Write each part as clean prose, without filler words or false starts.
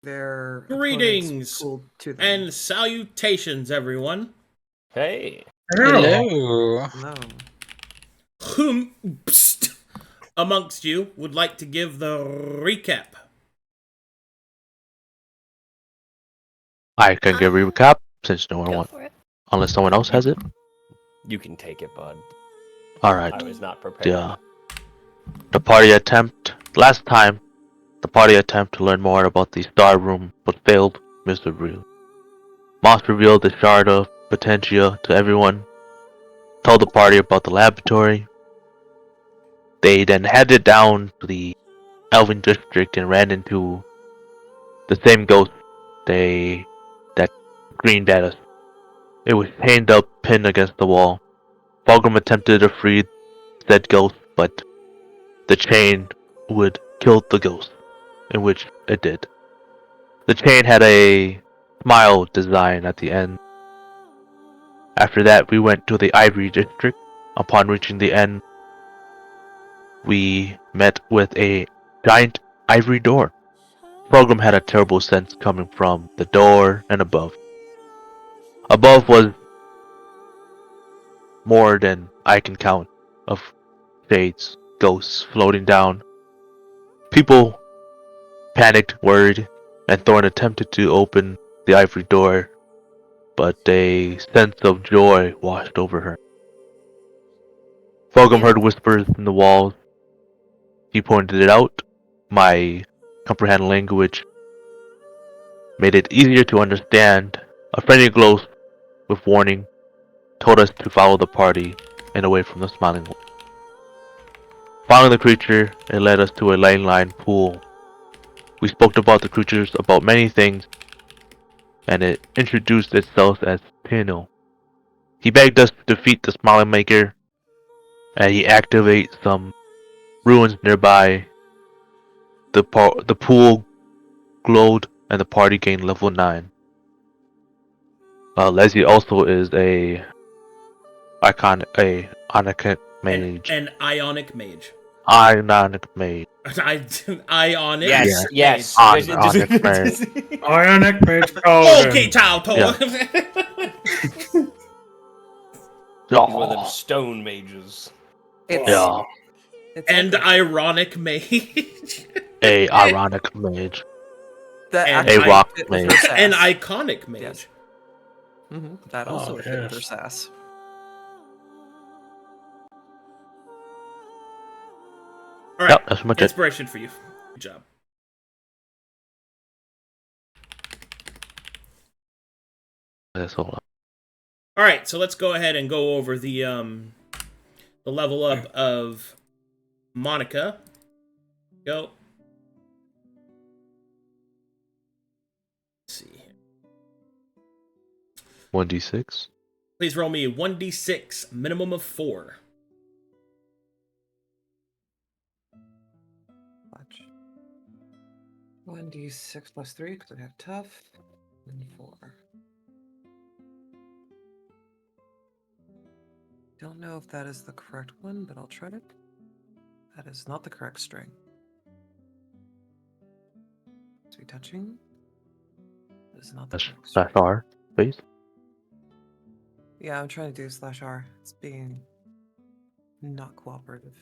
their Greetings pool to them. and salutations, everyone. Hey. Hello. No. Whom amongst you would like to give the recap? I can give a recap since no one Go wants, for it. unless someone else has it. You can take it, bud. All right. I was not prepared. The party attempt last time. The party attempt to learn more about the Star Room, but failed miserably. Moss revealed the shard of Potentia to everyone. Told the party about the laboratory. They then headed down to the Elven district and ran into the same ghost that screamed at us. It was chained up, pinned against the wall. Fulgrim attempted to free said ghost, but the chain would kill the ghost, in which it did. The chain had a smile design at the end. After that, we went to the Ivory district. Upon reaching the end, we met with a giant ivory door. Fulgrim had a terrible sense coming from the door and above. Above was more than I can count of shades, ghosts floating down. People panicked, worried, and Thorne attempted to open the ivory door, but a sense of joy washed over her. Fulgrim heard whispers in the walls. He pointed it out. My comprehend language made it easier to understand. A friendly glow with warning told us to follow the party and away from the smiling wall. Following the creature, it led us to a lane-lined pool. We spoke about the creatures about many things, and it introduced itself as Pino. He begged us to defeat the Smiling Maker, and he activate some ruins nearby. The pool glowed, and the party gained level 9. Leslie also is a Ionic mage. An Ionic mage. Ionic mage. Ionic. Yes, yes. Ionic mage. Ionic Mage Paladin. Okay, Tauto. He's one of them stone mages. Yeah. And ironic mage. A ironic mage. And a rock mage. An iconic mage. Yes. That also fit with her sass. All right, Yep, that's much inspiration for you. Good job. All right, so let's go ahead and go over the level up of Monica. Go. Let's see here. 1d6. Please roll me 1d6, minimum of 4. Watch. 1d6 plus 3 because I have tough, and 4. Don't know if that is the correct one, but I'll try it. That is not the correct string. Is we touching? That is not the correct string. /R, please. Yeah, I'm trying to do /R. It's being not cooperative.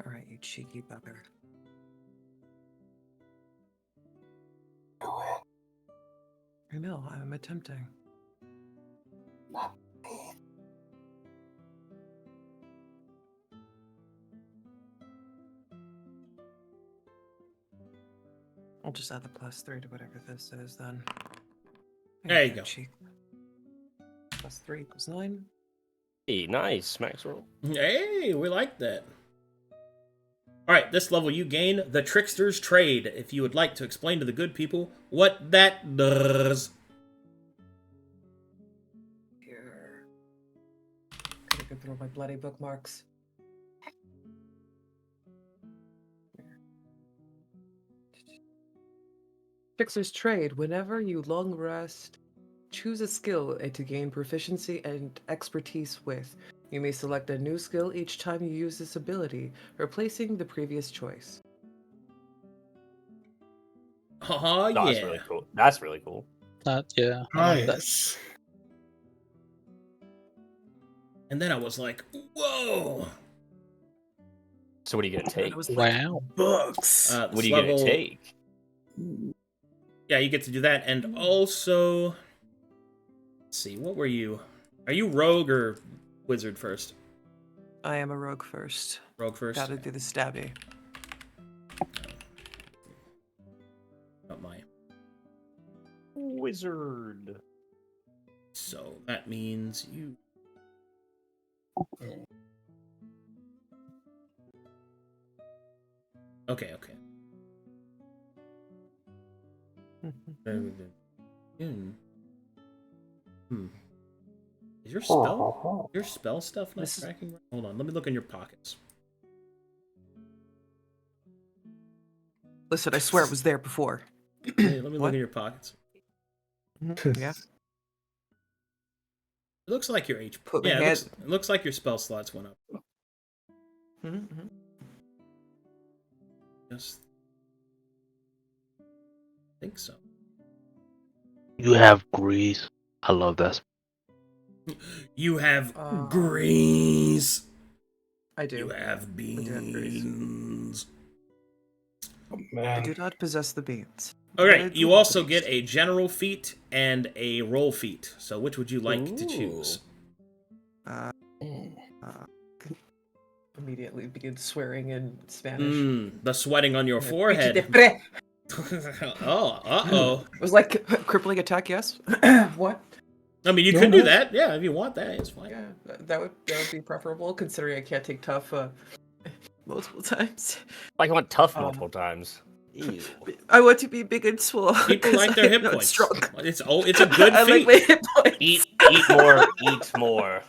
Alright, you cheeky bugger. Do it. I know, I'm attempting. Not me. I'll just add the +3 to whatever this is then. There you go. +3 equals 9. Hey, nice, max roll. Hey, we like that. Alright, this level you gain the Trickster's Trade. If you would like to explain to the good people what that does. Here. Gotta go through my bloody bookmarks. Trickster's Trade. Whenever you long rest, choose a skill to gain proficiency and expertise with. You may select a new skill each time you use this ability, replacing the previous choice. Oh, That's yeah. really cool. That's really cool. Yeah. I like that. And then I was like, whoa. So what are you gonna take? Wow. Books. This What are you gonna level- take? Yeah, you get to do that, and also, let's see, what were you? Are you rogue or wizard first? I am a rogue first. Rogue first. Gotta do the stabby. Not mine. Wizard. So that means you. Okay. Is your spell stuff not This is- tracking right? Hold on, let me look in your pockets. Listen, I swear it was there before. Hey, let me look What? in your pockets. Yeah. It looks like your HP. Put my Yeah, head- it looks like your spell slots went up. Mm-hmm. Yes. I think so. You have grease. I love that. You have Uh, grease. I do. You have do have grease. beans. Oh, I man. do not possess the beans. All But I right, do you have also the get beans. a general feat and a roll feat. So which would you like to choose? Immediately begin swearing in Spanish. The sweating on your forehead. It Oh, uh-oh. was like crippling attack, yes? What? I mean, you could do that. Yeah, if you want that, it's fine. Yeah, that would be preferable, considering I can't take tough multiple times. Like I want tough Um, multiple times. Ew. I want to be big and swole. People 'cause like their I hip am not points. strong. It's a good I feat. like my hip points. Eat more. Eat more.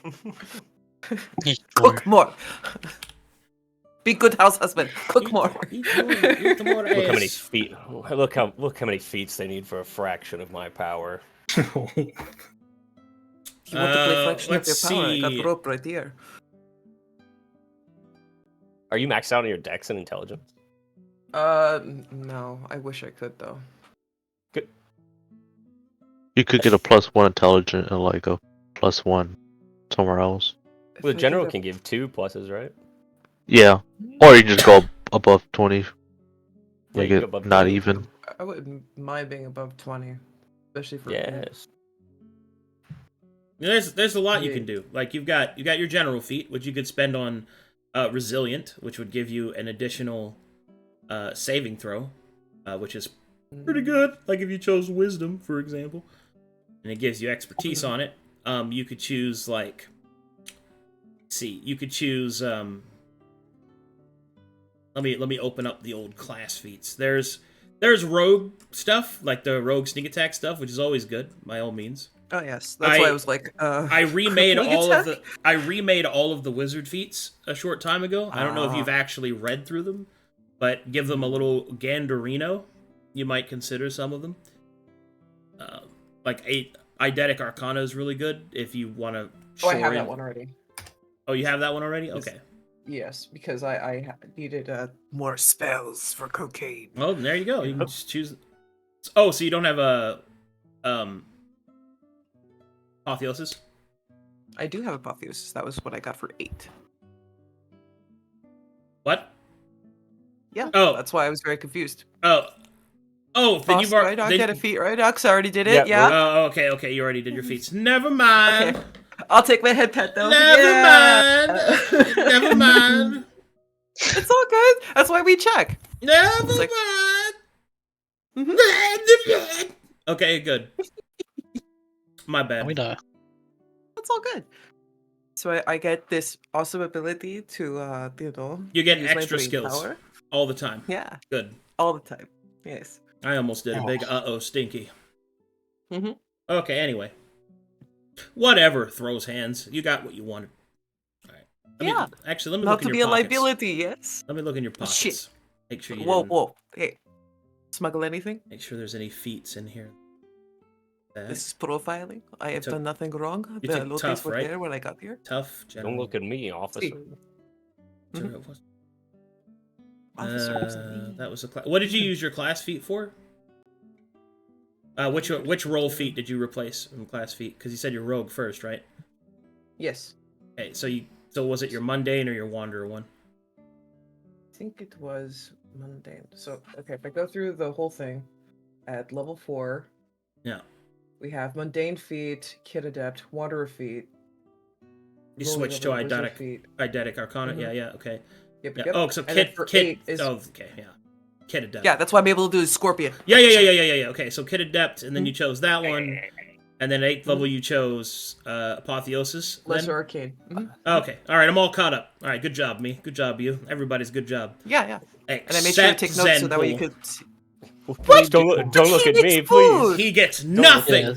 Cook more. Be good house husband. Cook Eat- more. Eat more Look how many ass. feet. Look how many feats they need for a fraction of my power. If you want to play fraction of your let's power, I got see. rope right here. Are you maxed out on your dex and intelligence? No. I wish I could though. You could get a +1 intelligent and like a +1 somewhere else. If Well, I the do general that- can give 2 pluses, right? Yeah. Or you just go above 20. Make you it go above not 20. even. I wouldn't mind being above 20, especially for Yes. There's a lot you Yeah. can do. Like you got your general feat, which you could spend on resilient, which would give you an additional saving throw, which is pretty good. Like if you chose wisdom, for example, and it gives you expertise on it. You could choose like, you could choose. Let me open up the old class feats. There's rogue stuff, like the rogue sneak attack stuff, which is always good by all means. Oh yes, that's why I was like, I remade crippling all of attack? the wizard feats a short time ago. I don't know if you've actually read through them, but give them a little Gandarino. You might consider some of them. Like Eidetic Arcana is really good if you want to. Oh, I have that one already. Oh, you have that one already? Yes. Okay. Yes, because I needed more spells for cocaine. Well, there you go. You can just choose. Oh, so you don't have a Apotheosis? I do have Apotheosis. That was what I got for 8. What? Yeah. Oh. That's why I was very confused. Oh, then Boss, you've already. right? I get a feat, right? Because I already did it. Yeah, Yeah. Oh, okay. You already did your feats. Never mind. Okay. I'll take my head pet though. Never Yeah. mind. Never mind. It's all good. That's why we check. Never It's like- mind. Okay, good. My bad. We die. That's all good. So I get this awesome ability to, You get use my extra brain skills power. all the time. Yeah, Good. all the time. Yes. I almost did a big stinky. Mhm. Okay, anyway. Whatever, throws hands. You got what you wanted. Alright. Yeah. Actually, let me Not look to in be your a pockets. liability. Yes. Let me look in your pockets. Shit. Make sure you Whoa, didn't- whoa. Hey, smuggle anything? Make sure there's any feats in here This is profiling. I have took- done nothing wrong. you The took loties tough, were right? there when I got here. Tough. General. Don't look at me, officer. Sure it was. Officer, That was a what did you use your class feat for? Which role feat did you replace from class feat? Because you said your rogue first, right? Yes. Okay, so was it your mundane or your wanderer one? I think it was mundane. So, okay, if I go through the whole thing, at level 4, Yeah. we have mundane feat, kid adept, wanderer feat. You rolling switched to over wizard eidetic feat. Arcana. Mhm. Yeah. Okay. Yep, Yeah. yep. Oh, so And then kid. for Kid. 8 is- Oh, okay. Yeah. Kid adept. Yeah, that's why I'm able to do Scorpion. Yeah. Okay, so kid adept, and then you chose that one, and then 8th level you chose apotheosis. then? Lesser arcane. Mhm. Okay. All right. I'm all caught up. All right. Good job, me. Good job, you. Everybody's good job. Yeah. And I made sure to take notes so that way you Zenpool. could see. Please don't look at me, please. He gets nothing. Yeah,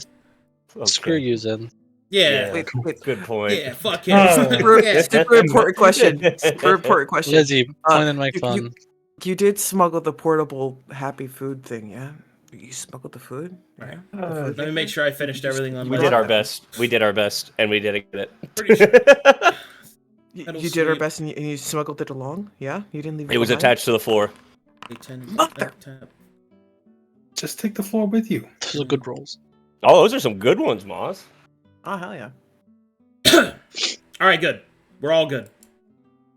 Okay. screw you, Zen. Yeah. Wait. Good point. Yeah. Fuck him. Yeah. Super important question. Super important question. Lizzie, point and make you- fun. You did smuggle the portable happy food thing, yeah? You smuggled the food? Right. Yeah? The food Let me thing? make sure I finished everything on We my did our best. We did our best, and we didn't get Pretty it. You did our best and you smuggled it along? Yeah? You didn't leave It was behind? attached to the floor. Mother! Just take the floor with you. Those are good rolls. Oh, those are some good ones, Moss. Oh, hell yeah. All right, good. We're all good.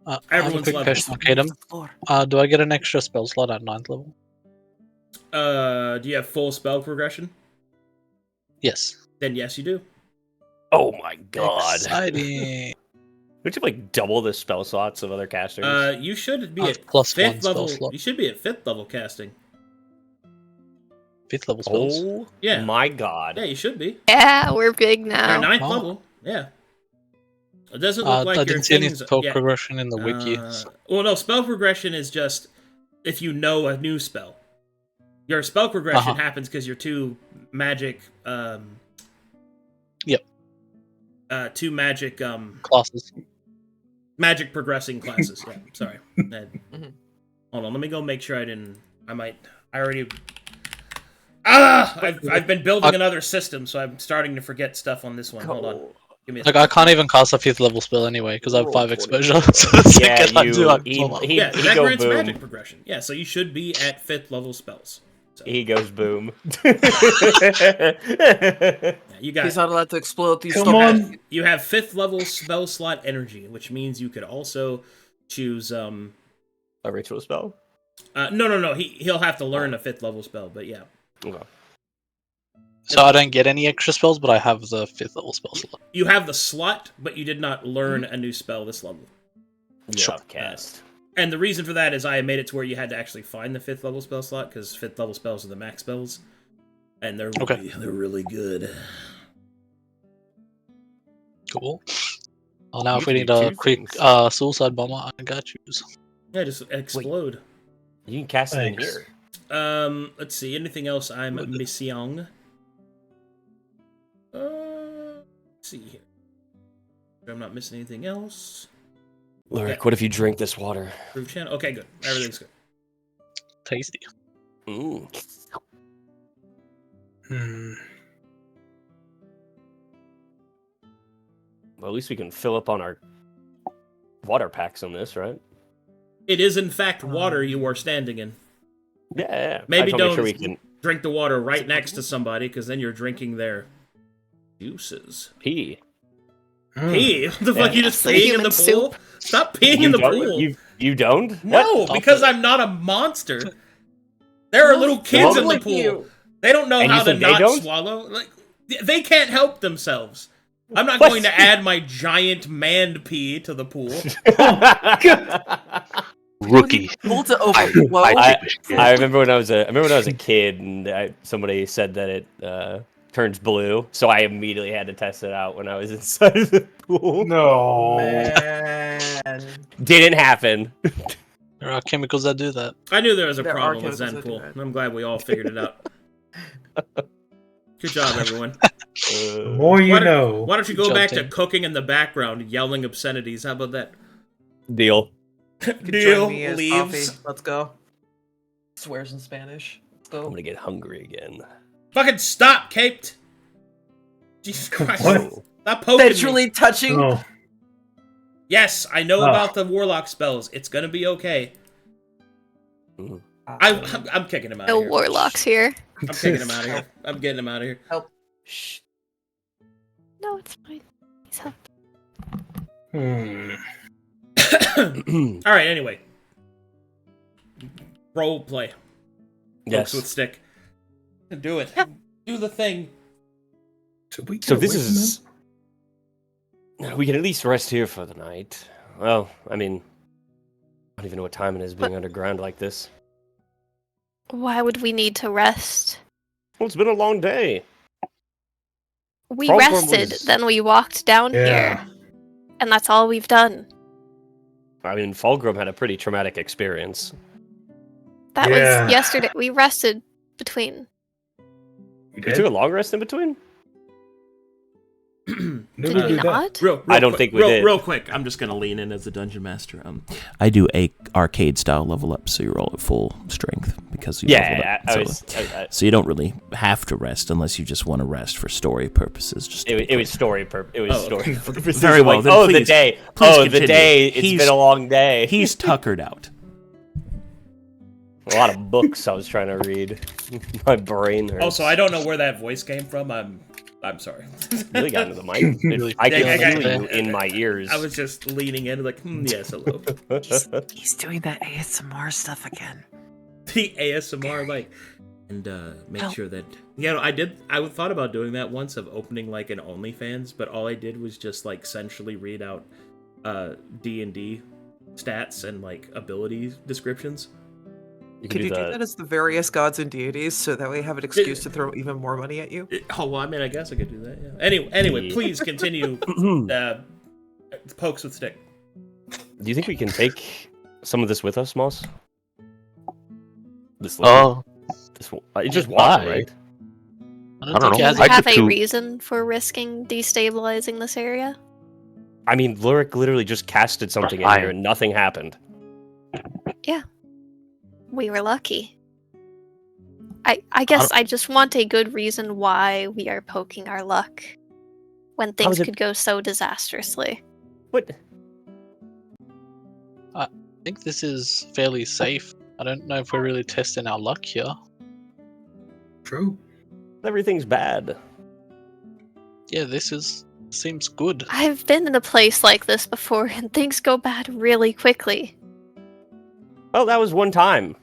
I have a Everyone's quick level. question, Arcadum. Floor. Do I get an extra spell slot at 9th level? Do you have full spell progression? Yes. Then yes, you do. Oh my god. Exciting. Would you like double the spell slots of other casters? You should be Oh, at plus 1 fifth spell level. slot. You should be at 5th level casting. 5th level spells. Oh Yeah. my god. Yeah, you should be. Yeah, we're big You're now. 9th Wow. level. Yeah. It doesn't look like I your didn't see any things. spell yeah. progression in the wiki. Well, no, spell progression is just if you know a new spell. Your spell progression happens because you're two magic. Yep. Two magic. Classes. Magic progressing classes. Yeah, sorry. Hold on, let me go make sure I didn't. I already. I've been building another system, so I'm starting to forget stuff on this one. Hold on. Give me a Like, I can't even cast a 5th level spell anyway, because I have 5 exposure. So Yeah, second I you- do, I'm he- full on. yeah, he that go grants boom. magic progression. Yeah, so you should be at 5th level spells. So, He goes boom. yeah, you got. He's not allowed to explode these Come on. You have 5th level spell slot energy, which means you could also choose. A ritual spell? No. He'll have to learn a 5th level spell, but yeah. Okay. So I don't get any extra spells, but I have the 5th level spell slot. You have the slot, but you did not learn a new spell this level. Yeah, cast. And the reason for that is I made it to where you had to actually find the 5th level spell slot, because 5th level spells are the max spells. And they're really good. Cool. Oh, now if we You need can a do quick things. suicide bomber, I got you. Yeah, just explode. You can cast it in Thanks. here. Let's see. Anything else I'm missing? Let's see here. I'm not missing anything else. Luric, what if you drink this water? Proof channel. Okay, good. Everything's good. Tasty. Mm. Well, at least we can fill up on our water packs on this, right? It is in fact water you are standing in. Yeah. Maybe I just wanna don't make sure we can drink the water right next to somebody, because then you're drinking their juices. pee. Pee? What the fuck? You just It's like peeing in human the pool? soup. Stop peeing You in the don't- pool. You don't? No, What? because I'm not a monster. There are little kids in the like pool. you. They don't know And you how to said they not don't? swallow. Like they can't help themselves. I'm not What? going to add my giant manned pee to the pool. Rookie. Pull to overflow. I remember when I was a kid, and somebody said that it turns blue, so I immediately had to test it out when I was inside of the pool. No. Man. Didn't happen. There are chemicals that do that. I knew there was a There are problem with chemicals that do Zenpool. that. and I'm glad we all figured it out. Good job, everyone. The more you Why don't- know. Why don't you go Good job, back to Tim. cooking in the background, yelling obscenities? How about that? Deal. You can Deal. join me as Leaves. coffee. Let's go. Swears in Spanish. Let's I'm go. gonna get hungry again. Fucking stop, Caped. Jesus Christ. What? Stop poking me. Literally touching. Oh, Yes, I know Ah. about the warlock spells. It's gonna be okay. I'm kicking him out No of here. warlocks here. I'm kicking him out of here. I'm getting him out of here. Help. Shh. No, it's fine. He's helping. All right. Anyway, role play. Yes. Folks with stick. Do it. Do the thing. So this is. We can at least rest here for the night. Well, I mean, I don't even know what time it is being underground like this. Why would we need to rest? Well, it's been a long day. We Fulgrim rested, was- then we walked down Yeah. here. And that's all we've done. I mean, Fulgrim had a pretty traumatic experience. That Yeah. was yesterday. We rested between. We We took a long rest in between? Never Did we did that. not? I don't think we did. Real quick, I'm just gonna lean in as the dungeon master. I do a arcade style level up, so you're all at full strength because you leveled Yeah, up. So you don't really have to rest unless you just want to rest for story purposes. Just it was story purposes. Very well. Like, Then oh, please, the day. please Oh, the continue. day. It's He's- been a long day. He's tuckered out. A lot of books I was trying to read. My brain hurts. Also, I don't know where that voice came from. I'm sorry. really got into the mic. Really I can Yeah, feel you in my ears. I was just leaning in, like, yes, hello. He's doing that ASMR stuff again. The ASMR, like, and make Help. sure that I thought about doing that once, of opening like an OnlyFans, but all I did was just like essentially read out D&D stats and like ability descriptions. You Could you do that as the various gods and deities so that we have an excuse to throw even more money at you? Oh well, I mean, I guess I could do that. Yeah. Anyway, please continue. Pokes with stick. Do you think we can take some of this with us, Moss? This just why? water, right? I I don't don't think he know. has Do you I have could a too. reason for risking destabilizing this area? I mean, Luric literally just casted something in Fine. here and nothing happened. We were lucky. I guess I just want a good reason why we are poking our luck when How things is it- could go so disastrously. What? I think this is fairly safe. I don't know if we're really testing our luck here. True. Everything's bad. Yeah, seems good. I've been in a place like this before and things go bad really quickly. Well, that was one time.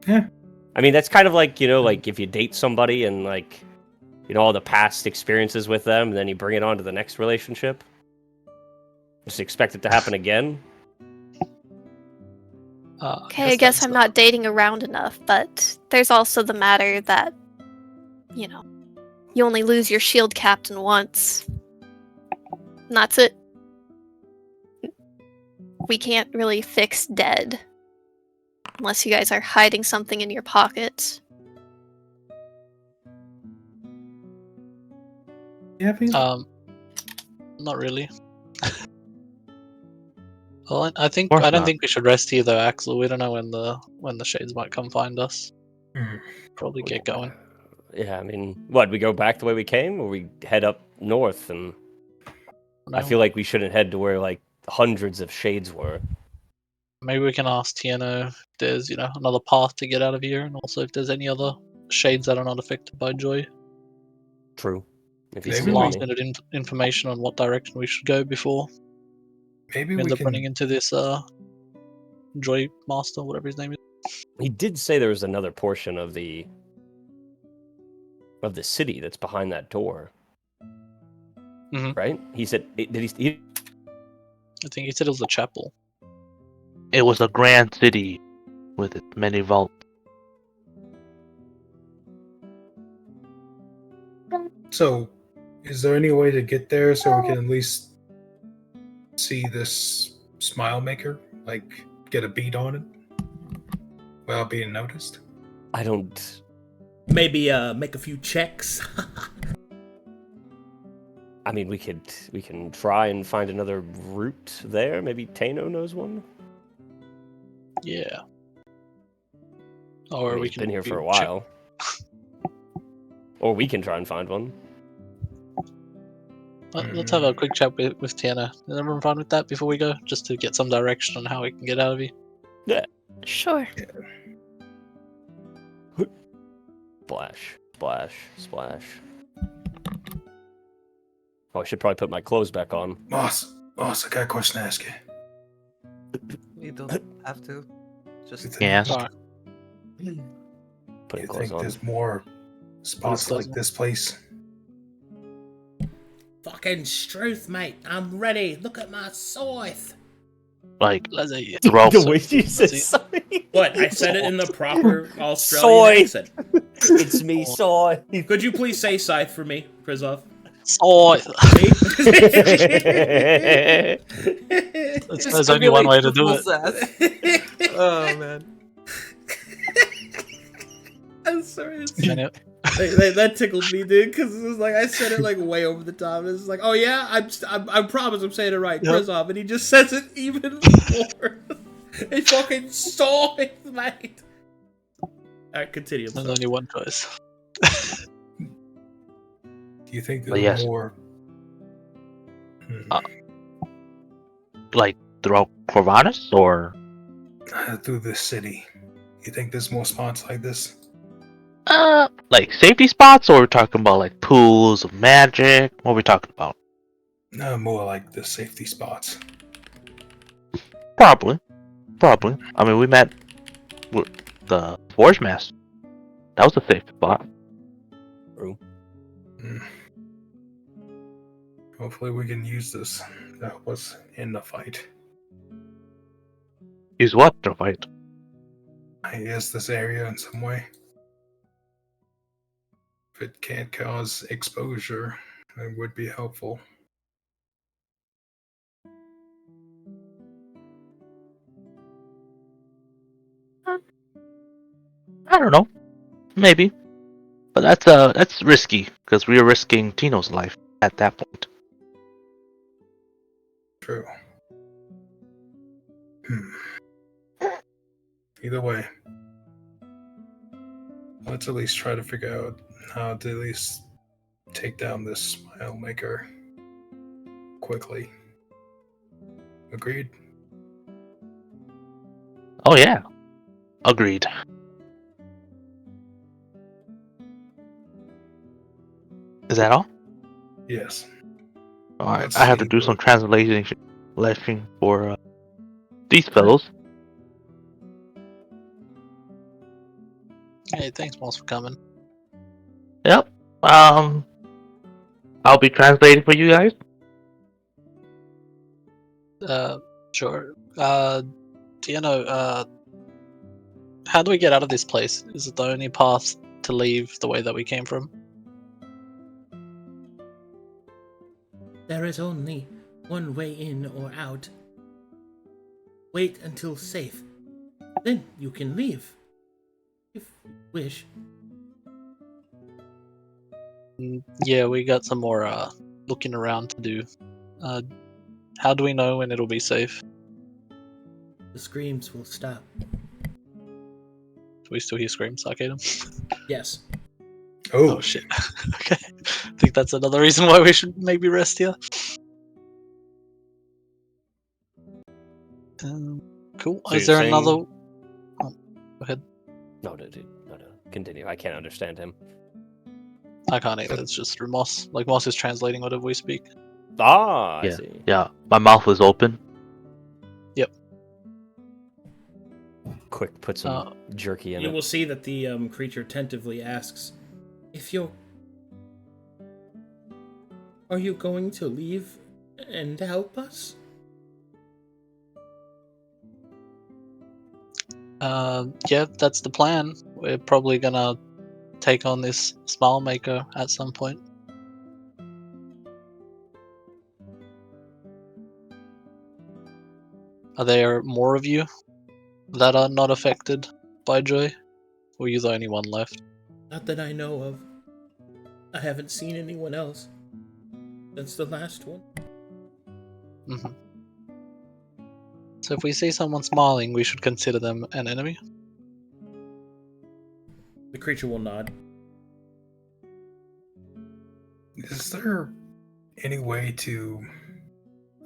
Yeah. I mean, that's kind of like, like if you date somebody and like, all the past experiences with them, and then you bring it on to the next relationship. Just expect it to happen again. Okay, I guess I'm not dating around enough, but there's also the matter that, you only lose your shield captain once. And that's it. We can't really fix dead. Unless you guys are hiding something in your pockets. Yeah, Not really. Well, I Course don't not. think we should rest here though, Axel. We don't know when the shades might come find us. Hmm. Probably get going. Yeah, I mean, what, we go back the way we came, or we head up north? And I No. feel like we shouldn't head to where, like, hundreds of shades were. Maybe we can ask Tiano if there's, another path to get out of here, and also if there's any other shades that are not affected by joy. True. If you Maybe see Some we- last me. minute information on what direction we should go before Maybe we we end up running can. into this Joy Master, whatever his name is. He did say there was another portion of the city that's behind that door. Mhm. Right? He said, did he I think he said it was a chapel. It was a grand city with its many vaults. So, is there any way to get there so we can at least see this smile maker? Like, get a beat on it without being noticed? I don't. Maybe make a few checks. I mean, we can try and find another route there. Maybe Tano knows one. Yeah. I Or mean, we he's can been here for a check- while. Or we can try and find one. Let's have a quick chat with Tiana. Is everyone fine with that before we go? Just to get some direction on how we can get out of here. Sure. Splash, splash, splash. Oh, I should probably put my clothes back on. Moss, I got a question to ask you. You don't have to. Just Yes. Alright. Putting You clothes think on. there's more spots clothes like on. this place? Fucking Struth, mate. I'm ready. Look at my scythe. Like, Let's see. throw The way you said Let's see. sorry. What? I said it in the proper Australian Soy. accent. It's me, soy. Could you please say scythe for me, Crizov? Oh, Me? there's only one way to do it. Oh man. I'm sorry. Can it? That tickled me, dude, because it was like I said it like way over the top. It's like, oh yeah, I promise I'm saying it right, Yep. Crizov, and he just says it even more. He fucking saw it, mate. All right, continue. I'm There's sorry. only one choice. Do you think But there's yes. more? like throughout Corvallis, or Through this city? You think there's more spots like this? like safety spots, or we're talking about like pools of magic? What are we talking about? No, more like the safety spots. Probably. I mean, we met with the Forge Master. That was a safe spot. Mm. Hopefully, we can use this to help us in the fight. Use what to fight? I guess this area in some way. If it can't cause exposure, it would be helpful. I don't know. Maybe. But that's risky, because we are risking Tino's life at that point. True. Either way, let's at least try to figure out how to at least take down this smile maker quickly. Agreed? Oh yeah. Agreed. Is that all? Yes. Alright, Let's I have to see do what- some translation for these fellows. Hey, thanks, Moss, for coming. Yep. I'll be translating for you guys. Sure. Tiano, how do we get out of this place? Is it the only path to leave the way that we came from? There is only one way in or out. Wait until safe. Then you can leave. If you wish. Yeah, we got some more looking around to do. How do we know when it'll be safe? The screams will stop. Do we still hear screams, Arcadum? Yes. Oh, Oh shit. Okay. I think that's another reason why we should maybe rest here. Cool. So Is you're there saying- another? Oh, go ahead. No. Continue. I can't understand him. I can't either. It's just through Moss. Like Moss is translating whatever we speak. Ah, I Yeah. see. Yeah, my mouth was open. Quick, put some jerky in You it. will see that the creature tentatively asks, if you're... Are you going to leave and help us? Yeah, that's the plan. We're probably gonna take on this smile maker at some point. Are there more of you that are not affected by joy? Or are you the only one left? Not that I know of. I haven't seen anyone else since the last one. Mm-hmm. So if we see someone smiling, we should consider them an enemy? The creature will nod. is there any way to,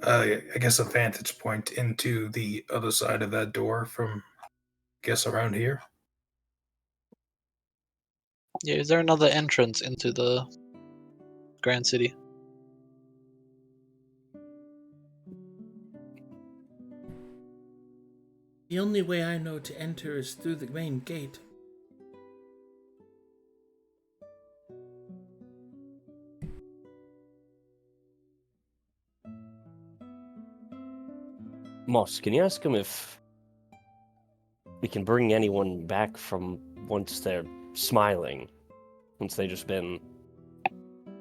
I guess, a vantage point into the other side of that door from, I guess, around here? Yeah, is there another entrance into the Grand City? The only way I know to enter is through the main gate. Moss, can you ask him if we can bring anyone back from once they're smiling? Once they've just been...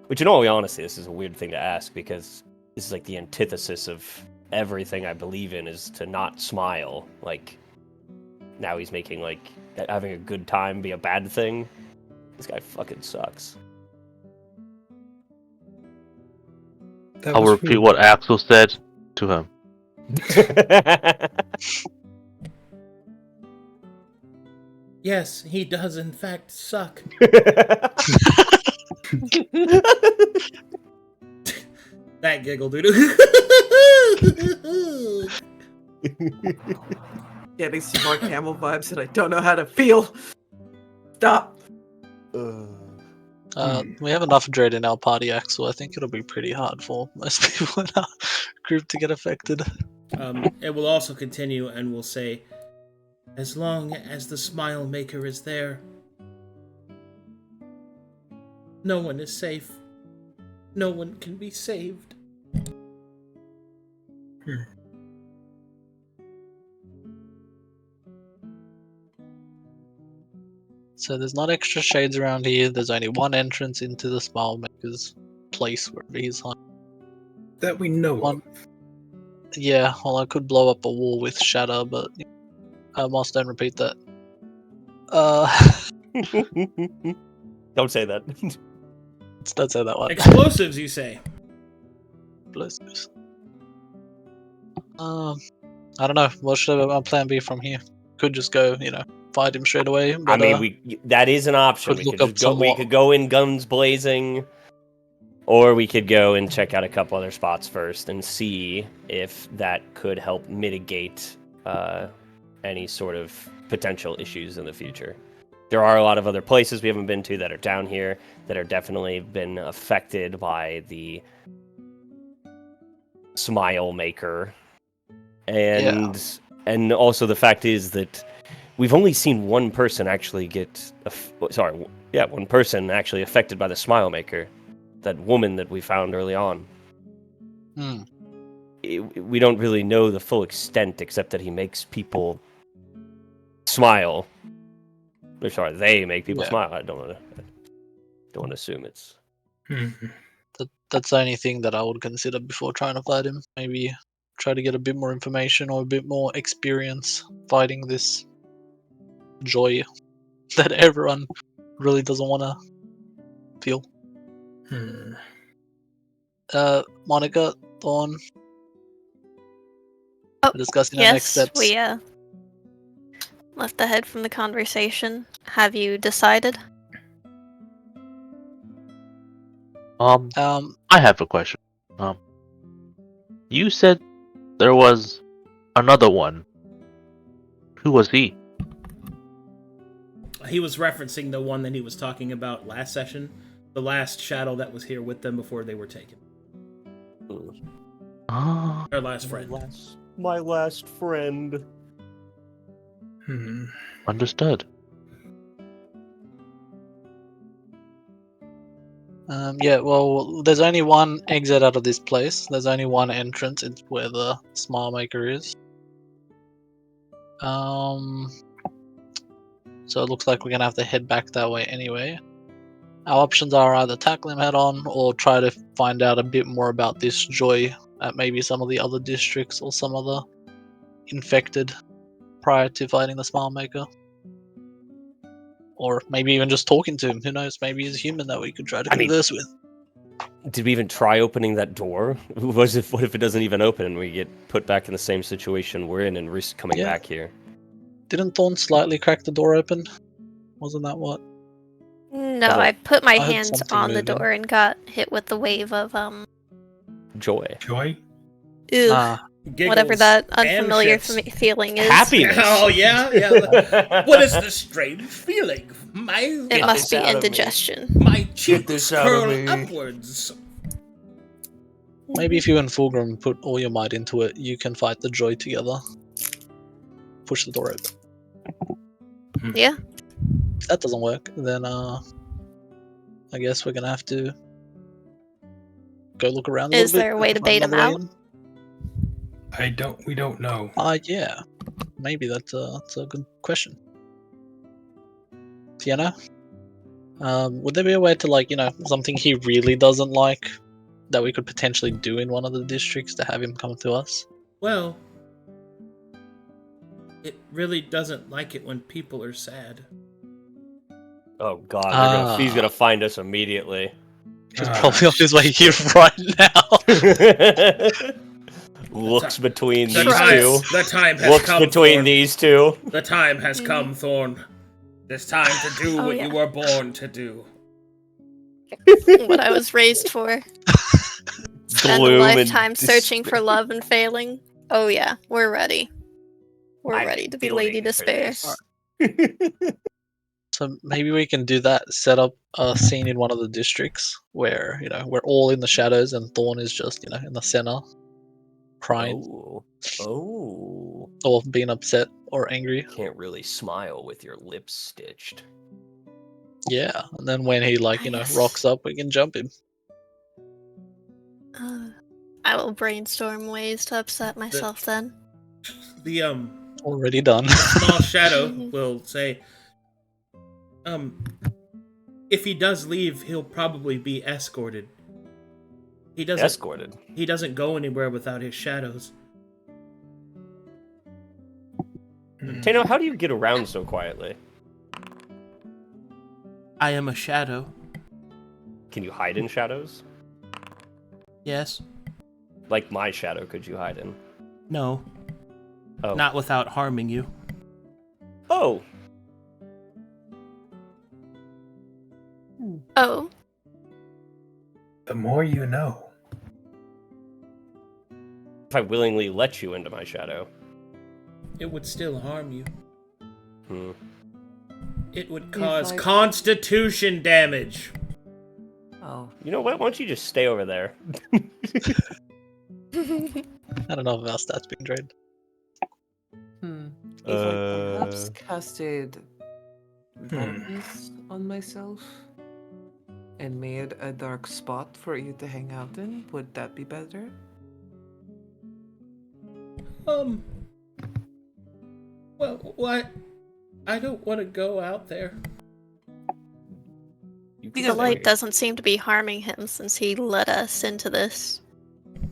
Which, in all honesty, this is a weird thing to ask, because this is like the antithesis of everything I believe in, is to not smile. Like, now he's making, like, having a good time be a bad thing. This guy fucking sucks. That I'll was repeat rude. what Axel said to him. Yes, he does in fact suck. That giggle, dude. Getting some more camel vibes that I don't know how to feel. Stop. We have enough dread in our party, Axel. I think it'll be pretty hard for most people in our group to get affected. It will also continue and will say, as long as the Smile Maker is there, no one is safe. No one can be saved. So there's not extra shades around here. There's only one entrance into the Smile Maker's place wherever he's hiding. That we know One. of. Yeah, well, I could blow up a wall with shatter, but Moss, don't repeat that. Don't say that. Don't say that one. Explosives, you say? Explosives. I don't know. What should our plan be from here? Could just go, fight him straight away. But, I mean, that is an option. could We look could up just go. some We more- could go in guns blazing, or we could go and check out a couple other spots first and see if that could help mitigate any sort of potential issues in the future. There are a lot of other places we haven't been to that are down here that are definitely been affected by the Smile Maker, and also the fact is that we've only seen one person actually one person actually affected by the Smile Maker, that woman that we found early on. We don't really know the full extent, except that he makes people smile. Or sorry, they make people smile. I don't want to assume it's... That's the only thing that I would consider before trying to fight him. Maybe try to get a bit more information or a bit more experience fighting this joy that everyone really doesn't want to feel. Monica, Thorne, we're discussing our next Yes, steps. we left ahead from the conversation. Have you decided? I have a question. You said there was another one. Who was he? He was referencing the one that he was talking about last session. The last shadow that was here with them before they were taken. Our last friend. My last friend. Understood. Well, there's only one exit out of this place. There's only one entrance. It's where the Smile Maker is. So it looks like we're gonna have to head back that way anyway. Our options are either tackle him head on or try to find out a bit more about this joy at maybe some of the other districts or some other infected prior to fighting the Smile Maker. Or maybe even just talking to him. Who knows? Maybe he's a human that we could try to converse with. Did we even try opening that door? What if it doesn't even open and we get put back in the same situation we're in and risk coming back here? Didn't Thorne slightly crack the door open? Wasn't that what? No, I put my I heard hands something on the moving. door and got hit with the wave of Joy. Joy? Ew. Whatever Giggles that and unfamiliar shits. feeling is. Happiness. Oh yeah, yeah. What is the strange feeling? It Get must this be out of me. indigestion. My cheeks this out of curl me. upwards. Maybe if you and Fulgrim put all your might into it, you can fight the joy together. Push the door open. Yeah. If that doesn't work, then I guess we're gonna have to go look around a Is little bit. there a way to find bait him another way out? in. We don't know. Yeah. Maybe that's a good question. Fiona? Would there be a way to, something he really doesn't like that we could potentially do in one of the districts to have him come to us? Well, it really doesn't like it when people are sad. Oh God, he's gonna find us immediately. He's probably on his way here right now. Looks between The these time, two. the time has Looks come, between Thorne. these two. The time has come, Thorne. It's time to do Oh, what yeah. you were born to do. What I was raised for. Spend a Gloom and lifetime searching for love and failing. Oh yeah, we're ready. We're I'm ready to be feeling Lady for Despair. this. So maybe we can do that, set up a scene in one of the districts where, we're all in the shadows and Thorne is just, in the center, crying Oh. or being upset or angry. Can't really smile with your lips stitched. Yeah, and then when he, Nice. rocks up, we can jump him. I will brainstorm ways to upset myself then. The Already done. small shadow will say, if he does leave, he'll probably be escorted. He doesn't go anywhere without his shadows. Tano, how do you get around so quietly? I am a shadow. Can you hide in shadows? Yes. Like my shadow, could you hide in? No. Oh. Not without harming you. Oh. Oh, The more you know. If I willingly let you into my shadow. It would still harm you. Hmm. It would cause I- constitution damage. Oh. You know what? Why don't you just stay over there? I don't know if our stats being drained. If I perhaps casted darkness on myself and made a dark spot for you to hang out in, would that be better? Well, what? I don't want to go out there. the light doesn't seem to be harming him since he led us into this.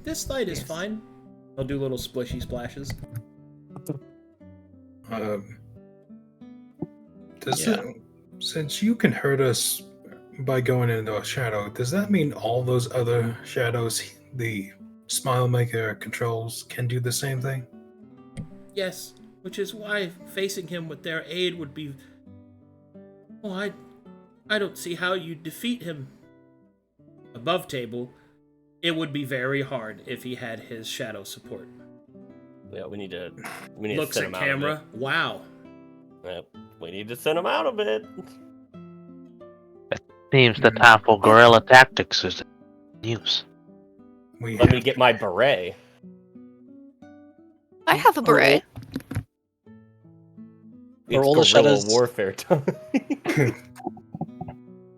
This light is fine. I'll do little splishy splashes. Since you can hurt us by going into a shadow, does that mean all those other shadows the Smile Maker controls can do the same thing? Yes, which is why facing him with their aid would be... Well, I don't see how you defeat him. Above table, it would be very hard if he had his shadow support. Yeah, we need to Looks thin at him out camera. a bit. Wow. Yep, we need to thin him out a bit. Seems the time for guerrilla tactics is in use. Let me get my beret. I have a beret. It's all the guerrilla shadows- warfare time.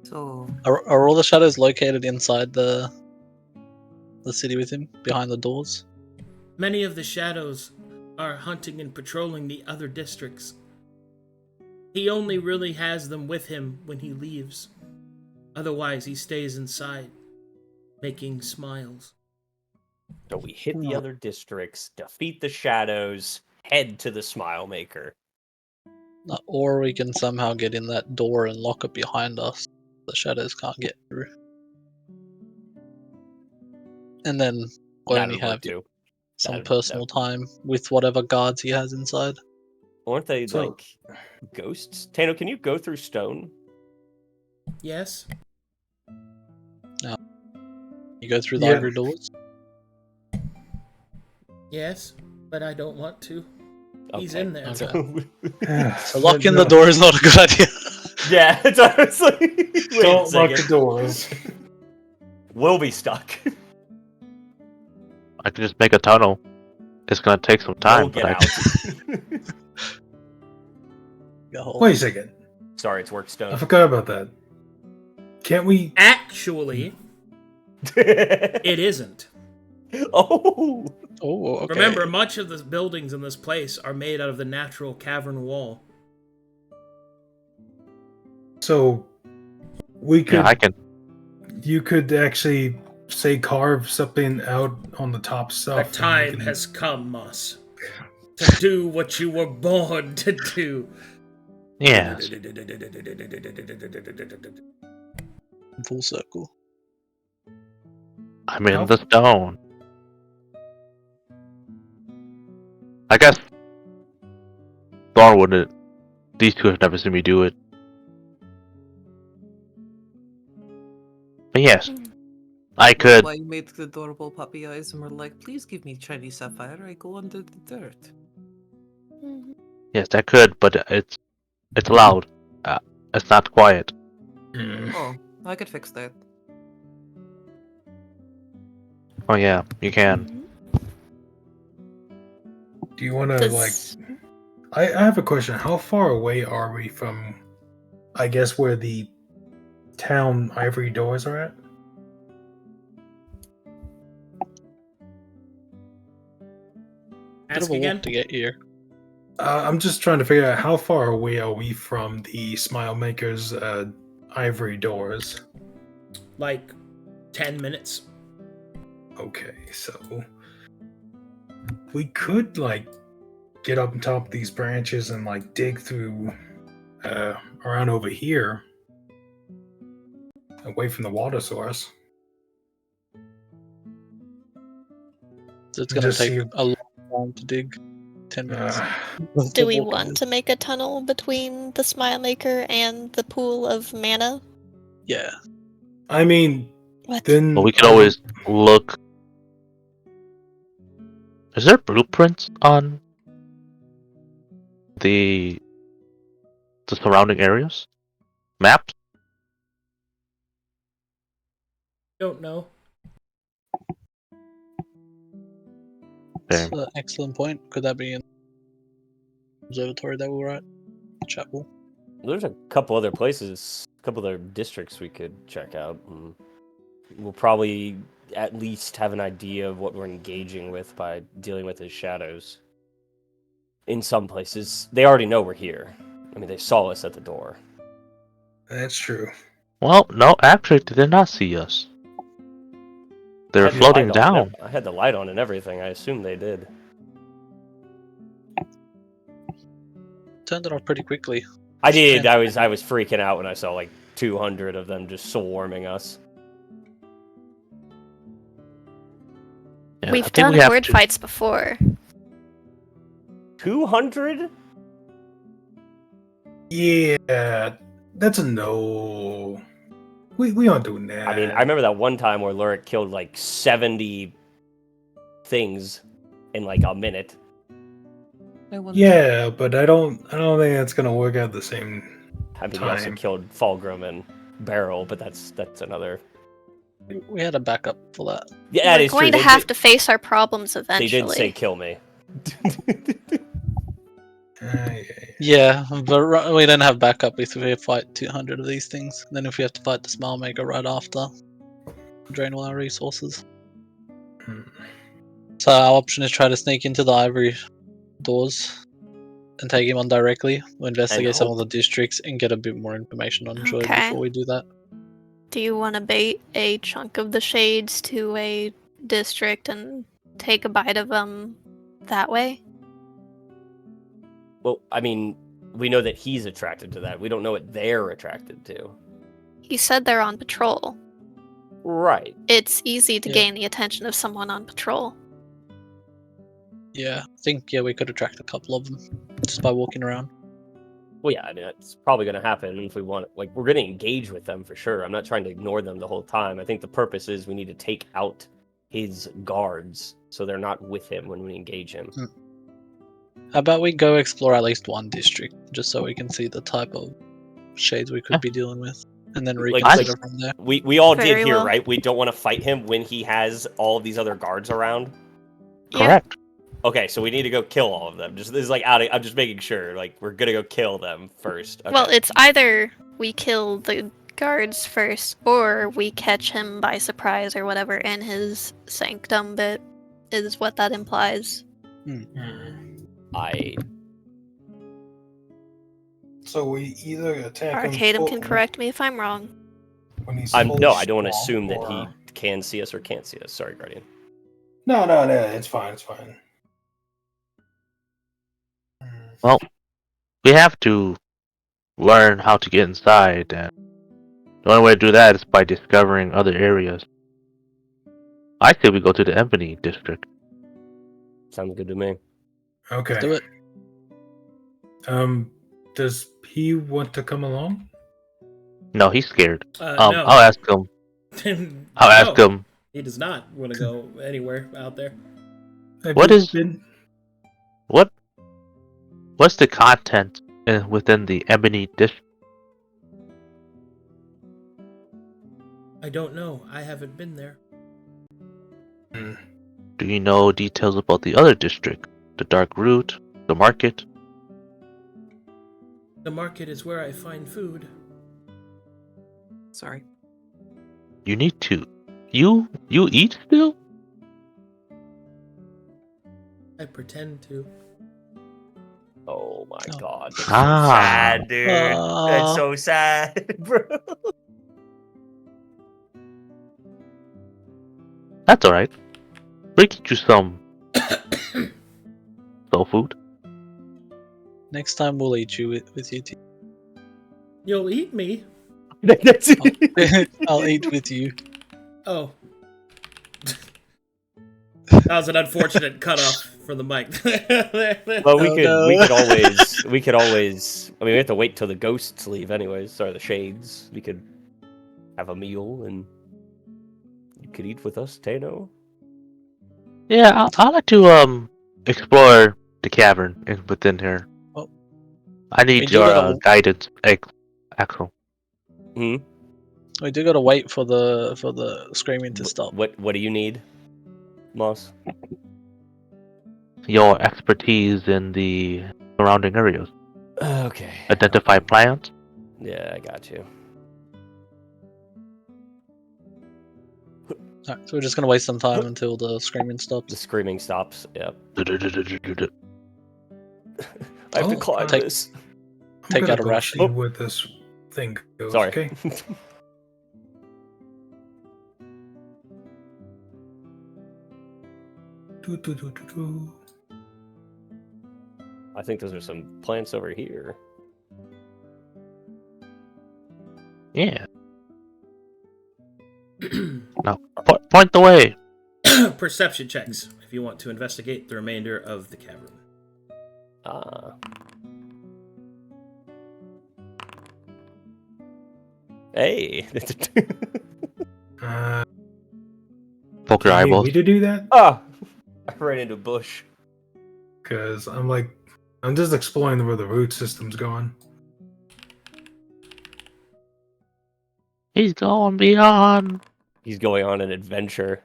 So Are all the shadows located inside the city with him, behind the doors? Many of the shadows are hunting and patrolling the other districts. He only really has them with him when he leaves. Otherwise, he stays inside, making smiles. So we hit the other districts, defeat the shadows, head to the Smile Maker. Or we can somehow get in that door and lock it behind us. The shadows can't get through. And then we'll only That'd work have too. some That'd- personal time with whatever guards he has inside. Aren't they So- like ghosts? Tano, can you go through stone? Yes? You go through the Yeah. ivory doors. Yes, but I don't want to. He's Okay. in there. Okay. So locking the door is not a good idea. Yeah, it's honestly. Wait Don't a lock second. the doors. We'll be stuck. I can just make a tunnel. It's gonna take some time, We'll but get I out. Wait a second. Sorry, it's I Workstone. forgot about that. Can't we? Actually, it isn't. Oh! Oh, okay. Remember, much of the buildings in this place are made out of the natural cavern wall. So we could. yeah, I can. You could actually say carve something out on the top stuff. The time has come, Moss, to do what you were born to do. Yes. Full circle. I'm in the stone. I guess Thorne wouldn't. These two have never seen me do it. But yes, I That's could. why you made the adorable puppy eyes and were like, please give me shiny sapphire, I go under the dirt. Yes, I could, but it's loud. It's not quiet. Oh, I could fix that. Oh yeah, you can. Do you want to like? I have a question. How far away are we from? I guess where the town ivory doors are at. Bit Ask of a walk again. to get here. I'm just trying to figure out how far away are we from the Smile Maker's ivory doors. Like 10 minutes. Okay, so we could like get up on top of these branches and like dig through around over here, away from the water source. So it's gonna Just take see- a long time to dig. 10 minutes. Do we want to make a tunnel between the Smile Maker and the pool of mana? Yeah. I mean, What? then But we could always look. Is there blueprints on the surrounding areas? Maps? Don't know. That's an excellent point. Could that be in the observatory that we were at? Chapel. There's a couple other places, a couple other districts we could check out. And we'll probably at least have an idea of what we're engaging with by dealing with his shadows. In some places, they already know we're here. I mean, they saw us at the door. that's true. Well, no, actually, they did not see us. They're I had the floating light on and down. I had the light on and everything. I assume they did. Turned it off pretty quickly. I did. Yeah. I was freaking out when I saw like 200 of them just swarming us. Yeah, I We've think done we have horde to- fights before. 200? Yeah, that's a no. We aren't doing that. I mean, I remember that one time where Luric killed like 70 things in like a minute. I wonder. Yeah, but I don't think that's gonna work out the same. I mean, he also Time. killed Fulgrim and Barrel, but that's another. We had a backup for that. Yeah, that We're is going true. to have to face our problems They eventually. did say kill me. Yeah, but we don't have backup if we fight 200 of these things. Then if we have to fight the Smile Maker right after, drain all our resources. Hmm. So our option is try to sneak into the ivory doors and take him on directly. We'll investigate some of the districts and get a bit more information on Joy Okay. before we do that. Do you want to bait a chunk of the shades to a district and take a bite of them that way? Well, I mean, we know that he's attracted to that. We don't know what they're attracted to. He said they're on patrol. Right. It's easy to Yeah. gain the attention of someone on patrol. Yeah, I think we could attract a couple of them just by walking around. Well, yeah, I mean, that's probably going to happen if we want. Like, we're going to engage with them for sure. I'm not trying to ignore them the whole time. I think the purpose is we need to take out his guards, so they're not with him when we engage him. How about we go explore at least one district, just so we can see the type of shades we could be dealing with, and then Like- reconsider from there. We all Very did here, well. right? We don't want to fight him when he has all of these other guards around. Yeah. Correct. Okay, so we need to go kill all of them. Just this is like I'm just making sure. Like we're gonna go kill them first. Okay. Well, it's either we kill the guards first, or we catch him by surprise or whatever in his sanctum bit, is what that implies. So we either attack him Arcadum can correct me if I'm wrong. when he's I fully don't want to strong, assume that or- he can see us or can't see us. Sorry, Guardian. No, it's fine, it's fine. Well, we have to learn how to get inside, and the only way to do that is by discovering other areas. I say we go to the Ebony District. Sounds good to me. Okay. Do it. Does he want to come along? No, he's scared. No. I'll ask him. I'll ask No, him. He does not want to go anywhere out there. What is- What's the content within the Ebony District? I don't know. I haven't been there. Do you know details about the other district? The Dark Root, the Market? The market is where I find food. Sorry. You need to. You eat still? I pretend to. Oh my Oh. god. That's Ah. so sad, dude. That's Aw. so sad, bro. That's alright. We'll get you some soul food. Next time we'll eat you with you. You'll eat me. That's it. I'll eat with you. Oh. That was an unfortunate cutoff for the mic. Well, Oh, no. we could always. I mean, we have to wait till the ghosts leave, anyways. Sorry, the shades. We could have a meal and you could eat with us, Tano. Yeah, I'd like to explore the cavern within here. Oh. I We need do your gotta- guidance, Axel. Hmm. We do gotta wait for the screaming to stop. What do you need, Moss? Your expertise in the surrounding areas. Okay. Identify plants. Yeah, I got you. Alright, so we're just gonna waste some time until the screaming The stops. screaming stops. Yep. I have Oh, to climb take- this. I'm Take gonna out a go ration. see where this thing goes. Sorry. Okay. Do. I think those are some plants over here. Yeah. Now, point the way. Perception checks if you want to investigate the remainder of the cavern. Hey. Poke your Do you need eyeballs. me to do that? Ah! I ran into a bush. Because I'm just exploring where the root system's going. He's going beyond. He's going on an adventure.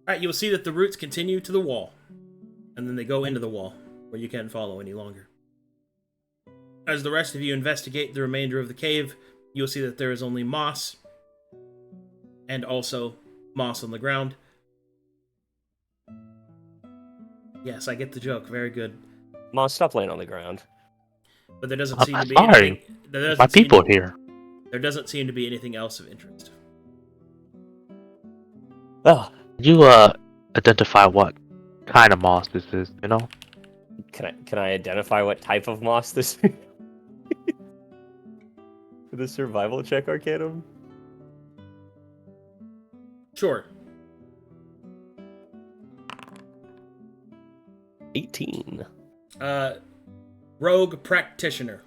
Alright, you'll see that the roots continue to the wall. And then they go into the wall, where you can't follow any longer. As the rest of you investigate the remainder of the cave, you'll see that there is only moss, and also moss on the ground. Yes, I get the joke. Very good. Moss, stop laying on the ground. But there doesn't I'm seem to be sorry. anything. There doesn't My seem people to- here. There doesn't seem to be anything else of interest. Oh, You identify what kind of moss this is, you know? can I identify what type of moss this is? For the survival check, Arcadum? Sure. 18. Rogue practitioner.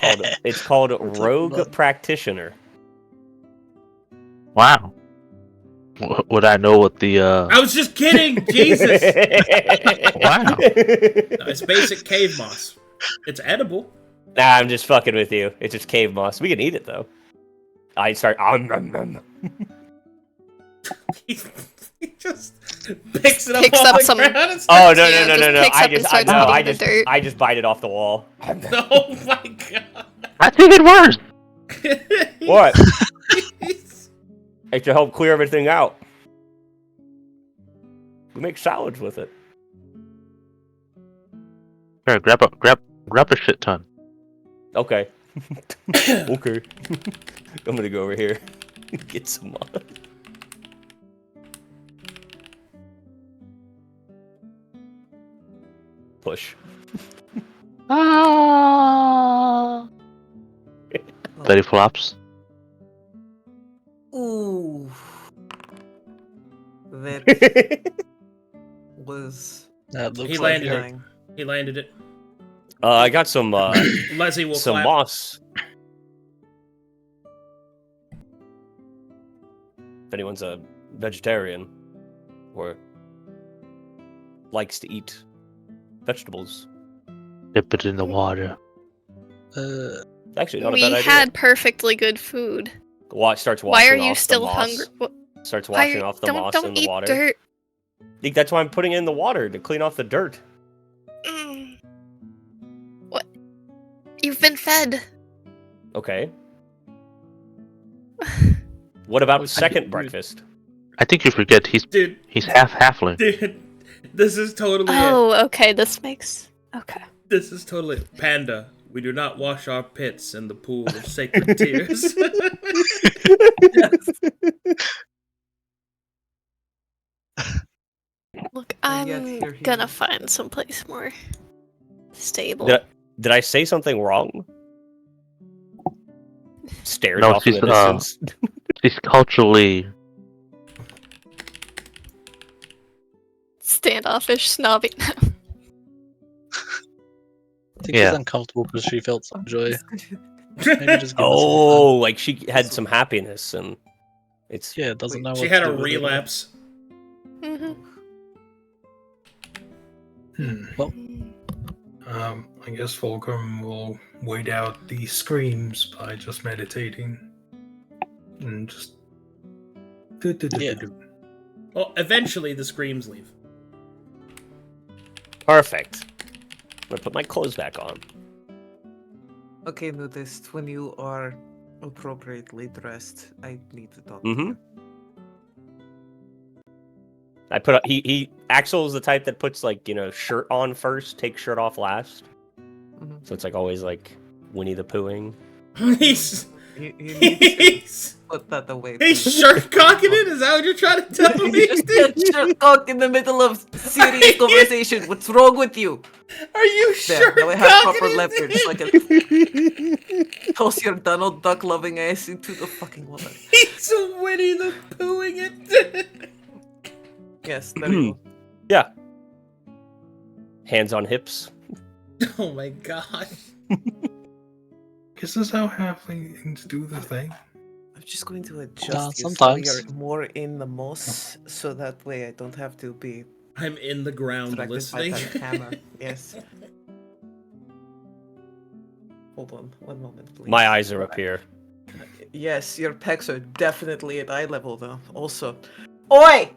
It's called What's up, Rogue bud? Practitioner. Wow. Would I know what the I was just kidding. Jesus. Wow. No, it's basic cave moss. It's edible. Nah, I'm just fucking with you. It's just cave moss. We can eat it though. I start. He just picks it up Picks off up the some- ground and Oh starts no Yeah, no no just no no! picks I up and just starts no, eating the dirt. I just bite it off the wall. Oh my god. That's even worse. What? It should help clear everything out. We make salads with it. Here, grab a shit ton. Okay. Okay. I'm gonna go over here. Get some moss. Push. Ah. Betty flops. Ooh. That was That looks He like landed it. it. He landed it. I got some Leslie will some clap. moss. If anyone's a vegetarian or likes to eat vegetables, Dip it in the water. actually not a We bad idea. had perfectly good food. Starts washing Why are you off still the moss. hungry? Starts Why washing are- off the don't moss don't in the eat water. dirt. I think that's why I'm putting it in the water to clean off the dirt. Mm. What? You've been fed. Okay. What about We second think- breakfast? I think you forget he's Dude, half halfling. dude. This is totally it. Oh, okay. This makes okay. This is totally it. Panda. We do not wash our pits in the pool of sacred tears. Look, And yet I'm here he gonna is. find someplace more stable. Did I say something wrong? Stares No, off in she's, the distance. She's culturally. Standoffish, snobby. I think Yeah. she's uncomfortable because she felt some joy. Maybe just give Oh, like she had some happiness and it's yeah, doesn't know what She had to a do with it. relapse. Mhm. Well, I guess Fulgrim will wait out the screams by just meditating and just. Yeah. Well, eventually the screams leave. perfect. I'm gonna put my clothes back on. okay, nudist. When you are appropriately dressed, I need to talk. Mm-hmm. I put he Axel is the type that puts like, shirt on first, takes shirt off last. Mhm. So it's like always like Winnie the Poohing. He's You need he's, to put that away. he's please. shirt cocking it. Is that what you're trying to tell me? You just said shirt cock in the middle of serious conversation. What's wrong with you? Are you There, shirt now I have proper cocking leverage it? so I can toss your Donald Duck loving ass into the fucking water. He's Winnie the Poohing it. Yes, there you go. Yeah. Hands on hips. Oh my god. Is this how halflings do the thing? I'm just going to adjust you so sometimes. you're more in the moss, so that way I don't have to be I'm in the ground distracted listening. by that hammer. Yes. Hold on, one moment, please. My eyes are up here. Yes, your pecs are definitely at eye level, though. Also, oi!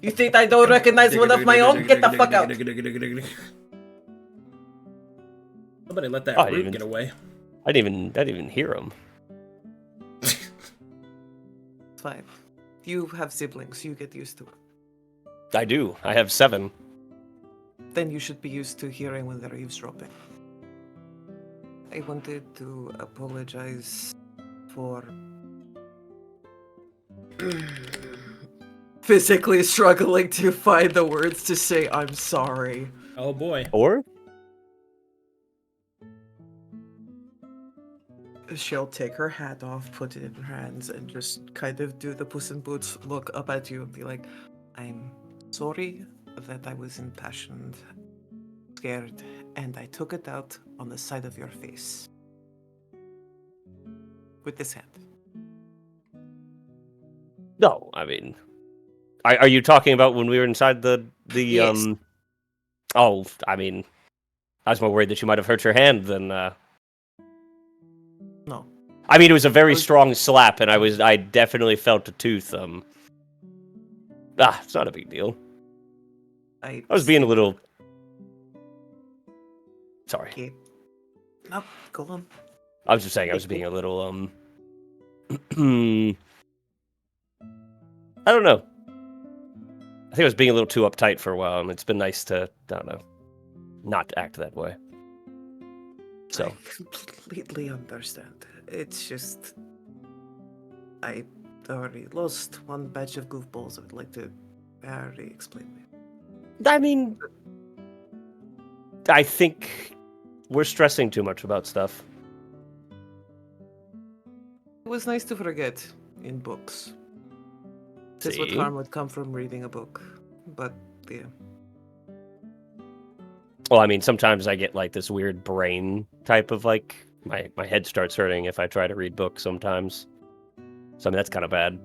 You think I don't recognize one of my own? Get the fuck out! Somebody let that Oh, I root didn't get away. I didn't even hear him. It's fine. You have siblings, you get used to it. I do. I have 7. Then you should be used to hearing when they're eavesdropping. I wanted to apologize for physically struggling to find the words to say I'm sorry. Oh boy. Or She'll take her hat off, put it in her hands, and just kind of do the Puss in Boots look up at you and be like, I'm sorry that I was impassioned, scared, and I took it out on the side of your face. With this hand. No, I mean, are you talking about when we were inside the Yes. Oh, I mean, I was more worried that you might have hurt your hand than. No. I mean, it was a very strong slap, and I definitely felt a tooth. It's not a big deal. I was being a little. Sorry. Okay. No, go on. I was just saying I was being a little I don't know. I think I was being a little too uptight for a while, and it's been nice to, I don't know, not act that way. So. I completely understand. It's just... I already lost one batch of goofballs. I'd like to explain it. I mean... I think we're stressing too much about stuff. It was nice to forget in books. That's what harm would come from reading a book. But, yeah. Well, I mean, sometimes I get, like, this weird brain type of, like... My head starts hurting if I try to read books sometimes. So, I mean, that's kind of bad.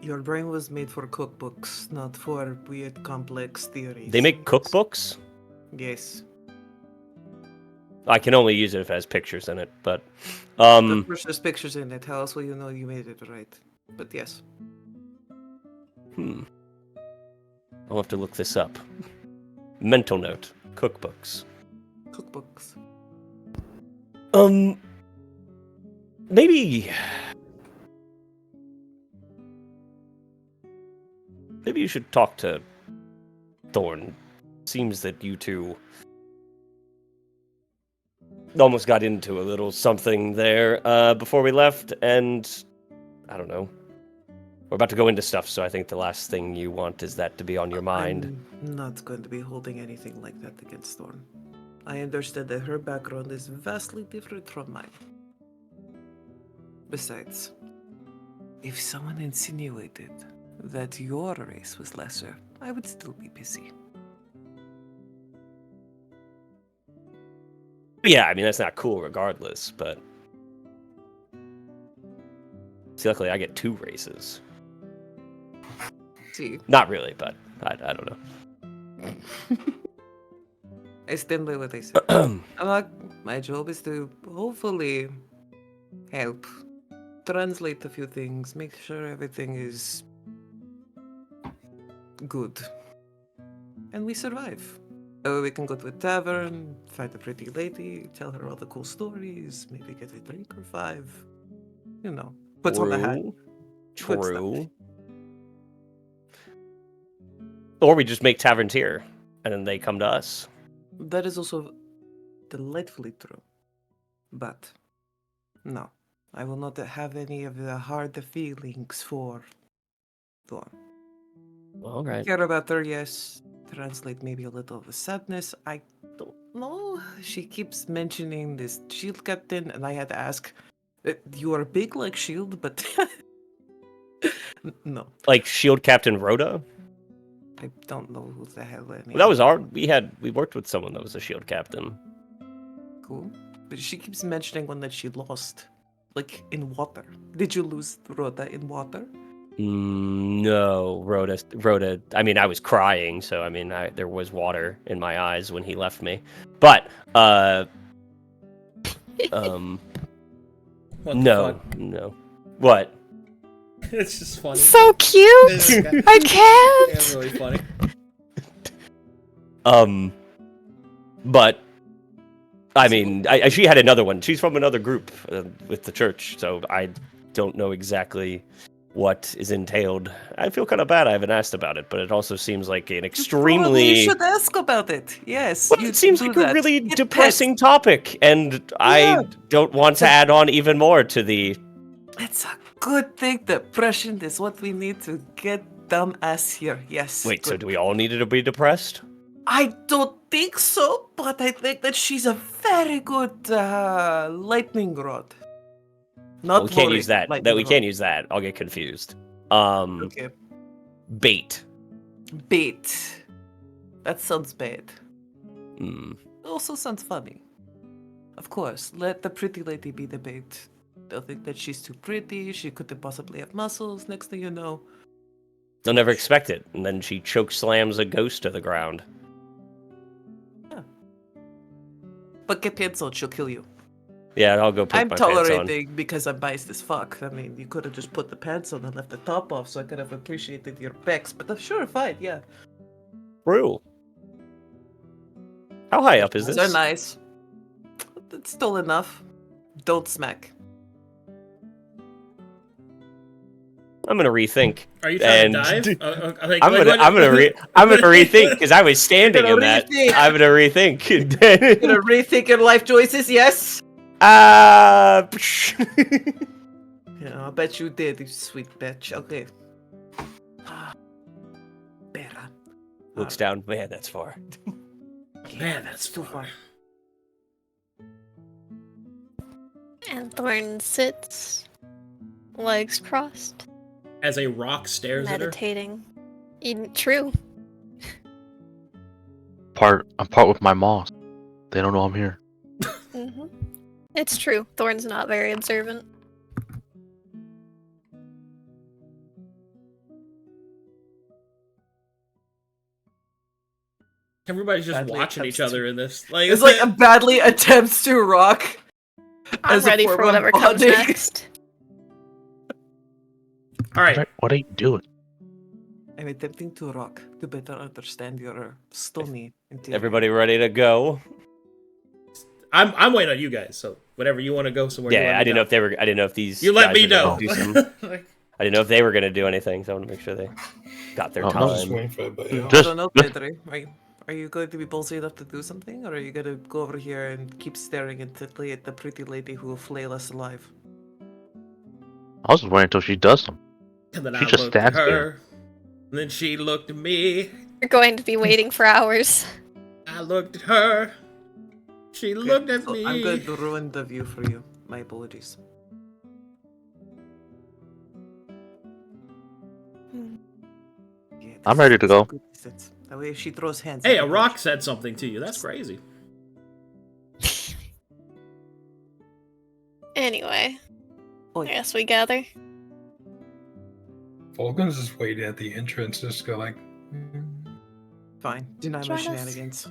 Your brain was made for cookbooks, not for weird, complex theories. They make cookbooks? Yes. I can only use it if it has pictures in it, but... Of course, there's pictures in it. How else will you know you made it right? But yes. I'll have to look this up. Mental note. Cookbooks. Cookbooks. Maybe you should talk to Thorne. Seems that you two almost got into a little something there before we left, and I don't know. We're about to go into stuff, so I think the last thing you want is that to be on your mind. I'm not going to be holding anything like that against Thorne. I understand that her background is vastly different from mine. Besides, if someone insinuated that your race was lesser, I would still be busy. Yeah, I mean, that's not cool regardless, but... See, luckily I get 2 races. See. Not really, but I don't know. I stand by what I said. My job is to hopefully help translate a few things, make sure everything is good. And we survive. We can go to a tavern, find a pretty lady, tell her all the cool stories, maybe get a drink or 5. You know, put on the hat. True. Or we just make taverns here, and then they come to us. That is also delightfully true. But, no. I will not have any of the hard feelings for Thorne. All right. Care about her, yes. Translate maybe a little of the sadness. I don't know. She keeps mentioning this shield captain, and I had to ask, you are big like shield, but... No. Like shield captain Rhoda? I don't know who the hell any. Well, that was we worked with someone that was a shield captain. Cool. But she keeps mentioning one that she lost. Like, in water. Did you lose Rhoda in water? No, Rhoda. I mean, I was crying, so I mean, there was water in my eyes when he left me. But, no. What? It's just funny. So cute! I can't! It's really funny. But, I mean, she had another one. She's from another group with the church, so I don't know exactly what is entailed. I feel kind of bad I haven't asked about it, but it also seems like an extremely... You should ask about it. Yes. Well, it seems like a really depressing topic, and I don't want to add on even more to the... It's a good thing. Depression is what we need to get dumbass here. Yes. Wait, so do we all need to be depressed? I don't think so, but I think that she's a very good lightning rod. We can't use that. We can't use that. I'll get confused. Okay. Bait. That sounds bad. Hmm. It also sounds funny. Of course, let the pretty lady be the bait. They'll think that she's too pretty, she couldn't possibly have muscles, next thing you know. They'll never expect it, and then she choke slams a ghost to the ground. But get cancelled, she'll kill you. Yeah, I'll go put I'm my pants on. tolerating because I'm biased as fuck. I mean, you could have just put the pants on and left the top off so I could have appreciated your pecs, but sure, fine, yeah. True. How high up is These this? are nice. It's still enough. Don't smack. I'm gonna rethink. Are you trying And- to dive? I'm gonna rethink because I was standing Gonna in that. rethink. I'm gonna rethink. You gonna rethink your life choices, yes? uh, Yeah, I bet you did, you sweet bitch. Okay. Better. looks down. Man, that's far. Man, that's too far. And Thorne sits, legs crossed, As a rock stares at her. meditating. True. I'm part with my moss. They don't know I'm here. Hmm. It's true. Thorne's not very observant. Everybody's just Badly watching each attempts other to- in this. Like, It's like a badly attempts to rock. I'm As a ready for form of whatever comes bonding. next. all right. What are you doing? I'm attempting to rock to better understand your stony interior. Everybody ready to go? I'm waiting on you guys. So whatever you want to go somewhere. you Yeah, let I me didn't know if they were. I didn't know if these. You let guys me were gonna know. do some- Like, I didn't know if they were gonna do anything, so I want to make sure they got their Oh, no. I'm just time. waiting for it, but yeah. I Just- don't know, just- Pedro. Are you going to be ballsy enough to do something, or are you going to go over here and keep staring intently at the pretty lady who will flail us alive? I was just waiting until she does something. and then She I just looked at stands her. there. And then she looked at me. You're going to be waiting for hours. I looked at her. She looked at So me. I'm going to ruin the view for you. My apologies. Yeah, I'm this ready is to go. good distance. That way, if she throws hands. Hey, I a can rock dodge. said something to you. That's crazy. Anyway, Oi. I guess we gather. Fulgrim's just waiting at the entrance, just go like. Fine. Deny my Join us. shenanigans.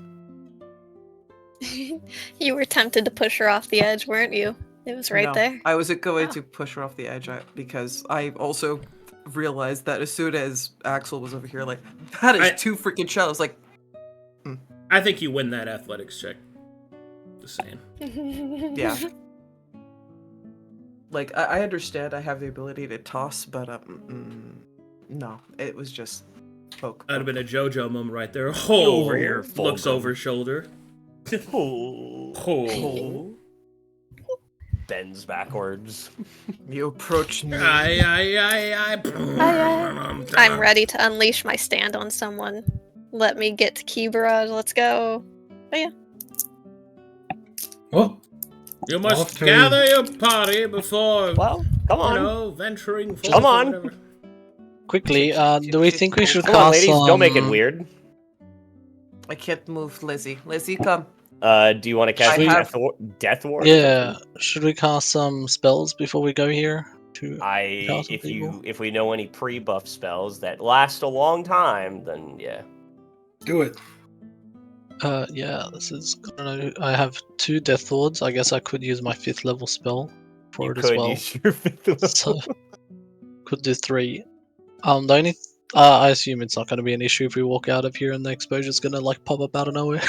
You were tempted to push her off the edge, weren't you? It was right No, there. I wasn't going Oh. to push her off the edge because I also realized that as soon as Axel was over here, like, that is too freaking shallow. I was like, I think you win that athletics check. Just saying. yeah. Like, I understand I have the ability to toss, but, no, it was just poke. That'd have been a JoJo moment right there. Oh, over here, looks Fulgrim. over shoulder. Oh. Oh. Bends backwards. You approach me. I'm ready to unleash my stand on someone. Let me get to Key Barrage. Let's go. But yeah. Well, You must Off to- gather your party before, Well, come you on. know, venturing forth. Come or on. whatever. Quickly, do we think we should Come on, cast ladies. some... Don't make it weird. I can't move, Lizzie. Lizzie, come. Do you want to cast I have- Death Ward? Yeah, should we cast some spells before we go here? Cast some If people? we know any pre-buff spells that last a long time, then yeah. do it. Yeah, this is... I have 2 Death Lords. I guess I could use my 5th level spell for You it as could well. use your fifth level. So, could do 3. The only... I assume it's not going to be an issue if we walk out of here and the exposure's going to, like, pop up out of nowhere.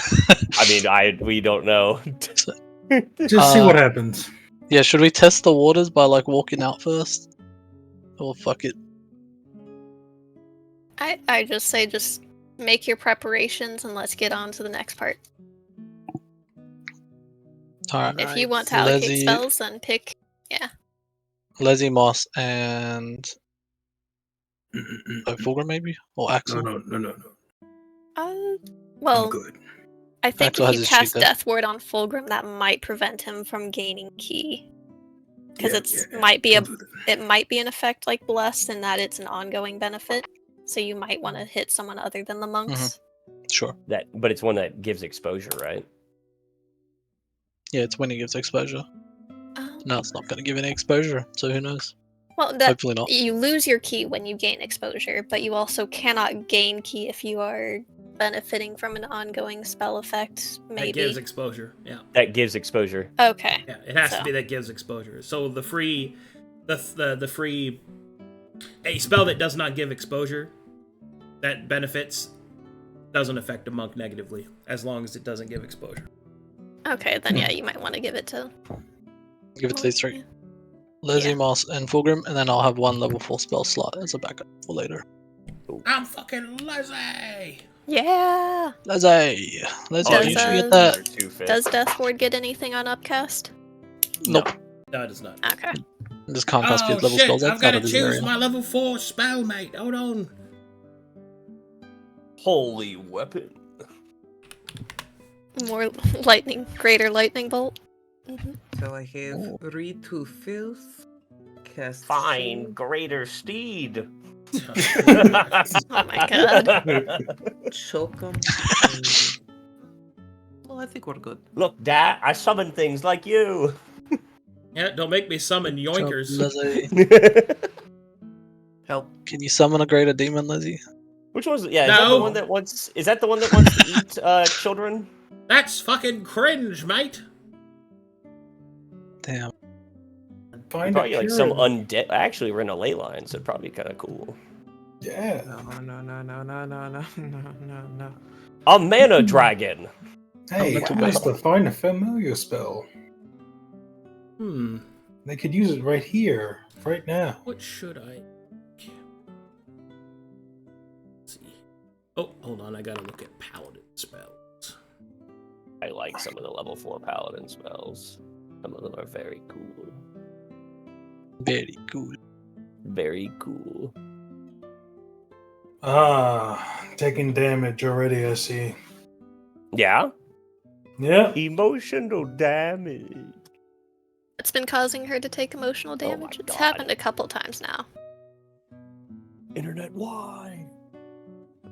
I mean, we don't know. Just see what happens. Yeah, should we test the waters by, like, walking out first? Or fuck it. I just say just make your preparations and let's get on to the next part. Alright. If you want to allocate Lizzie- spells, then pick. Leslie Moss and... Fulgrim, maybe? Or Axel? No. Well, I'm good. I think Axel if has you his cast cheat there. Death Ward on Fulgrim, that might prevent him from gaining key. Because Yeah, might be I'll do that. it might be an effect like Blessed in that it's an ongoing benefit. So you might want to hit someone other than the monks. Sure. But it's one that gives exposure, right? Yeah, it's when he gives exposure. No, it's not going to give any exposure, so who knows? Well, that Hopefully not. you lose your key when you gain exposure, but you also cannot gain key if you are benefiting from an ongoing spell effect. Maybe. That gives exposure. Yeah. That gives exposure. Okay. Yeah. It has to So. be that gives exposure. So the free a spell that does not give exposure that benefits doesn't affect a monk negatively as long as it doesn't give exposure. Okay, then yeah, you might want to give it to. Give it to these three. Yeah. Lizzie, Yeah. Moss, and Fulgrim, and then I'll have one level 4 spell slot as a backup for later. I'm fucking lazy. Yeah. Lizzie! Lizzie, Does, you should uh, get that. Does Deathward get anything on upcast? Nope. No, it does not. Okay. Just can't cast Oh fifth level shit! spells I've got outside to of his choose area. my level 4 spell, mate. Hold on. Holy weapon. More greater lightning bolt. Mhm. So I have read to filth, cast Fine, shame. greater steed. Oh my god. Choke 'em, and... Well, I think we're good. Look, Dad, I summon things like you. Yeah, don't make me summon yoinkers. Lizzie. Help. Can you summon a greater demon, Lizzie? Which one's? Yeah, is that the No. one that wants? Is that the one that wants to eat children? That's fucking cringe, mate. Damn. Find Probably a like cure. some undead. Actually, we're in a ley line, so it'd probably be kind of cool. Yeah. No. A mana dragon. Hey, that's I a must have find a familiar spell. They could use it right here, right now. What should I? Let's see. Oh, hold on. I gotta look at paladin spells. I like some of the level 4 paladin spells. Some of them are very cool. Very cool. Very cool. Taking damage already, I see. Yeah? Yeah. Emotional damage. It's been causing her to take emotional Oh my damage. It's God. happened a couple times now. Internet, why?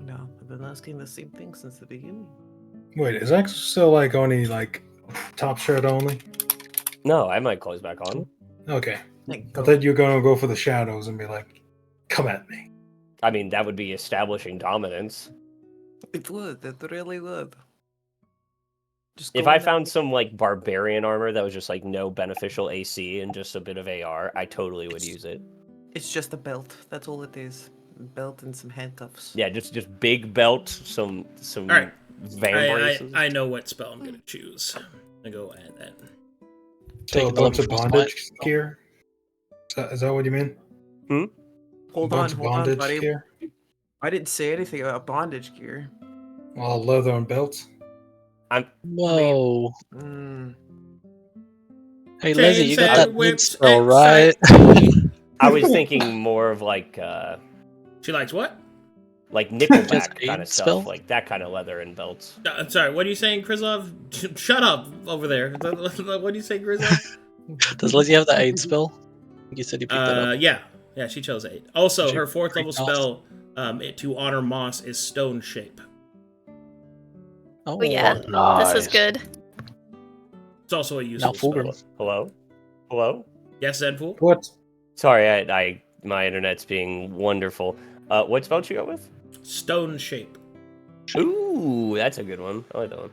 No, I've been asking the same thing since the beginning. Wait, is Axel still like only like top shirt only? No, I might close back on. Okay. Thank I God. thought you were gonna go for the shadows and be like, come at me. I mean, that would be establishing dominance. It would. It really would. Just If go I in found some like barbarian armor that was just like no beneficial AC and just a bit of AR, I totally would use it. It's just a belt. That's all it is. A belt and some handcuffs. Yeah, just big belt, some All right. van braces. I know what spell I'm gonna choose. I go add that. So a Taking the bunch of level four bondage spell. gear? Is that what you mean? Hold a on, bunch of hold on, bondage buddy. gear? I didn't say anything about bondage gear. All leather and belts? Whoa. Mm. Hey, Lizzie, you got Chains that and mid whips spell, and right? I was thinking more of like She likes what? Nickelback Just kind aid of spell? stuff, like that kind of leather and belts. I'm sorry. What are you saying, Crizov? Shut up over there. What do you say, Crizov? Does Lizzie have the aid spell? You said you picked that up. Yeah, she chose 8. Also, She her 4th level freaked spell, to honor Moss, is Stone Shape. Oh, yeah. Nice. This is good. It's also a useful Now Fulgrim. spell. Hello? Yes, Zenpool? What? Sorry, I my internet's being wonderful. What spell you go with? Stone Shape. Ooh, that's a good one. I like that one.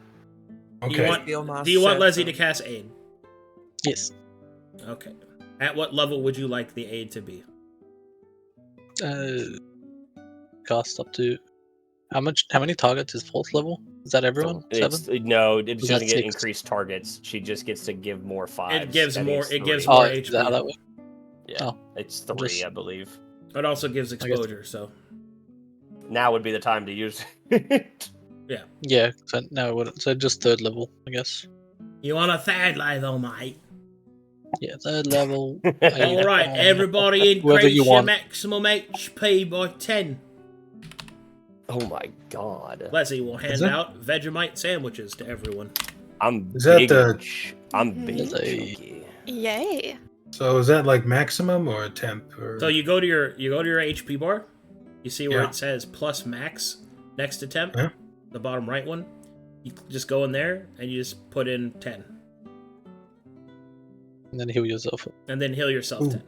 Okay. Do you want Leslie to cast Aid? Yes. Okay. At what level would you like the Aid to be? Cast up to how many targets is 4th level? Is that everyone? It's, 7? no, it Was doesn't that get 6? increased targets. She just gets to give more 5s. It gives more. It gives Oh, more is that how HP. that works? Yeah, Oh, it's 3, just- I believe. It also gives guess- exposure. So Now would be the time to use it. Yeah, so no, it wouldn't. So just 3rd level, I guess. you want a 3rd level, mate? Yeah, 3rd level. All right, everybody, Whoever increase you your want. maximum HP by 10. Oh my god. Leslie will hand that- out Vegemite sandwiches to everyone. I'm Is that big. the- I'm Mhm. big. Is a- chunky. Yay. So is that like maximum or a temp? Or... So you go to your HP bar. You see where Yeah. it says plus max next to temp. Yeah. the bottom right one. You just go in there and you just put in 10. And then heal yourself. And then heal yourself Ooh. 10.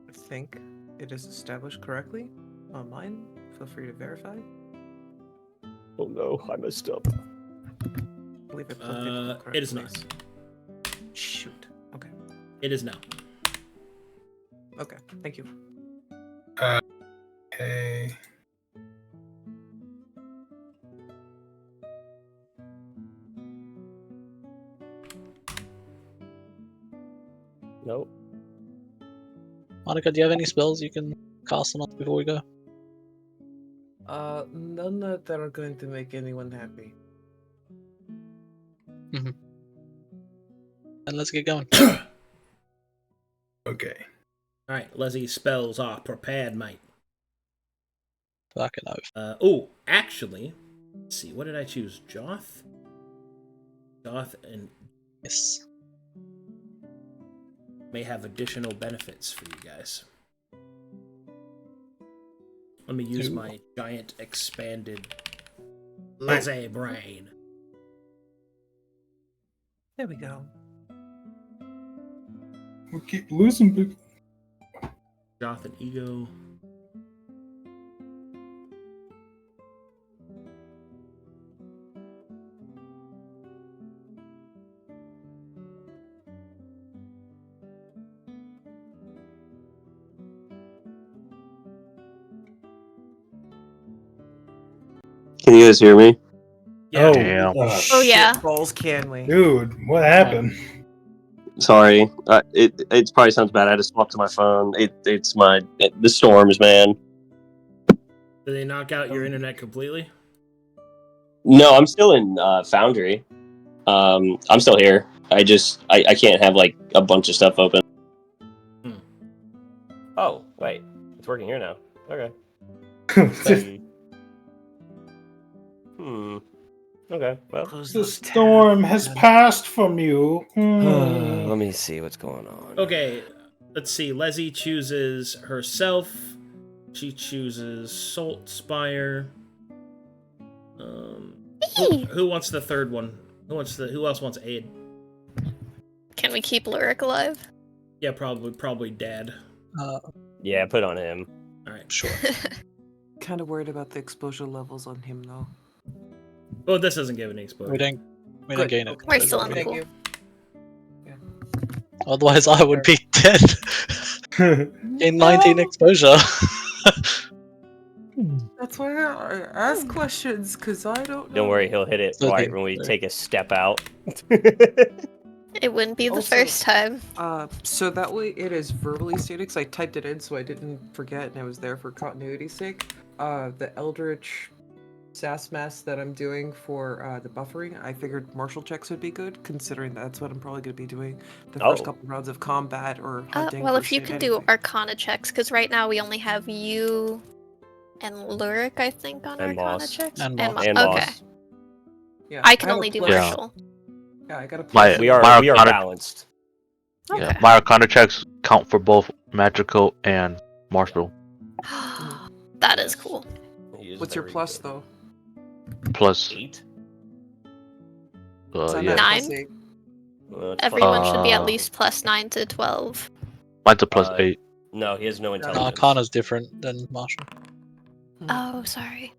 I think it is established correctly online. Feel free to verify. Oh no, I messed up. I believe I plugged into the correct It is not. place. Shoot. Okay. It is now. Okay. Thank you. Okay. Nope. Monica, do you have any spells you can cast on us before we go? None that are going to make anyone happy. And let's get going. Okay. Alright, Leslie, spells are prepared, mate. Fucking oath. Actually, let's see, what did I choose? Joth? Joth and Yes. may have additional benefits for you guys. Let me use Ooh. my giant expanded Leslie brain. There we go. We keep losing people. Joth and ego. Can you guys hear me? Yeah. Damn. Oh, yeah. Balls, can we? Dude, what happened? Sorry, it probably sounds bad. I had to swap to my phone. The storms, man. Did they knock out your internet completely? No, I'm still in Foundry. I'm still here. I can't have like a bunch of stuff open. Oh wait, it's working here now. Okay. Okay. Well, Close The those tabs, storm has man. passed from you. let me see what's going on. Okay, let's see. Leslie chooses herself. She chooses Saltspire. Who wants the third one? Who else wants aid? Can we keep Luric alive? Yeah, probably Dad. Yeah, put on him. All right. Sure. Kind of worried about the exposure levels on him, though. Well, this doesn't give any exposure. We don't Good. gain it. We're still on the Thank pool. you. Otherwise, I would be dead. In 19 exposure. That's why I ask questions, because I don't know. Don't worry, he'll hit it Okay, right when we sorry. take a step out. It wouldn't be the Also- first time. So that way it is verbally stated, because I typed it in so I didn't forget and I was there for continuity's sake. The Eldritch SAS mass that I'm doing for the buffering, I figured martial checks would be good, considering that's what I'm probably going to be doing the first Oh. couple rounds of combat or hunting. Well, if first you aid, can do anything. Arcana checks, because right now we only have you and Luric, I think, on And Arcana Moss. checks. And Moss. And Okay. Moss. Yeah, I can have a only do plus- Yeah. martial. Yeah, I got a My- plus. We are Arcana- balanced. Yeah, Okay. my Arcana checks count for both magical and martial. That is cool. He is What's your very plus, good. though? Plus, 8? So I'm yeah, at Nine? plus 8. That's Everyone should be at Uh, least plus 9 to 12. mine's a plus Uh, 8. fine. No, he has no No, intelligence. Arcana's different than martial. Oh, sorry.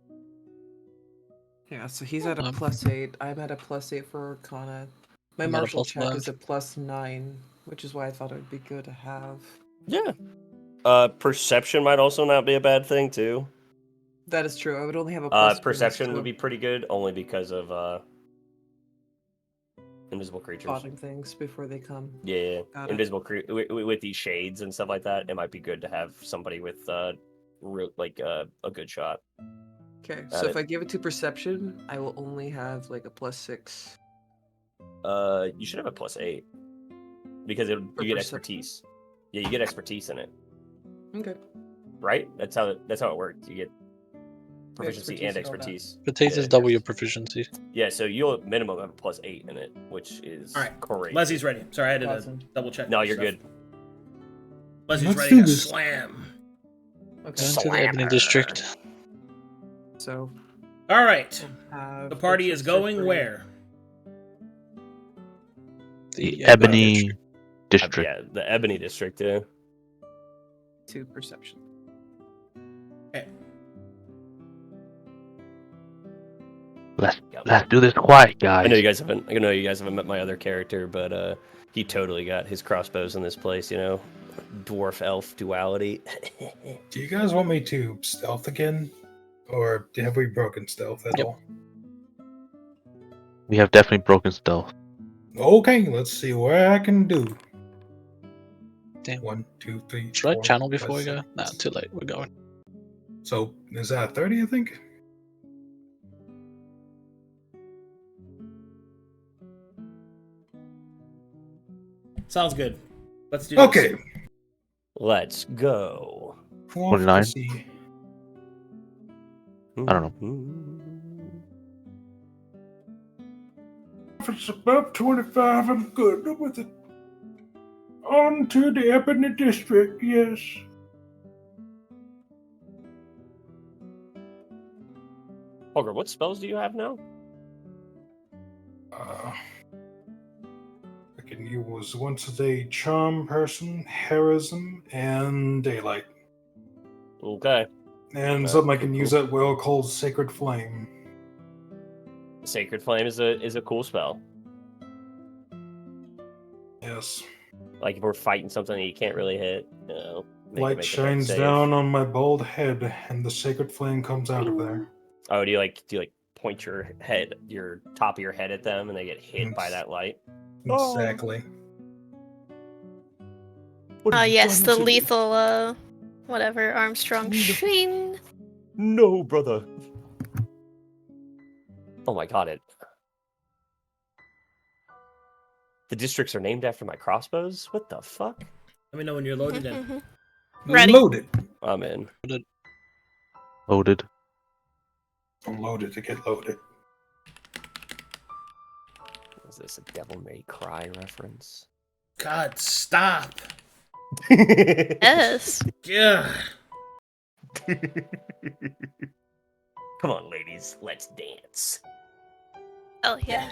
Yeah, so he's at a Um, plus 8. I'm at a plus 8 for Arcana. My I'm at a martial plus check 9. is a plus 9, which is why I thought it would be good to have. Yeah. Perception might also not be a bad thing too. That is true. I would only have a plus. Perception would be pretty good, only because of invisible creatures. spotting things before they come. Yeah, Got it. invisible with these shades and stuff like that. It might be good to have somebody with a good shot. Okay, Got so it. if I give it to perception, I will only have like a plus 6. You should have a plus 8 because you For get perception? expertise. Yeah, you get expertise in it, Okay. right? That's how it works. You get proficiency expertise and and all that. expertise. Expertise is Yeah. double your proficiency. Yeah, so you'll minimum have a plus 8 in it, which is All right, crazy. Leslie's ready. Sorry, I had to Awesome. double check. No, that you're stuff. good. Leslie's Let's ready do to this. slam. Okay. Going to the Ebony Slammer. District. So All right. we'll have The party is going separate- where? The Ebony District. Yeah, the Ebony District, yeah. to perception. Okay. Let's do this quiet, guys. I know you guys haven't met my other character, but he totally got his crossbows in this place, you know. Dwarf elf duality. Do you guys want me to stealth again? Or have we broken stealth at all? We have definitely broken stealth. Okay, let's see what I can do. Damn. 1, 2, 3. Should I 4, channel before 5, we go? 6. Nah, too late. We're going. So, is that 30, I think? Sounds good. Let's do this. Okay. Let's go. 29. Let's see. I don't know. If it's above 25, I'm good with it. On to the Ebony District, yes. Fulgrim, what spells do you have now? I can use once a day Charm Person, Heroism, and Daylight. Okay. And something I can use at will called Sacred Flame. Sacred Flame is a cool spell. Yes. Like if we're fighting something that you can't really hit, you know. Light shines down on my bald head, and the Sacred Flame comes out of there. Oh, do you point your top of your head at them and they get hit by that light? Exactly. Yes, the lethal, whatever, Armstrong Sheen. No, brother. Oh my god, the districts are named after my crossbows? What the fuck? Let me know when you're loaded in. Ready. Loaded. I'm in. Loaded. I'm loaded to get loaded. Is this a Devil May Cry reference? God, stop. Yes. Yeah. Come on, ladies, let's dance. Oh yeah.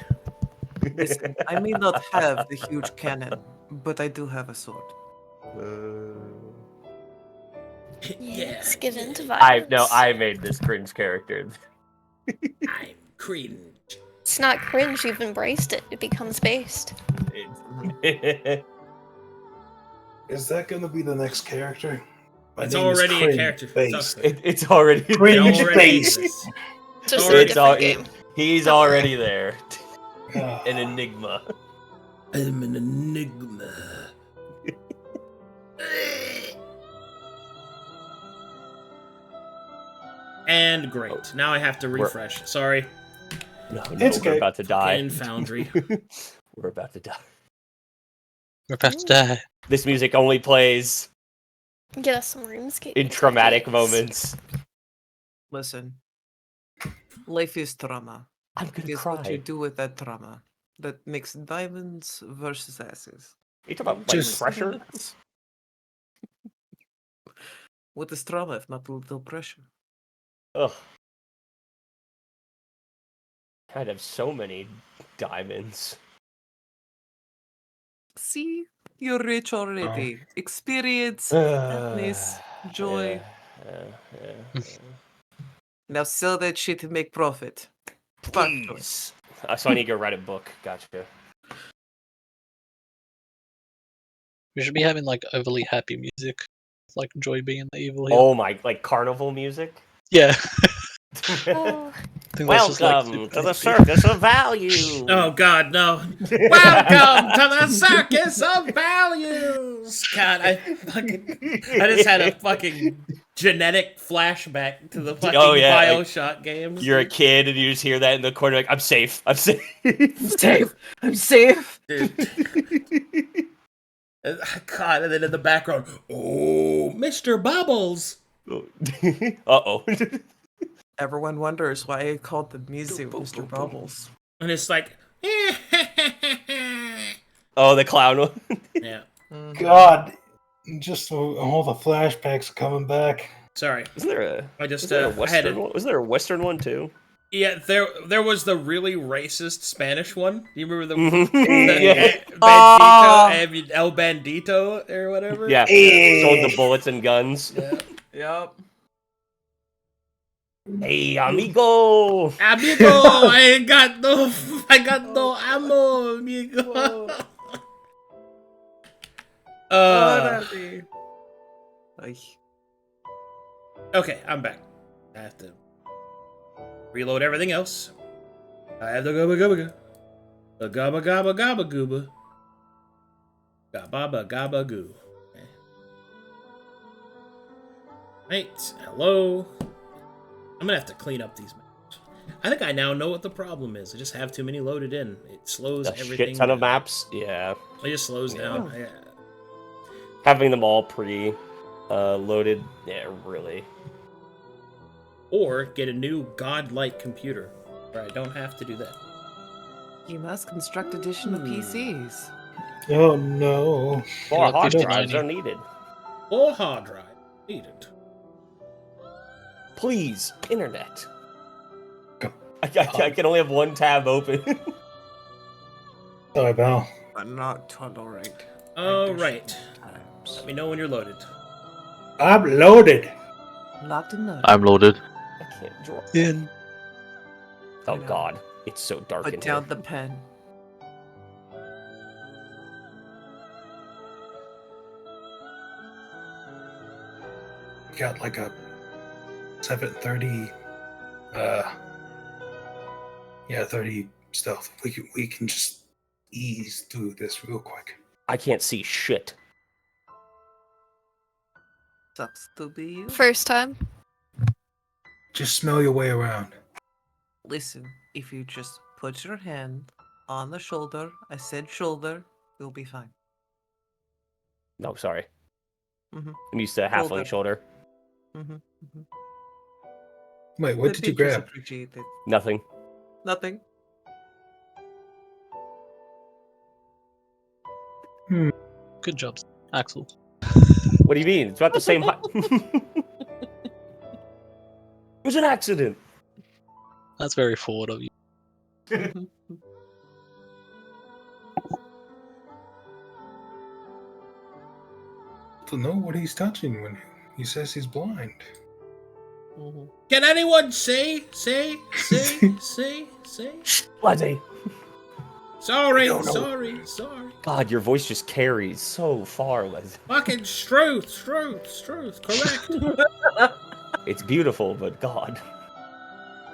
Listen, I may not have the huge cannon, but I do have a sword. Yeah. Let's get into violence. I made this cringe character. I'm cringe. It's not cringe, you've embraced it. It becomes based. Is that going to be the next character? My It's name is already a Cringe character. Based. It's already Cringe already based. exists. Just Already- a different game. He's already there. Ah. An enigma. I'm an enigma. And great. Now I have to refresh. Sorry. No, It's we're okay. about to die. In Foundry. We're about to die. We're about to die. This music only plays Get us some RuneScape. in traumatic games. moments. Listen, life is trauma. I'm gonna It's cry. what you do with that trauma that makes diamonds versus asses. You talking about like, Just- pressure? What is trauma if not a little pressure? Ugh. I'd have so many diamonds. See, you're rich already. Experience, happiness, joy. Yeah. Now sell that shit and make profit. Fuck joy. Please. So I need to go write a book. Gotcha. We should be having like overly happy music, like Joy being the evil here. Oh my, like carnival music? Yeah. Oh, I think that's just, like, Welcome super to the happy. circus of value. Oh God, no! Welcome to the circus of values. God, I just had a fucking genetic flashback to the fucking Bioshock games. You're a kid and you just hear that in the corner, like, I'm safe. I'm safe. I'm safe. Dude. God, and then in the background, oh, Mr. Bubbles. Uh-oh. Everyone wonders why I called the museum Mr. Bubbles. And it's like, Oh, the clown one. yeah. God, just all the flashbacks are coming back. Sorry. Isn't there a? I just Is there a I had Western it. one? Was there a Western one too? Yeah, there was the really racist Spanish one. Do you remember the Yeah. Bandito, El Bandito or whatever? Yeah. Sold the bullets and guns. Yeah. Yep. Hey, amigo. Amigo, I got no ammo, amigo. Órale. Ay. Okay, I'm back. I have to reload everything else. I have the gubba gubba goo. The gubba gabba gabba gooba. Gabba gabba goo. Okay. Right, hello. I'm gonna have to clean up these maps. I think I now know what the problem is. I just have too many loaded in. It slows A everything shit ton of down. maps. Yeah. It just slows down. Yeah. Having them all loaded. Yeah, really. Or get a new godlike computer where I don't have to do that. You must construct additional PCs. Oh no. More got hard 59. drives are needed. Or hard drive needed. Please, internet. Go. I can only have one tab open. Sorry, pal. But not tolerate. All additional right. times. Let me know when you're loaded. I'm loaded. Locked and loaded. I'm loaded. I can't draw. In. Oh I know. god, it's so dark in Put here. down the pen. Got like a 730. Yeah, 30 stealth. We can just ease through this real quick. I can't see shit. Sucks to be you. First time. Just smell your way around. Listen, if you just put your hand on the shoulder, I said shoulder, you'll be fine. No, sorry. Mm-hmm. I'm used to Hold halfling up. shoulder. Mm-hmm. Mm-hmm. Wait, what did you grab? Appreciate it. Nothing. Nothing. Good job, Axel. What do you mean? It's about the same height. It was an accident. That's very forward of you. To know what he's touching when he says he's blind. Mm-hmm. Can anyone say? Bloody. Sorry, No, no. sorry. God, your voice just carries so far, Les. Fucking truth, correct. It's beautiful, but God.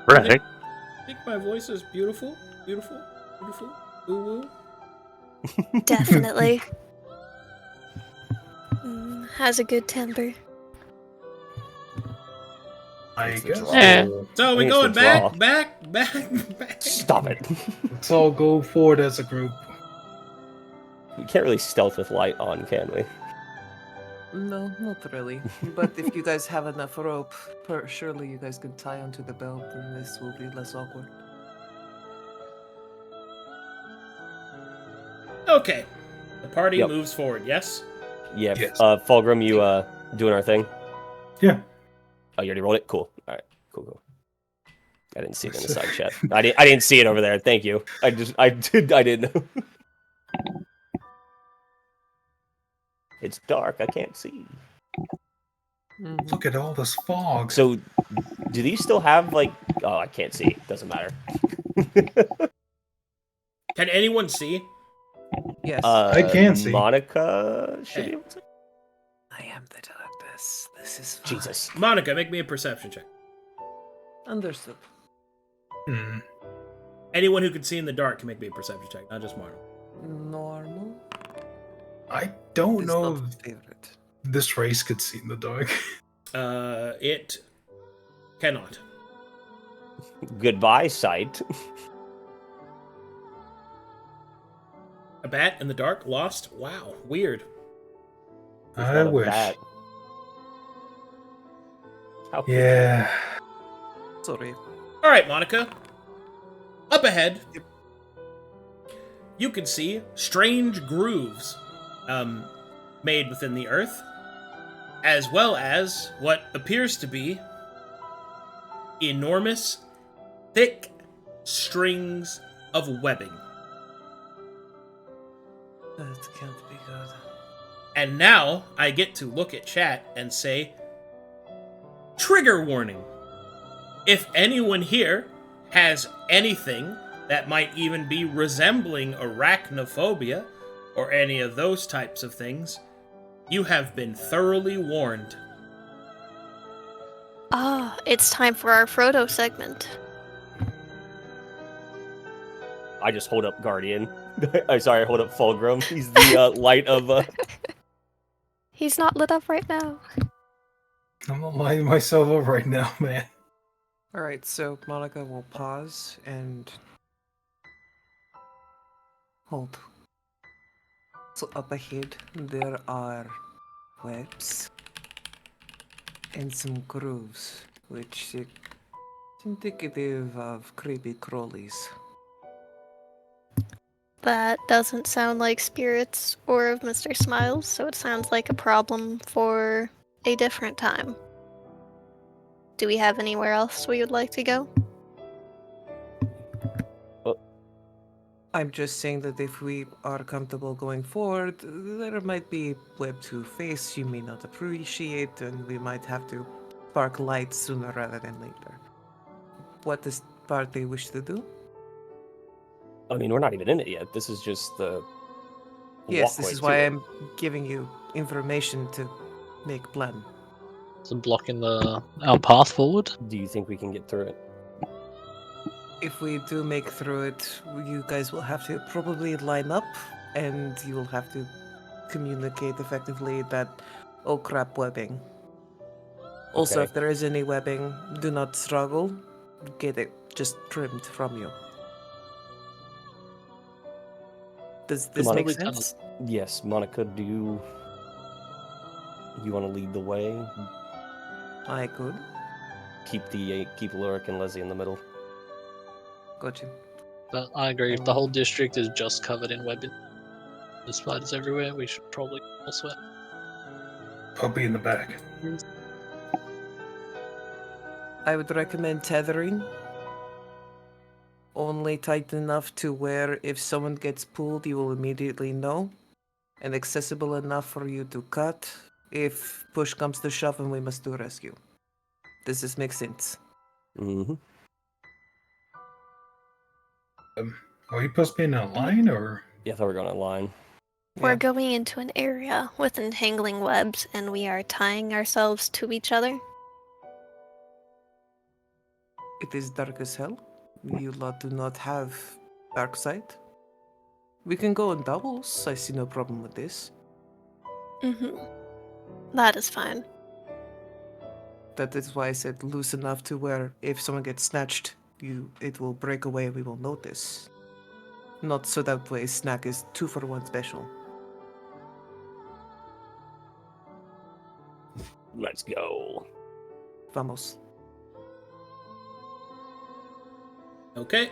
Right. I think my voice is beautiful. Ooh. Definitely. Has a good temper. I It's the guess. draw. Yeah. So we I think going it's the back. Stop it. Let's all go forward as a group. We can't really stealth with light on, can we? No, not really. But if you guys have enough rope, surely you guys can tie onto the belt and this will be less awkward. Okay. The party Yep. moves forward, yes? Yeah. Yes. Fulgrim, you doing our thing? Yeah. Oh, you already rolled it? Cool. Alright, cool. I didn't see it in the side chat. I didn't see it over there, thank you. I didn't know. It's dark, I can't see. Mm-hmm. Look at all this fog. So, do these still have, like... Oh, I can't see. Doesn't matter. Can anyone see? Yes, I can see. Monica should be able to... I am the darkness. This is fine. Jesus. Monica, make me a perception check. Understood. Hmm. Anyone who can see in the dark can make me a perception check, not just Marno. Normal. I don't Is know not if favorite. this race could see in the dark. It cannot. Goodbye, sight. A bat in the dark, lost? Wow, weird. I Not a wish. bat. How could- Yeah. Sorry. Alright, Monica. Up ahead, you can see strange grooves made within the earth. as well as what appears to be enormous, thick strings of webbing. That can't be good. And now I get to look at chat and say, trigger warning. If anyone here has anything that might even be resembling arachnophobia or any of those types of things, you have been thoroughly warned. Ah, it's time for our Frodo segment. I just hold up Guardian. I'm sorry, I hold up Fulgrim. He's the light of. He's not lit up right now. I'm not lighting myself up right now, man. Alright, so Monica will pause and hold. So up ahead there are webs and some grooves, which is indicative of creepy crawlies. That doesn't sound like spirits or of Mr. Smiles, so it sounds like a problem for a different time. Do we have anywhere else we would like to go? I'm just saying that if we are comfortable going forward, there might be web to face you may not appreciate, and we might have to spark light sooner rather than later. What does party wish to do? I mean, we're not even in it yet. This is just the. Yes, this walkway is to why it. I'm giving you information to make plan. So blocking our path forward. Do you think we can get through it? If we do make through it, you guys will have to probably line up, and you will have to communicate effectively that, oh crap, webbing. Also, Okay. if there is any webbing, do not struggle. Get it just trimmed from you. Does this Come on, make we kind of- sense? Yes, Monica. Do you want to lead the way? I could. Keep Luric and Leslie in the middle. Got you. But I agree, if the whole district is just covered in webbing, there's spiders everywhere, we should probably go elsewhere. I'll be in the back. I would recommend tethering. Only tight enough to where if someone gets pulled, you will immediately know. And accessible enough for you to cut if push comes to shove and we must do rescue. Does this make sense? Mm-hmm. Are you supposed to be in a line, or? Yeah, I thought we were going online. We're Yeah. going into an area with entangling webs, and we are tying ourselves to each other. It is dark as hell. You lot do not have dark sight. We can go in doubles. I see no problem with this. Mm-hmm. That is fine. That is why I said loose enough to where if someone gets snatched, it will break away and we will notice. Not so that way snack is 2-for-1 special. Let's go. Vamos. Okay?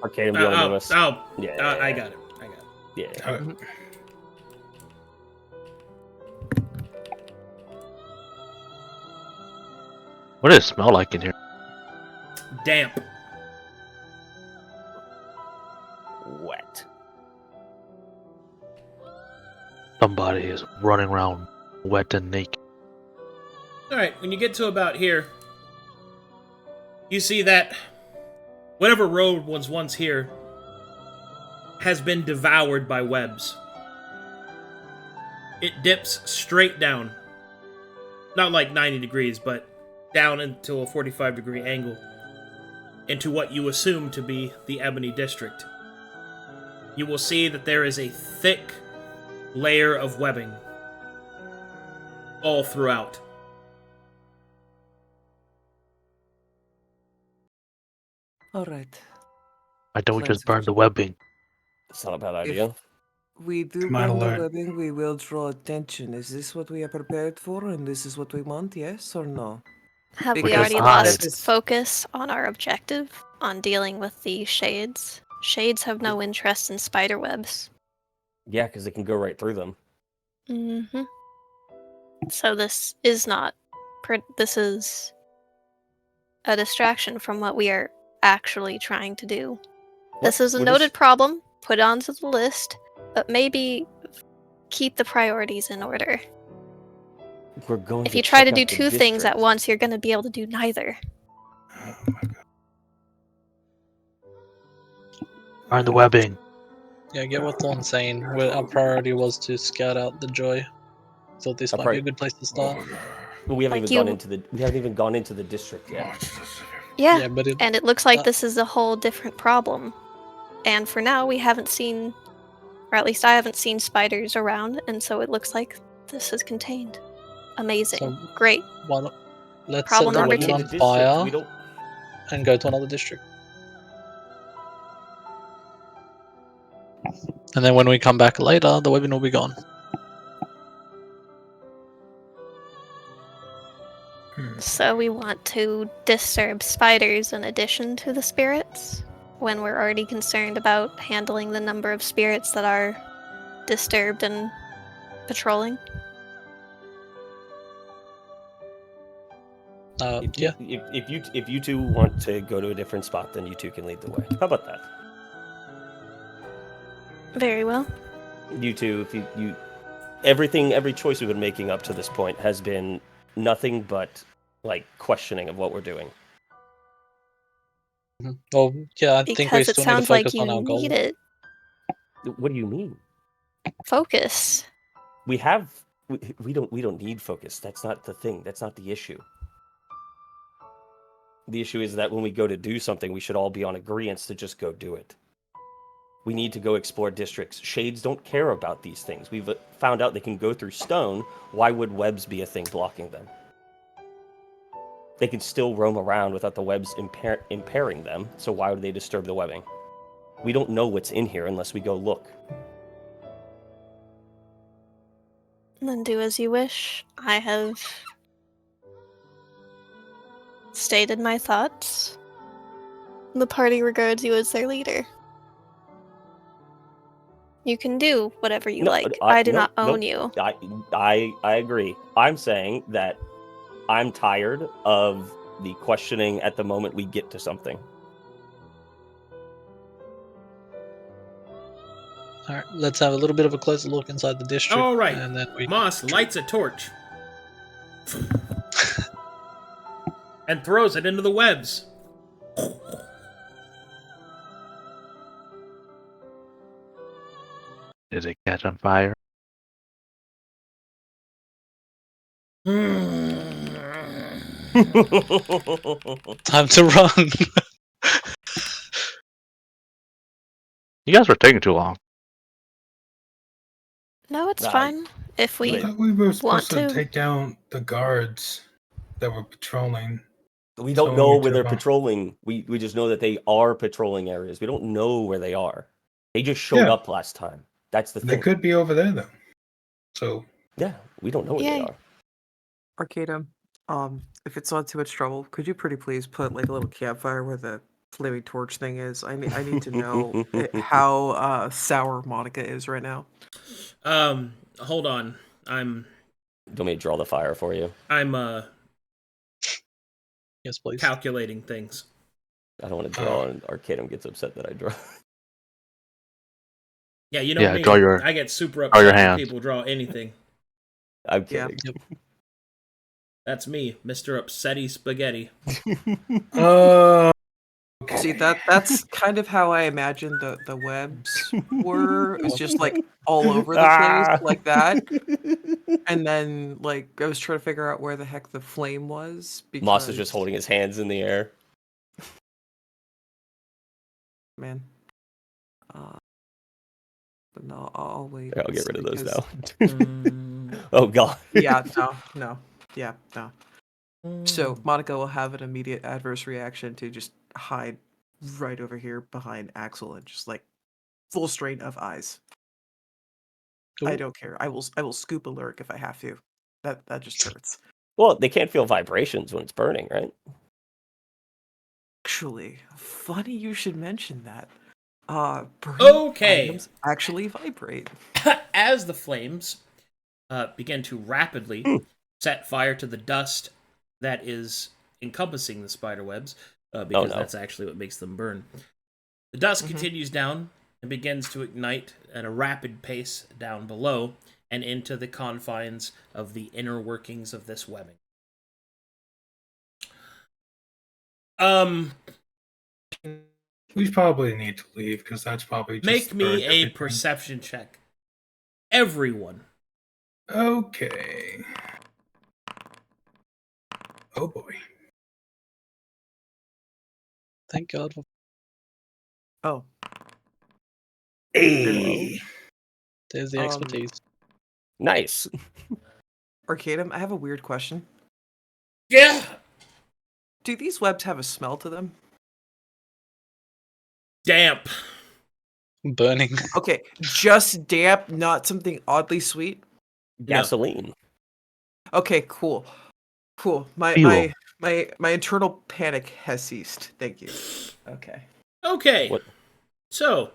Arcadum, do you want to name us? Yeah. I got it. Yeah. Uh, What does it smell like in here? Damp. Wet. Somebody is running around wet and naked. Alright, when you get to about here, you see that whatever road was once here has been devoured by webs. It dips straight down. Not like 90 degrees, but down into a 45-degree angle into what you assume to be the Ebony District. You will see that there is a thick layer of webbing all throughout. Alright. I don't Plans just of burn the webbing. That's not a bad idea. We do Come on, burn the alert. webbing, we will draw attention. Is this what we are prepared for and this is what we want, yes or no? Have we Because already that lost is- focus on our objective, on dealing with the shades? Shades have no interest in spider webs. Yeah, because they can go right through them. Mm-hmm. So this is not. This is a distraction from what we are actually trying to do. This is a noted problem. Put it onto the list, but maybe keep the priorities in order. We're going If to you try to check do out the two things at district. once, you're going to be able to do neither. Oh my god. Find the webbing. Yeah, get what Thorne's saying. Our priority was to scout out the Joy. Thought this might be a good place to start. Well, we haven't Like even gone into the district yet. Yeah, but and it looks like this is a whole different problem. And for now, we haven't seen, or at least I haven't seen spiders around, and so it looks like this is contained. Amazing. So, Great. Let's Problem set the number weapon two. on fire and go to another district. And then when we come back later, the weapon will be gone. So we want to disturb spiders in addition to the spirits, when we're already concerned about handling the number of spirits that are disturbed and patrolling. Yeah. If you two want to go to a different spot, then you two can lead the way. How about that? Very well. You two, if you every choice we've been making up to this point has been nothing but like questioning of what we're doing. Well, yeah, I think we Because it still need to sounds like focus you on our goal. need it. What do you mean? Focus. We don't need focus. That's not the thing. That's not the issue. The issue is that when we go to do something, we should all be on agreement to just go do it. We need to go explore districts. Shades don't care about these things. We've found out they can go through stone. Why would webs be a thing blocking them? They can still roam around without the webs impairing them, so why would they disturb the webbing? We don't know what's in here unless we go look. Then do as you wish. I have stated my thoughts. The party regards you as their leader. You can do whatever you like. I do not own you. I agree. I'm saying that I'm tired of the questioning at the moment we get to something. Alright, let's have a little bit of a closer look inside the district. All right. And then we... Moss lights a torch and throws it into the webs. Did it catch on fire? Time to run! You guys were taking too long. No, it's fine. If I we thought we were want supposed to to take down the guards that were patrolling. We don't So know we where they're took off. patrolling. We just know that they are patrolling areas. We don't know where they are. They just showed up last time. That's the They thing. could be over there though. So Yeah, we don't know where they are. Arcadum, if it's not too much trouble, could you pretty please put like a little campfire where the flaming torch thing is? I need to know how sour Monica is right now. Hold on. I'm Do me to draw the fire for you? Yes, please. Calculating things. I don't want to draw, and Arcadum gets upset that I draw. Yeah, you know Yeah, me. draw I get super your upset when hand. people draw anything. I'm kidding. Yep. That's me, Mr. Upsetty Spaghetti. See, that's kind of how I imagined the webs were. It was just like all over the place like that. And then like I was trying to figure out where the heck the flame was. Because... Moss is just holding his hands in the air. Man. But no, I'll wait. I'll get rid of those because- now. Oh god. Yeah, no. Yeah, no. So Monica will have an immediate adverse reaction to just hide right over here behind Axel and just like full strain of eyes. Cool. I don't care. I will scoop a Luric if I have to. That just hurts. Well, they can't feel vibrations when it's burning, right? Actually, funny you should mention that. Burning Okay. items actually vibrate. As the flames begin to rapidly set fire to the dust that is encompassing the spider webs, because that's actually what makes them burn. The dust continues down and begins to ignite at a rapid pace down below and into the confines of the inner workings of this webbing. We probably need to leave because that's probably just Make me burned a everything. perception check. Everyone. Okay. Oh boy. Thank God. Oh, Hey. There's the expertise. Nice. Arcadum, I have a weird question. Yeah. Do these webs have a smell to them? Damp. Burning. Okay, just damp, not something oddly sweet. Gasoline. Okay, cool. Cool. My Fuel. my internal panic has ceased. Thank you. Okay. Okay. What? So,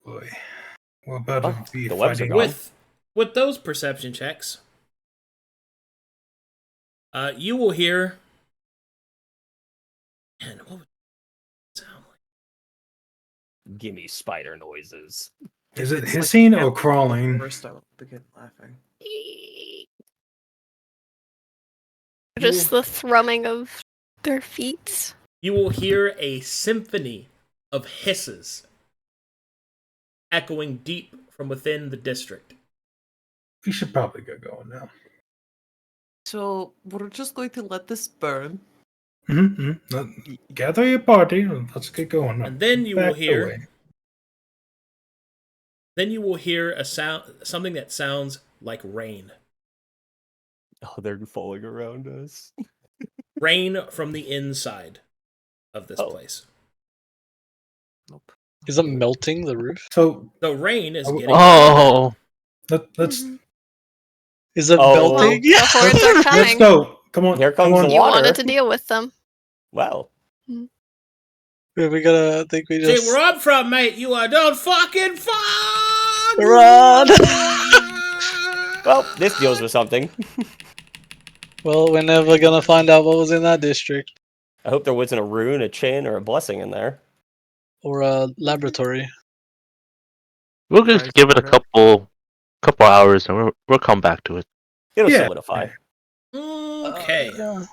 Boy. We're about Oh, to be the webs are fighting gone. with those perception checks, you will hear. And what would it sound like? Gimme spider noises. Is it It's hissing like or crawling? First, I'll begin laughing. Just the thrumming of their feet. You will hear a symphony of hisses echoing deep from within the district. We should probably get going now. So we're just going to let this burn. Gather your party and let's get going. And then you Back will hear. away. Then you will hear a sound, something that sounds like rain. Oh, they're falling around us. Rain from the inside of this place. Nope. Is it melting the roof? So The rain is getting. Oh, let's Is it Oh. Well, melting? the hordes are let's coming. go. Come on. Here come comes on. the You water. wanted to deal with them. Well, We gotta. I think we See just where I'm from, mate. You are done fucking fun. run. well, this deals with something. Well, we're never gonna find out what was in that district I hope there wasn't a rune, a chain, or a blessing in there. or a laboratory. we'll just Guys, give it a order. couple hours and we'll come back to it. It'll Yeah. solidify. Okay. Yeah.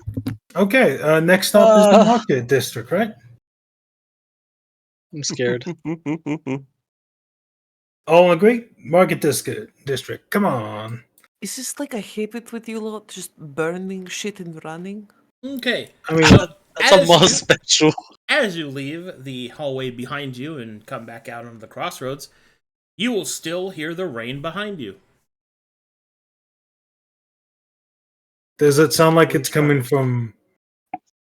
Okay. Next up is the market district, right? I'm scared. All agree? Market district. Come on. Is this like a habit with you lot, just burning shit and running? Okay. I mean, So, That's a as more you- special. As you leave the hallway behind you and come back out onto the crossroads, you will still hear the rain behind you. does it sound like it's coming from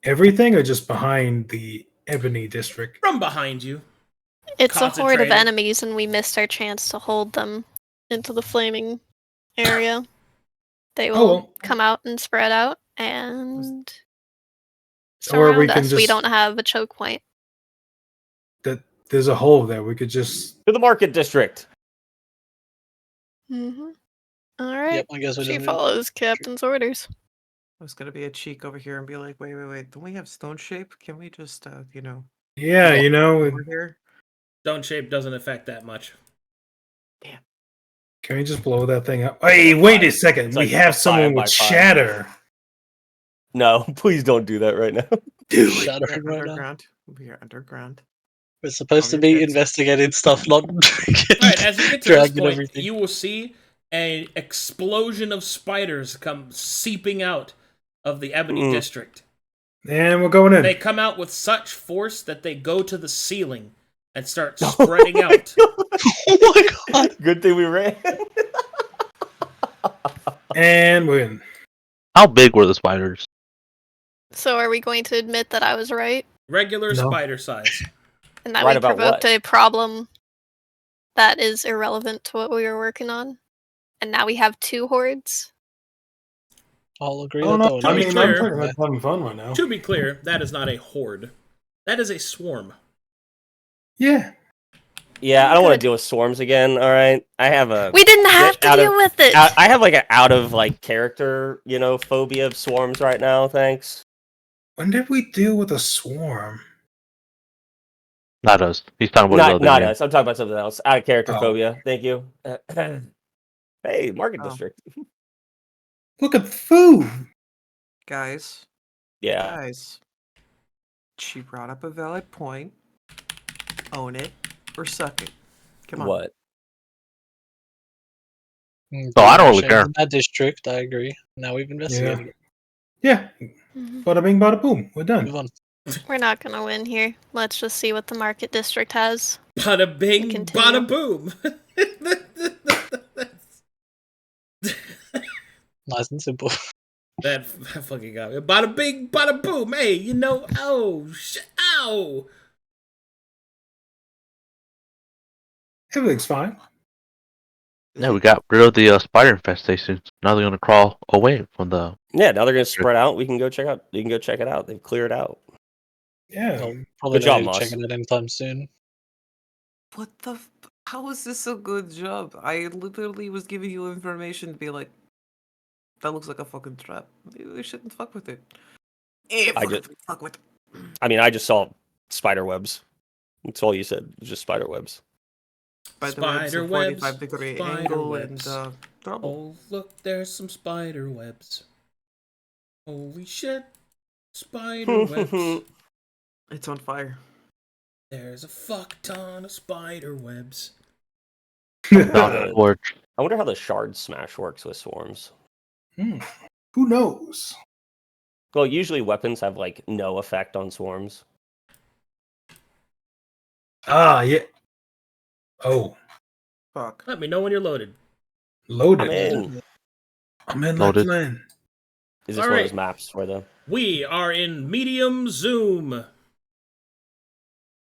everything or just behind the Ebony district? From behind you. It's a horde of Concentrated. enemies, and we missed our chance to hold them into the flaming area. They will well. come out and spread out and Or we surround can us. We just- don't have a choke point. That there's a hole there. We could just. To the market district. Mm-hmm. All right. Yep, I guess we She just follows Captain's orders. I was gonna be a cheek over here and be like, wait, don't we have stone shape? Can we just, Yeah, you know. over here? Stone shape doesn't affect that much. Can we just blow that thing up? Hey, wait a second. It's We like have 5 someone by with 5. shatter. No, please don't do that right now. Dude. shattering We're right now. underground. We are underground. We're supposed to Obvious be hits. investigating stuff, not Alright, as you get to this dragging point, everything. you will see an explosion of spiders come seeping out of the Ebony District. And we're going in. They come out with such force that they go to the ceiling and start spreading out. Oh my god! Good thing we ran. And we're in. How big were the spiders? So are we going to admit that I was right? Regular No. spider size. And that Right we about provoked what? a problem that is irrelevant to what we were working on? And now we have 2 hordes? I'll agree Oh, with no, that I one. be mean, clear- I'm talking about having fun right now. To be clear, that is not a horde. That is a swarm. Yeah. Yeah, I don't want to Good. deal with swarms again. All right, I have a. We didn't have to out of- deal with it. I have like an out of like character, phobia of swarms right now. Thanks. When did we deal with a swarm? Not us. He's talking about his other Not game. us. I'm talking about something else. Out of character Oh. phobia. Thank you. Hey, Market Oh. District. Look at food. Guys, Yeah. guys. She brought up a valid point. Own it or suck it. Come on. What? So I don't really Shame care. in that district, I agree. Now we've investigated it. Yeah. Mhm. Bada bing, bada boom. We're done. Move on. We're not gonna win here. Let's just see what the market district has. Bada bing, Continue. bada boom. Nice and simple. That fucking guy. Bada bing, bada boom. Hey, oh, ow. Everything's fine. Yeah, we got rid of the spider infestations. Now they're gonna crawl away from the. Yeah, now they're gonna spread out. We can go check out. You can go check it out. They've cleared out. Yeah. No, probably Good job, not Moss. checking it anytime soon. What the? How is this a good job? I literally was giving you information to be like, that looks like a fucking trap. We shouldn't fuck with it. I just- Fuck with it. I mean, I just saw spider webs. That's all you said. It was just spider webs. By the way, it's a Spider webs, 45-degree spider angle webs. and trouble. Oh, look, there's some spider webs. Holy shit. Spider webs. It's on fire. There's a fuck ton of spider webs. Not a torch. I wonder how the shard smash works with swarms. Who knows? Well, usually weapons have like no effect on swarms. Ah, yeah. Oh, Fuck. Let me know when you're loaded. loaded. I'm in. I'm in Loaded. like Lynn. Is this All one right. of those maps for the? We are in medium zoom.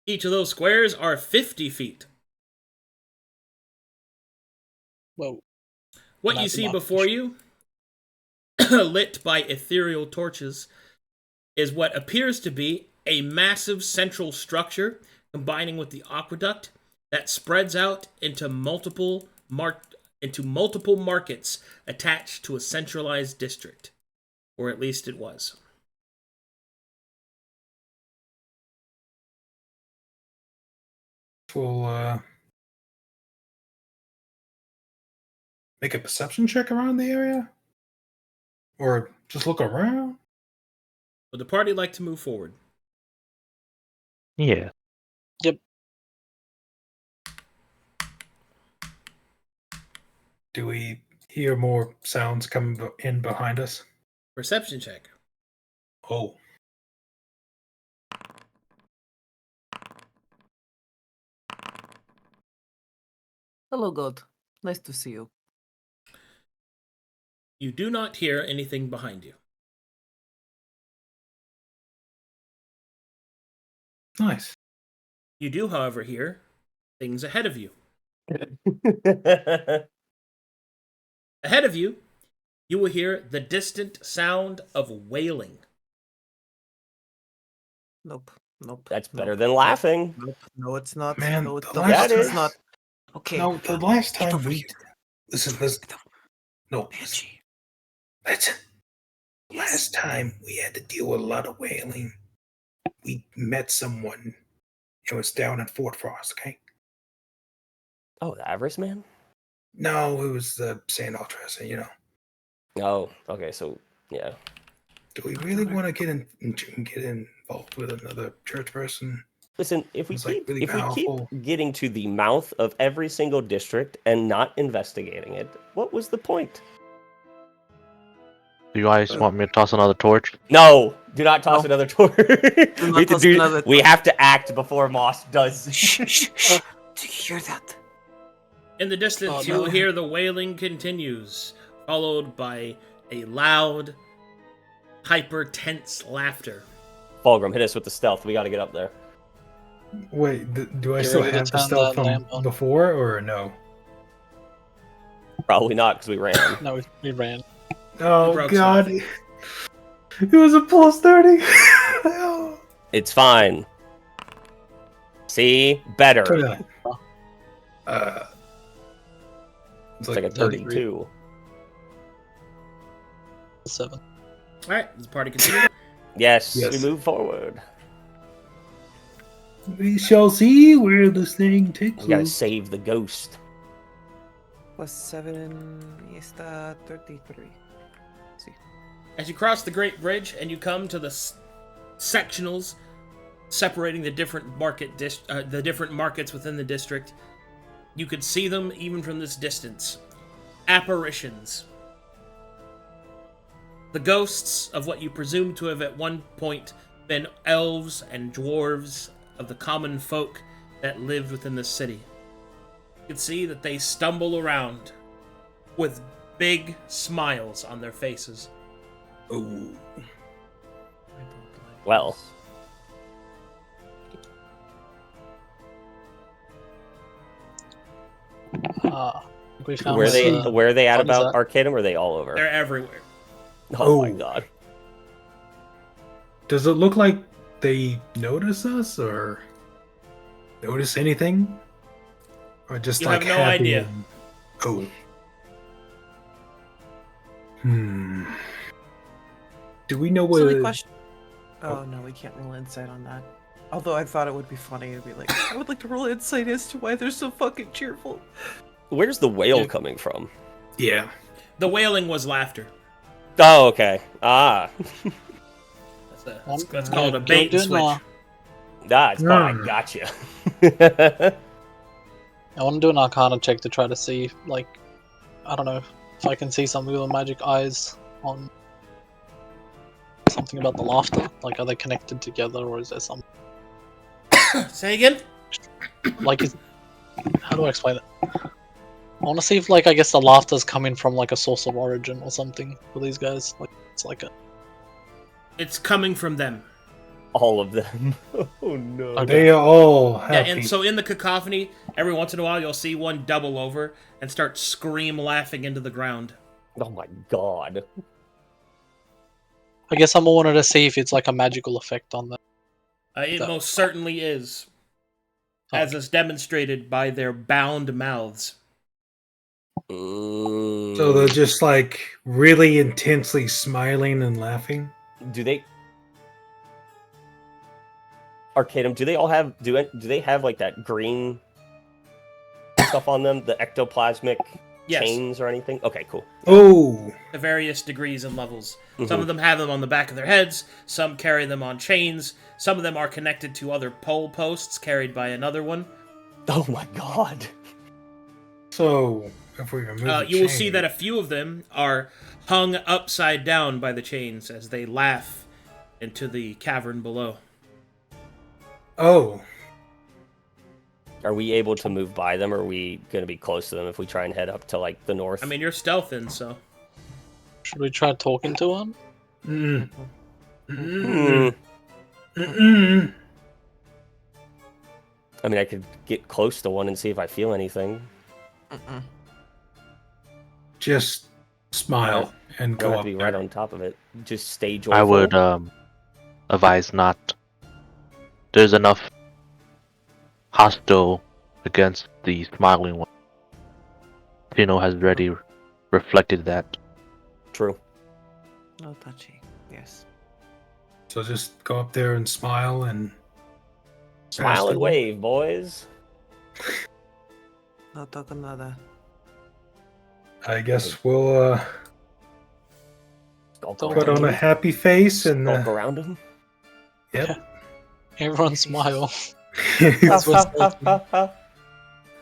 Each of those squares are 50 feet. Whoa. What Not you the see market before you, lit by ethereal torches, is what appears to be a massive central structure combining with the aqueduct that spreads out into multiple markets attached to a centralized district, or at least it was. We'll make a perception check around the area? Or just look around? Would the party like to move forward? Yeah. Do we hear more sounds coming in behind us? Perception check. Oh. Hello, God. Nice to see you. You do not hear anything behind you. Nice. You do, however, hear things ahead of you. Ahead of you, you will hear the distant sound of wailing. Nope. Nope. That's nope, better than laughing. Nope. No, it's not. Man, no, it's the not. last It's time- not. Okay. No, the last Get time over we... here. Listen. No, listen. Banshee. Listen. Last time we had to deal with a lot of wailing. We met someone. It was down in Fort Frost, okay? Oh, the Avarice Man? No, it was the St. Altressa, you know. Oh, okay, so yeah. Do we really want to get involved with another church person? Listen, if we It's, like, keep really if we powerful. keep getting to the mouth of every single district and not investigating it, what was the point? Do you guys want me to toss another torch? No, do not toss No. another torch. not toss another We torch. have to act before Moss does. Shh, shh, shh. Do you hear that? In the distance, Oh, you no. will hear the wailing continues, followed by a loud, hyper-tense laughter. Fulgrim, hit us with the stealth. We got to get up there. Wait, do I Get still ready to have the turn stuff that lamp from on. before, or no? Probably not because we ran. No, we ran. Oh, broke God. stuff. It was a plus 30. Oh. It's fine. See, better. 29. It's like a 32. 7. All right, does the party continue? Yes, Yes. we move forward. We shall see where this thing takes We gotta us. save the ghost. +7 está 33. See. As you cross the Great Bridge and you come to the sectionals separating the different the different markets within the district, you could see them even from this distance. Apparitions. The ghosts of what you presume to have at one point been elves and dwarves of the common folk that lived within the city. You can see that they stumble around with big smiles on their faces. Oh. Well, We found where are they at what is about that? Arcadum, or are they all over? They're everywhere. Oh my Oh. god. Does it look like they notice us or notice anything? Or just You like have no happy idea. and- Oh. Do we know what? Silly question. Oh no, we can't roll insight on that. Although I thought it would be funny to be like, I would like to roll insight as to why they're so fucking cheerful. Where's the whale Yeah. coming from? Yeah. The wailing was laughter. Oh, okay. Ah. That's called a bait and switch. It's fine. I Hmm. gotcha. I want to do an Arcana check to try to see, like, I don't know, if I can see something with the magic eyes on something about the laughter. Like, are they connected together, or is there some Say again? like? How do I explain it? I want to see if, like, I guess the laughter's coming from like a source of origin or something for these guys. Like, it's like a. It's coming from them. All of them. Oh no. Okay. They are all Yeah, happy. and so in the cacophony, every once in a while you'll see one double over and start scream laughing into the ground. Oh my god. I guess I wanted to see if it's like a magical effect on them. It So- most certainly is, as is demonstrated by their bound mouths. So they're just like really intensely smiling and laughing. Do they? Arcadum, do they all have? Do they have like that green stuff on them? The ectoplasmic Yes, chains or anything? Okay, cool. Oh. to various degrees and levels. Mhm. Some of them have them on the back of their heads, some carry them on chains, some of them are connected to other pole posts carried by another one. Oh my god. So if we remove the You will see chain- that a few of them are hung upside down by the chains as they laugh into the cavern below. Oh. Are we able to move by them, or are we going to be close to them if we try and head up to like the north? I mean, you're stealthing, so Should we try talking to one? Mm. Hmm. Mm-mm. I mean, I could get close to one and see if I feel anything. Just smile and Don't go have up to be there. right on top of it. Just stay joyful. I would advise not. There's enough hostile against the smiling one. Tino has already reflected that. True. No touching. Yes. So just go up there and smile and Smile and the- wave, boys. No toco nada. I guess we'll Skulk Don't put around on a him. happy face and Skulk around him. yep. Everyone smile. That's what's My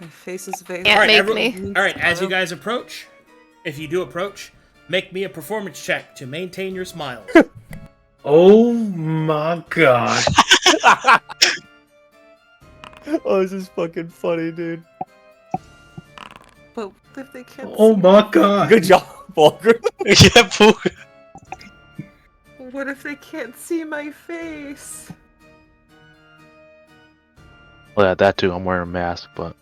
face is very. Can't Alright, make everyone- me. Alright, as you guys approach, if you do approach, make me a performance check to maintain your smile. Oh my god. Oh, this is fucking funny, dude. But if they can't. Oh see my god. Good job, Fulgrim. Yeah, Pooh. What if they can't see my face? Well, yeah, that too. I'm wearing a mask, but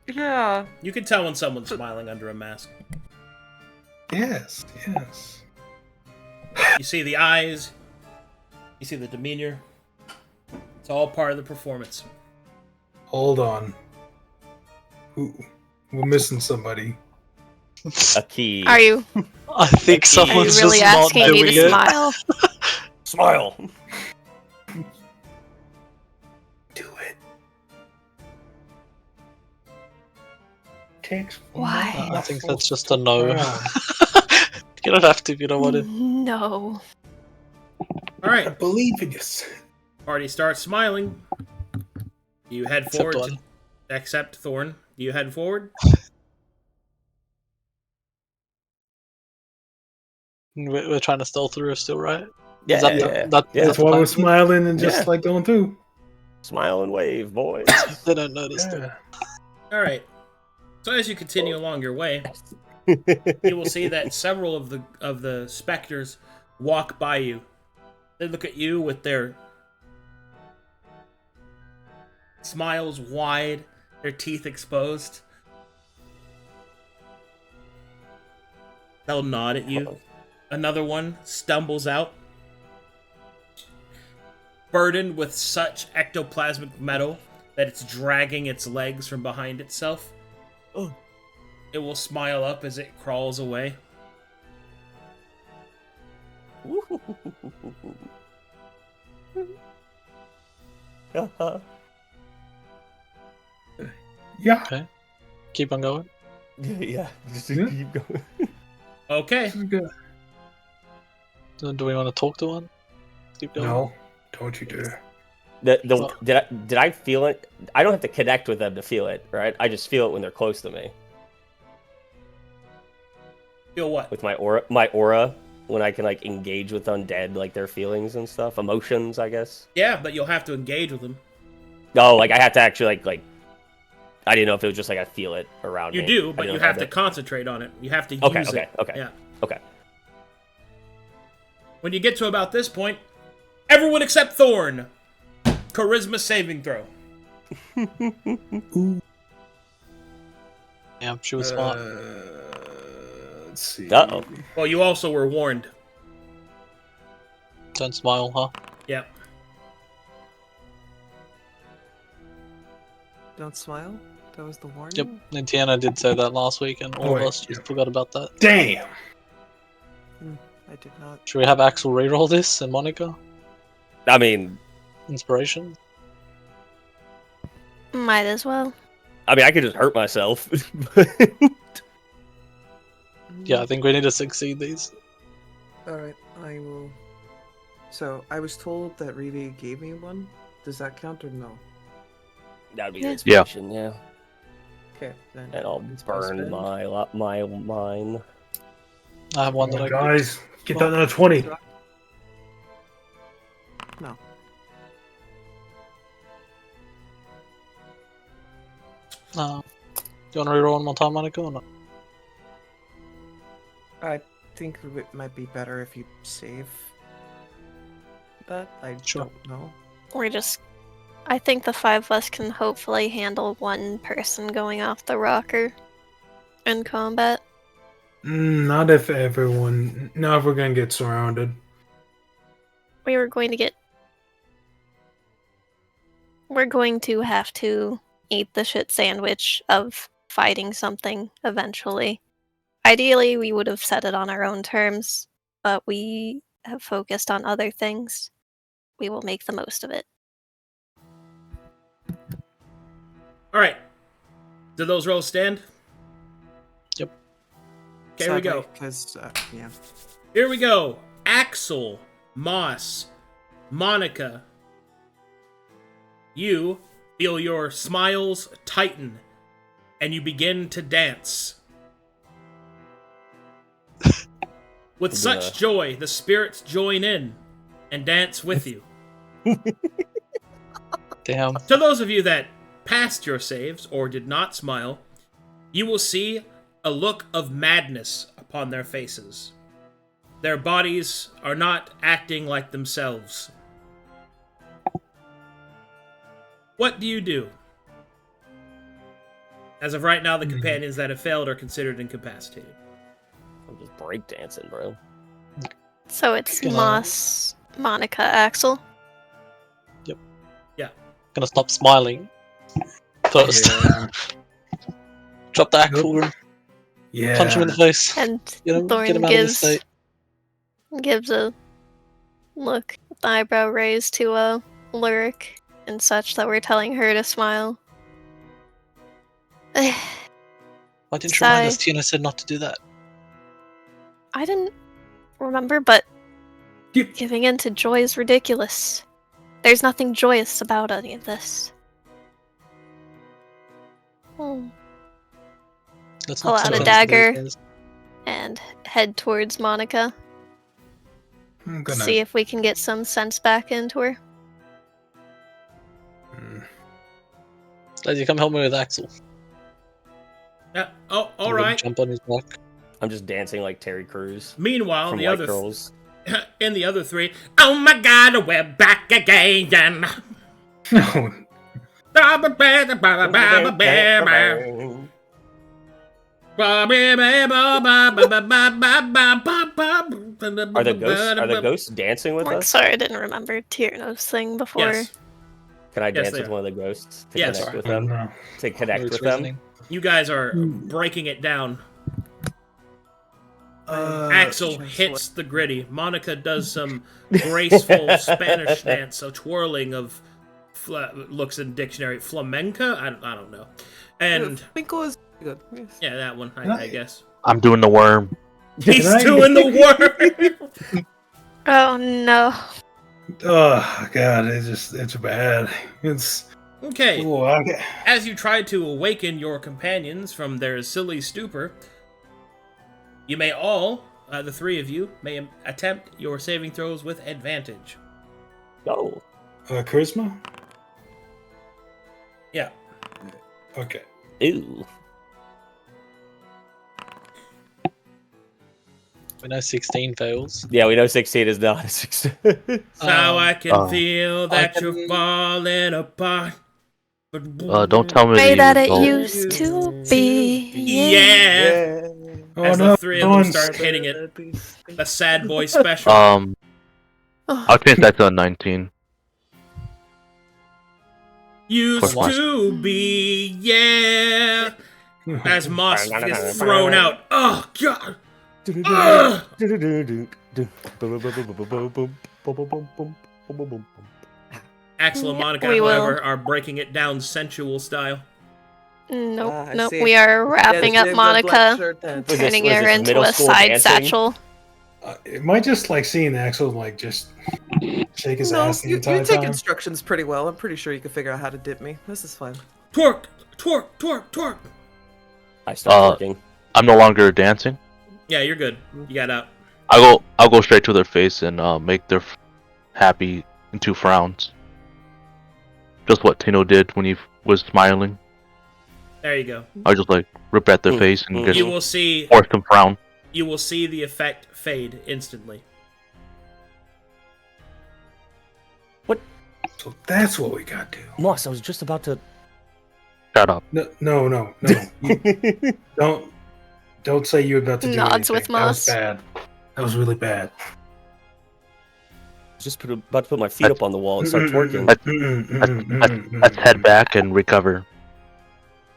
Yeah. You can tell when someone's smiling under a mask. Yes, yes. You see the eyes, you see the demeanor. It's all part of the performance. Hold on. We're missing somebody. A key. Are you I think Are you someone's really just not asking doing me to it. smile? Smile. Do it. Takes Why? I think that's just a no. You don't have to if you don't want to. No. All I right, believe in you. party starts smiling. You head Except forward. one. Except Thorne. You head forward. We're trying to stealth through still, right? Yeah, Is that the- yeah, that- yeah. That's the why plan? we're smiling and just Yeah. like going through. Smile and wave, boys. They don't notice. Yeah. All right. So as you continue along your way, you will see that several of the specters walk by you. They look at you with their smiles wide, their teeth exposed. They'll nod at you. Another one stumbles out, burdened with such ectoplasmic metal that it's dragging its legs from behind itself. Oh. It will smile up as it crawls away. Yeah. Keep on going. Yeah, just Yeah. keep going. Okay. This is good. Do we want to talk to one? Keep going. No, don't you dare. Did I feel it? I don't have to connect with them to feel it, right? I just feel it when they're close to me. Feel what? With my aura, when I can like engage with undead, like their feelings and stuff, emotions, I guess. Yeah, but you'll have to engage with them. No, like I have to actually like I didn't know if it was just like I feel it around You me. do, I but didn't you know have if to I concentrate on it. You have to use Okay, it. okay. Yeah. Okay. When you get to about this point, everyone except Thorne, charisma saving throw. Yeah, she was smart. Let's see. Uh-oh. Well, you also were warned. Don't smile, huh? Yeah. Don't smile. That was the warning. Yep. Nintendo did say that last week, and all Oh, of wait, us just yeah. forgot about that. Damn. I did not. Should we have Axel reroll this and Monica? I mean, Inspiration? Might as well. I could just hurt myself. Yeah, I think we need to succeed these. Alright, I will. So, I was told that Reevee gave me one. Does that count or no? That'd be Yeah. an inspiration, yeah. Okay, then. And I'll it's my burn spend. my mine. I have one Come that on, I guys, get that another 20. No. do you want to reroll one more time, Monica, or not? I think it might be better if you save that. I Sure. don't know. I think the five of us can hopefully handle one person going off the rocker in combat. Not if everyone. Not if we're gonna get surrounded. We're going to have to eat the shit sandwich of fighting something eventually. Ideally, we would have set it on our own terms, but we have focused on other things. We will make the most of it. All right. Do those rolls stand? Yep. Okay, here we go. Because, yeah. Here we go. Axel, Moss, Monica. You feel your smiles tighten, and you begin to dance. With such joy, the spirits join in and dance with you. Damn. To those of you that passed your saves or did not smile, you will see a look of madness upon their faces. Their bodies are not acting like themselves. What do you do? As of right now, the companions that have failed are considered incapacitated. I'm just breakdancing, bro. So it's Gonna- Moss, Monica, Axel. Gonna stop smiling first. Yeah. Drop the axe, Fulgrim. Yeah. Punch him in the face. And Get him Thorne out of this state. gives a look, with the eyebrow raised to Luric and such that we're telling her to smile. Why didn't you remind us? Sigh. Tina said not to do that. I didn't remember, but Yep. giving in to joy is ridiculous. There's nothing joyous about any of this. Let's Pull not out a pretend dagger. these days. And head towards Monica. I'm gonna. See if we can get some sense back into her. Lady, come help me with Axel. Yeah. Oh, all I'm gonna right. Jump on his back. I'm just dancing like Terry Crews Meanwhile, from the White other Girls. and the other three. Oh my God, we're back again. No. Are the ghosts dancing with I'm us? sorry, I didn't remember Tierno's thing before. Yes. Can I Yes, dance they with are. one of the ghosts to Yes. connect with Oh, them? no. To connect Lyrics with them? reasoning. You guys are breaking it down. Axel hits the gritty. Monica does some graceful Spanish dance, a twirling of looks in dictionary flamenca. I don't know. And Finkel is good. Yes. yeah, that one Can I I- guess. I'm doing the worm. He's I- doing the worm. Oh no. Oh god, it's bad. It's Okay. oh, okay. As you try to awaken your companions from their silly stupor, you may all, the three of you, may attempt your saving throws with advantage. Go. Charisma. Yeah. Okay. Ew. We know 16 fails. Yeah, we know 16 is not a 16. So I can Oh. feel that I can- you're falling apart. Don't tell me Way the that it result. used to be. Yeah. Oh As no, the three of no them one's- start hitting it. The sad boy special. Oh, I'll change that to a 19. Used What? to be, yeah. As Moss gets thrown out. Oh, God. Axel and Monica, we will. however, are breaking it down sensual style. nope, I nope. see. We are wrapping Yes, up we have the black Monica, shirt then. Was this- turning was her this into middle a school side dancing? satchel. Am I just like seeing Axel like just shake his No, ass the you entire take time? instructions pretty well. I'm pretty sure you can figure out how to dip me. This is fine. Twerk, twerk, twerk, twerk. I start working. I'm no longer dancing. Yeah, you're good. You got out. I'll go straight to their face and make their happy into frowns. Just what Tino did when he was smiling. There you go. I just like rip at their face and You just will see. force them frown. You will see the effect fade instantly. So that's what we got to. Moss, I was just about to. Shut up. No. You don't say you're about to do Nods anything. with That was Moss. bad. That was really bad. Just about to put my feet up on the wall and start twerking. Let's head back and recover.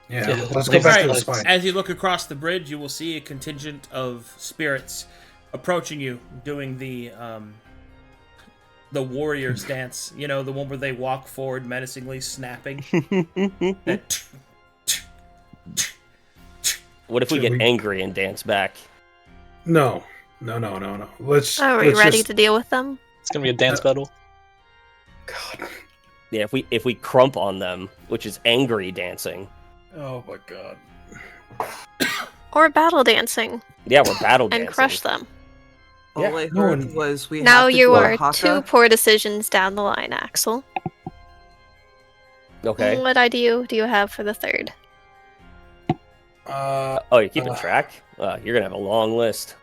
Yeah, Yeah, let's go back to the Alright, spine. as you look across the bridge, you will see a contingent of spirits approaching you, doing the warrior's dance. You know, the one where they walk forward menacingly, snapping. That What if we Should get we- angry and dance back? No. Let's. Are we let's ready just- to deal with them? It's gonna be a dance battle. God. Yeah, if we crump on them, which is angry dancing. Oh my god. Or battle dancing Yeah, we're battle dancing. and crush them? All I no heard one- was we Now have to you do a are haka. 2 poor decisions down the line, Axel. Okay. What idea do you have for the third? Oh, you're keeping track? You're gonna have a long list.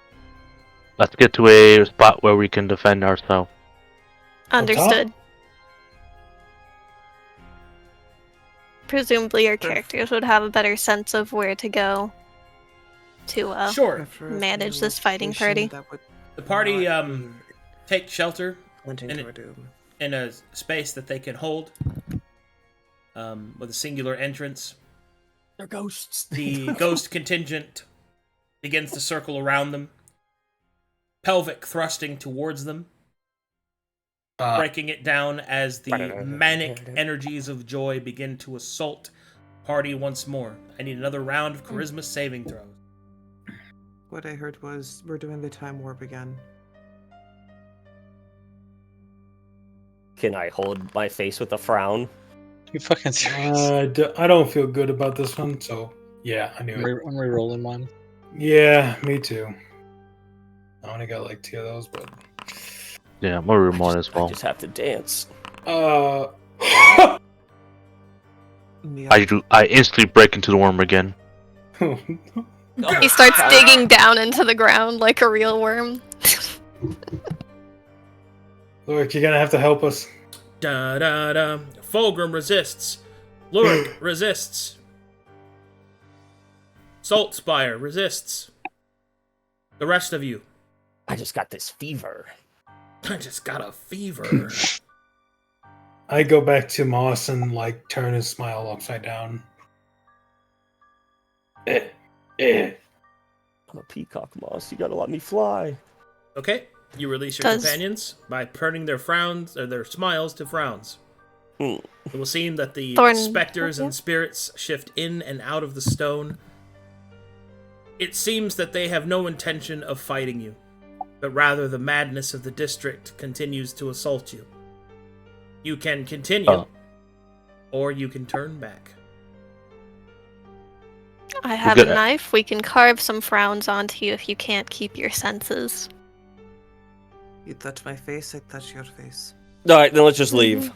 Let's get to a spot where we can defend ourselves. Understood. Presumably your characters would have a better sense of where to go to sure. After a manage few this fighting location, party. that would The party not be take shelter pointing and to our doom. in a space that they can hold, with a singular entrance. They're ghosts. The ghost contingent begins to circle around them, pelvic thrusting towards them, breaking it down as the manic energies of joy begin to assault party once more. I need another round of charisma saving throws. What I heard was we're doing the time warp again. Can I hold my face with a frown? You fucking serious? I don't feel good about this one, so yeah, I knew it. I'm re-rolling mine. Yeah, me too. I only got like 2 of those, but Yeah, I'm gonna read mine as I well. just have to dance. Yeah. I instantly break into the worm again. He starts digging down into the ground like a real worm. Look, you're gonna have to help us. Da da da. Fulgrim resists. Luric resists. Saltspire resists. The rest of you. I just got this fever. I just got a fever. I go back to Moss and like turn his smile upside down. I'm a peacock, Moss. You gotta let me fly. Okay, you release your Does- companions by turning their frowns or their smiles to frowns. It will seem that the Thorne- specters and spirits shift in and out of the stone. It seems that they have no intention of fighting you, but rather the madness of the district continues to assault you. You can continue, or you can turn back. I have a good. knife. We can carve some frowns onto you if you can't keep your senses. You touch my face, I touch your face. Alright, then let's just leave.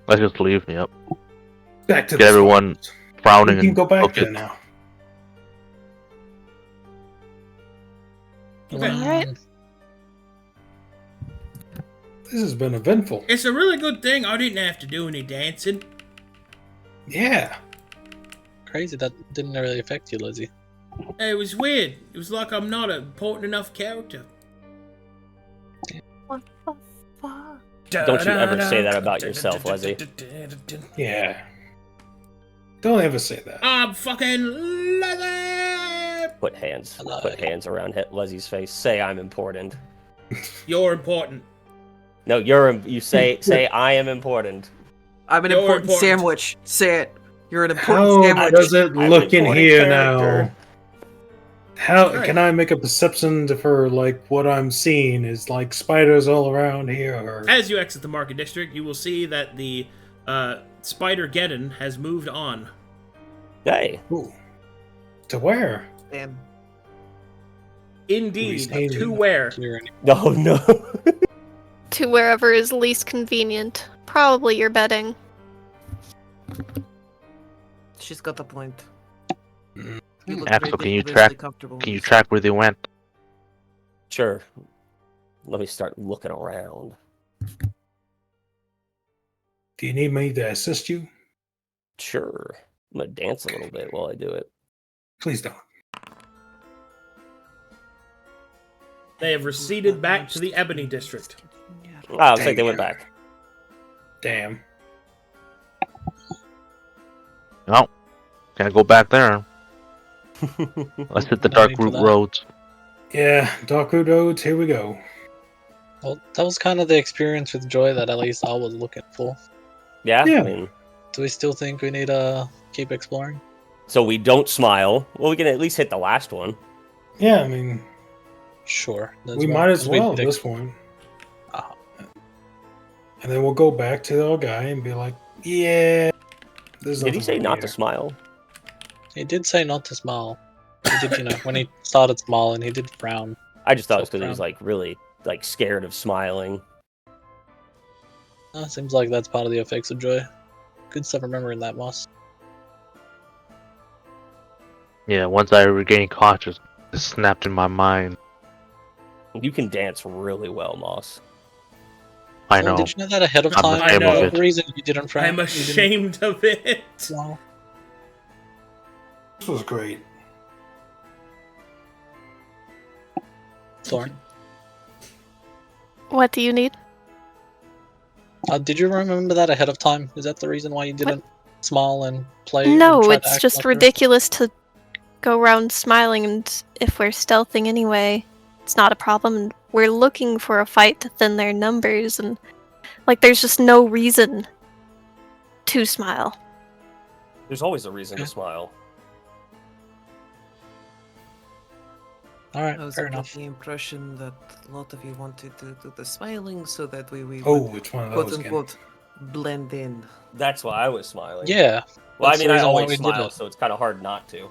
Let's just leave. Yep. Back to Get the everyone spot. frowning We can and go back focused. there now. Okay. Alright. This has been eventful. It's a really good thing I didn't have to do any dancing. Yeah. Crazy that didn't really affect you, Lizzie. It was weird. It was like I'm not an important enough character. What the fuck? Don't you ever say that about yourself, Leslie. Yeah. Don't ever say that. I'm fucking leather. Put hands. Hello. Put hands around Leslie's face. Say I'm important. You're important. No, you say I am important. I'm an You're important important. sandwich. Say it. You're an important How sandwich. does it I'm an look in important here character. now? How Right. can I make a perception for like what I'm seeing? Is like spiders all around here? Or... As you exit the market district, you will see that the Spider-Geddon has moved on. Hey, Ooh. To where? Damn. Indeed, Restaying. to where? no. To wherever is least convenient. Probably your bedding. She's got a point. Mm. You look Axel, can you ridiculously track- comfortable Can you with track where they went? Sure. Let me start looking around. Do you need me to assist you? Sure. I'm gonna dance a little bit while I do it. Please don't. They have receded back to the Ebony District. Ah, looks like they went back. Damn. No. Can't go back there. Let's hit the No dark need for route that. roads. Yeah, Darkwood Roads, here we go. Well, that was kind of the experience with Joy that at least I was looking for. Yeah? Yeah. I mean, Do we still think we need to keep exploring? so we don't smile. Well, we can at least hit the last one. Yeah, I mean, Sure. we might as we well at did this point. Uh-huh. And then we'll go back to the guy and be like, yeah. There's Did he nothing say over not here. to smile? He did say not to smile. He did, when he started smiling, he did frown. I just thought it was because he Frown. was like really like scared of smiling. Seems like that's part of the effects of Joy. Good stuff remembering that, Moss. Yeah, once I regained consciousness, it snapped in my mind. You can dance really well, Moss. I Well, know. did you know that ahead of I'm time? ashamed of it. The reason you didn't frown. I'm you didn't ashamed of it. smile. This was great. Thorne. What do you need? Did you remember that ahead of time? Is that the reason why you didn't smile and play? and No, try to it's act just like the rest? ridiculous to go around smiling, and if we're stealthing anyway, it's not a problem. And we're looking for a fight to thin their numbers, and like, there's just no reason to smile. There's always a reason to Okay. smile. Oh, Alright, I was fair under enough. the impression that a lot of you wanted to do the smiling so that we Oh, would which one of quote those again? unquote blend in. That's why I was smiling. Yeah, Well, I that's the mean, I reason why always we did smile, it. so it's kind of hard not to.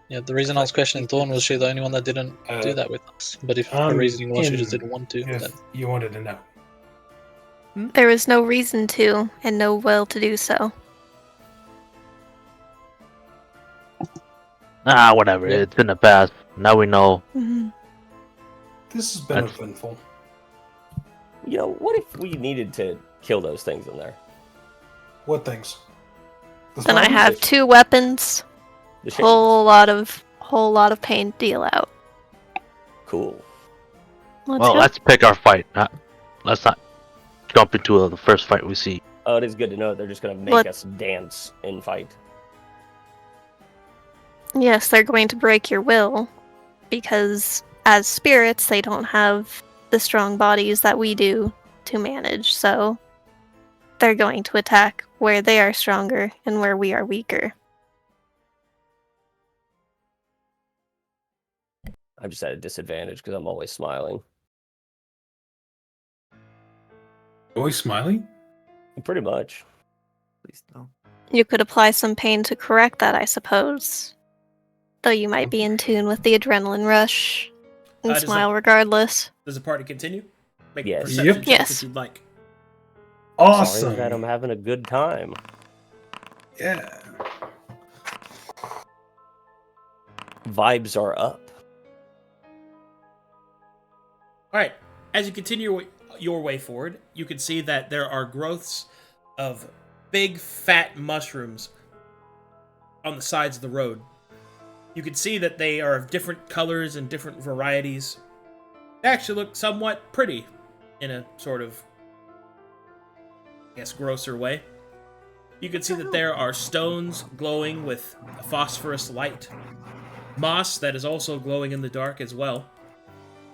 Yeah, the reason I was questioning Thorne was she the only one that didn't do that with us. But if her reasoning was she just didn't want to, If then you wanted to know. There was no reason to, and no will to do so. Ah, whatever. Yeah. It's in the past. Now we know. This has been That's- eventful. You know, what if we needed to kill those things in there? What things? The Then I spiders? have 2 weapons, The shades. whole lot of pain to deal out. Cool. Let's Well, go. let's pick our fight. Let's not jump into the first fight we see. Oh, it is good to know they're just gonna make What- us dance and fight. Yes, they're going to break your will, because as spirits, they don't have the strong bodies that we do to manage, so they're going to attack where they are stronger and where we are weaker. I'm just at a disadvantage because I'm always smiling. Always smiling? Pretty much. Please no. You could apply some pain to correct that, I suppose. Though you might be in tune with the adrenaline rush and does smile regardless. Does the party continue? Make Yes. perception Yep. checks Yes. if you'd like. Awesome. Sorry that I'm having a good time. Yeah. Vibes are up. Alright, as you continue your way forward, you can see that there are growths of big, fat mushrooms on the sides of the road. You can see that they are of different colors and different varieties. They actually look somewhat pretty in a sort of, I guess, grosser way. You can see that there are stones glowing with a phosphorus light. Moss that is also glowing in the dark as well.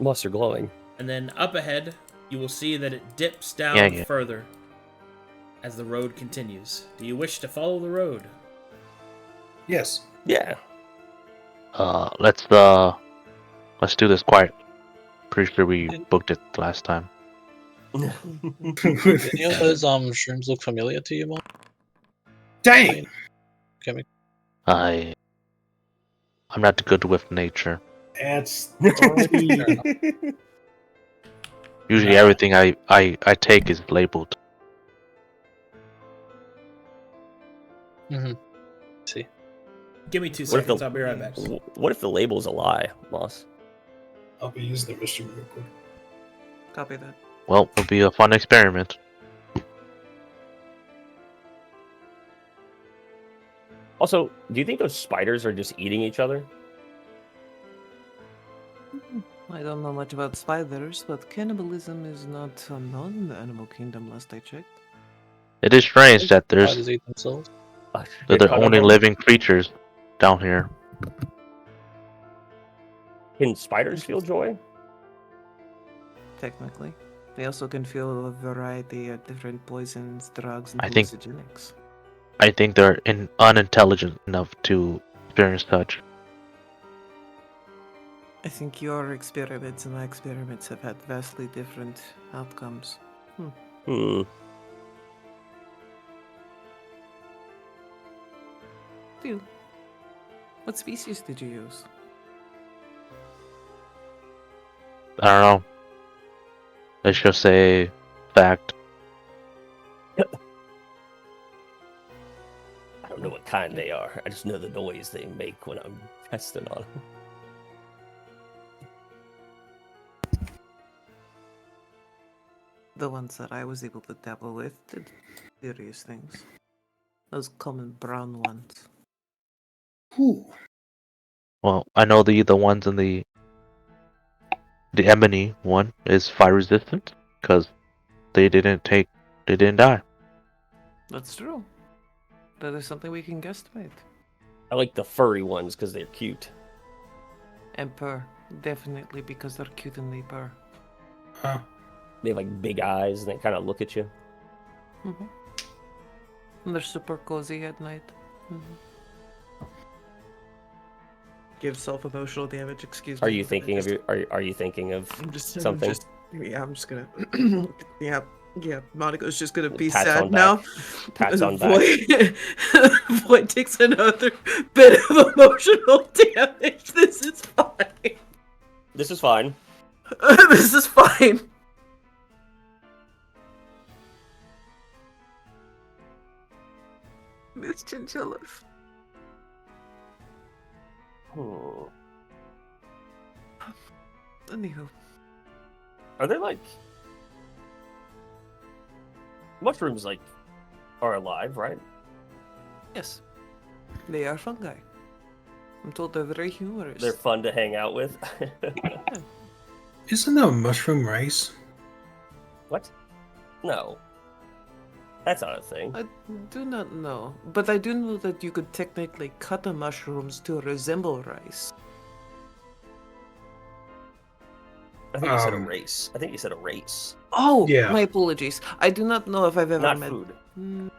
Moss are glowing. And then up ahead, you will see that it dips down Yeah. further as the road continues. Do you wish to follow the road? Yes. Yeah. Let's do this quiet. Pretty sure we booked it last time. Any of those shrooms look familiar to you, Mom? Dang! I'm not good with nature. That's Fair enough. Usually Nah. everything I take is labeled. Mm-hmm. See. Give me 2 What if seconds, the- I'll be right back. What if the label's a lie, Moss? I'll be using the mystery real quick. Copy that. Well, it'll be a fun experiment. Also, do you think those spiders are just eating each other? I don't know much about spiders, but cannibalism is not unknown in the animal kingdom last I checked. It is strange that there's Spiders eat themselves. that they're only living creatures down here. Can spiders feel joy? Technically. They also can feel a variety of different poisons, drugs, and I think- hallucinogenics. I think they're unintelligent enough to experience such. I think your experiments and my experiments have had vastly different outcomes. Hmm. Dude, what species did you use? I don't know. Let's just say fact. I don't know what kind they are. I just know the noise they make when I'm testing on them. The ones that I was able to dabble with did serious things. Those common brown ones. Whew. Well, I know the ones in the ebony one is fire resistant because they didn't die. That's true. That is something we can guesstimate. I like the furry ones because they're cute. And purr. Definitely because they're cute and they purr. Huh. They have like big eyes and they kind of look at you. Mm-hmm. And they're super cozy at night. Mm-hmm. Give self-emotional damage, excuse me. Are you thinking of your? Are you thinking of something? I'm just gonna. Yeah. Monica's just gonna be Pats sad on now. back. Pats on Void, Void takes another bit of emotional damage. This is fine. This is fine. This is fine. Miss Chinchillas. Hmm. Anywho. Are they like mushrooms? Like are alive, right? Yes. They are fungi. I'm told they're very humorous. They're fun to hang out with. Isn't that a mushroom rice? What? No. That's not a thing. I do not know, but I do know that you could technically cut the mushrooms to resemble rice. I think you said a Um, race. I think you said a race. Oh, Yeah. my apologies. I do not know if I've ever Not met. food.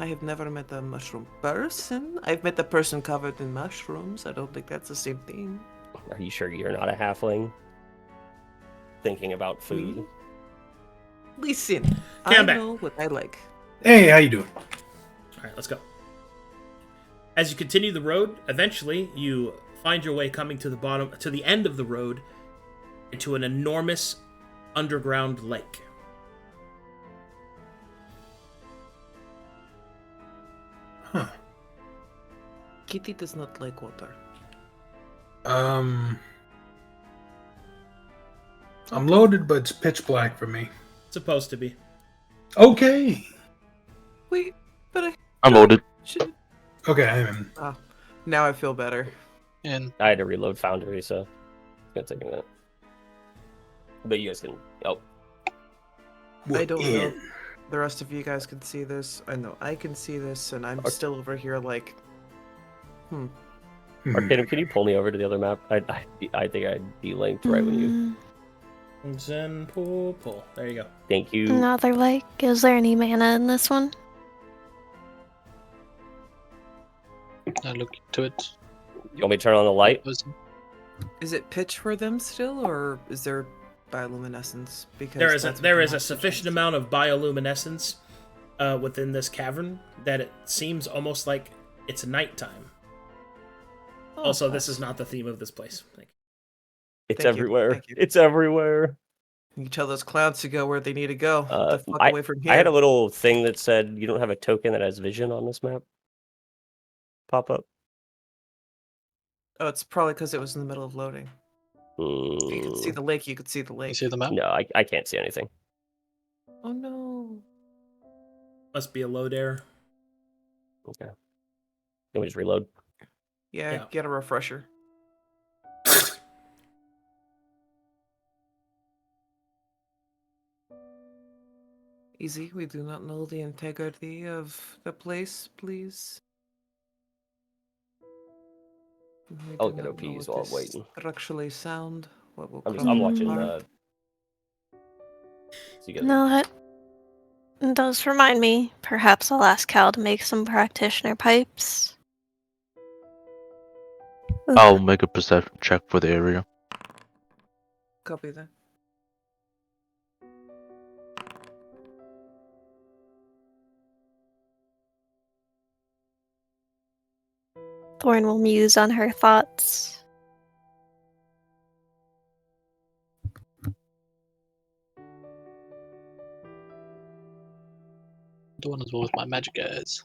I have never met a mushroom person. I've met a person covered in mushrooms. I don't think that's the same thing. Are you sure you're not a halfling? Thinking about food. Me? Listen, Okay, I I'm back. know what I like. Hey, how you doing? All right, let's go. As you continue the road, eventually you find your way coming to the end of the road, into an enormous underground lake. Huh. Kitty does not like water. I'm loaded, but it's pitch black for me. Supposed to be. Okay. Wait, but I'm loaded. should. Okay, I'm in. Ah, now I feel better. And I had to reload Foundry, so it's gonna take a minute. But you guys can. Oh, I don't know. In. The rest of you guys can see this. I know I can see this, and I'm Okay. still over here like, Arcadum, can you pull me over to the other map? I think I delinked right when you. Zenpool pull. There you go. Thank you. Another lake. Is there any mana in this one? I look into it. You want me to turn on the light? Is it pitch for them still, or is there bioluminescence? Because There is a sufficient amount of bioluminescence within this cavern that it seems almost like it's nighttime. Also, this is not the theme of this place. It's Thank you, everywhere. thank you. It's everywhere. You tell those clowns to go where they need to go. Get the fuck away from here. I had a little thing that said you don't have a token that has vision on this map. Pop up. Oh, it's probably because it was in the middle of loading. You could see the lake. You could see the You lake. see the map? No, I can't see anything. Oh no. Must be a load error. Okay. Can we just reload? Yeah, get a refresher. Easy. We do not know the integrity of the place, please. We I'll do get not know OPs what while I'm is waiting. Structurally sound. What will I'm watching apart. so you guys No, that does remind me. Perhaps I'll ask Cal to make some practitioner pipes. I'll make a perception check for the area. Copy that. Thorne will muse on her thoughts. Doing as well with my magic guys.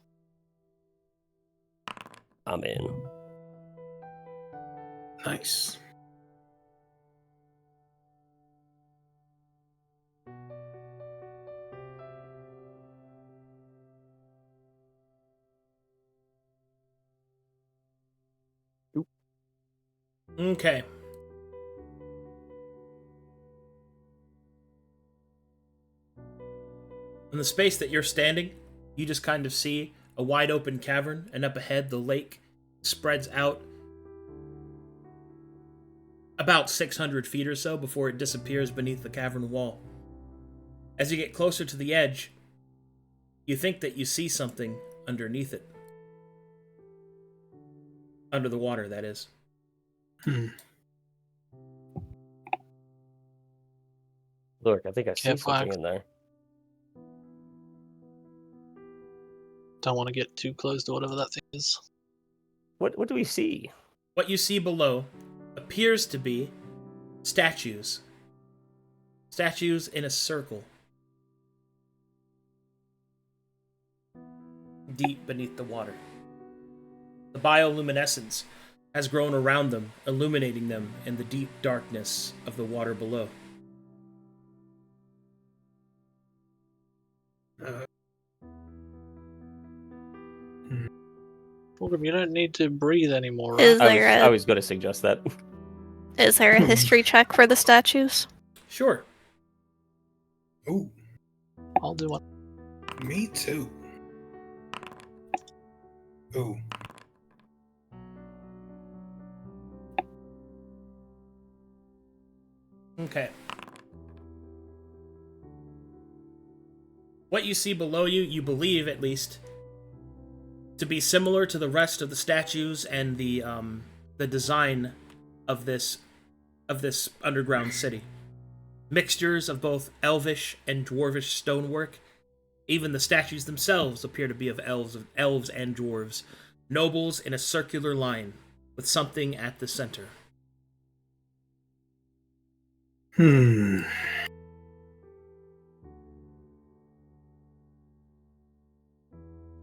I'm in. Nice. Okay. In the space that you're standing, you just kind of see a wide open cavern, and up ahead the lake spreads out about 600 feet or so before it disappears beneath the cavern wall. As you get closer to the edge, you think that you see something underneath it. Under the water, that is. Look, I think I see Careful, something Axel. in there. Don't want to get too close to whatever that thing is. What do we see? What you see below appears to be statues. Statues in a circle. Deep beneath the water. The bioluminescence has grown around them, illuminating them in the deep darkness of the water below. Fulgrim, you don't need to breathe anymore, Is right? there I a was going to suggest that. is there a history check for the statues? Sure. Ooh, I'll do one. me too. Ooh. Okay. What you see below you, you believe at least, to be similar to the rest of the statues and the design of this underground city. Mixtures of both elvish and dwarvish stonework. Even the statues themselves appear to be of elves and dwarves, nobles in a circular line, with something at the center.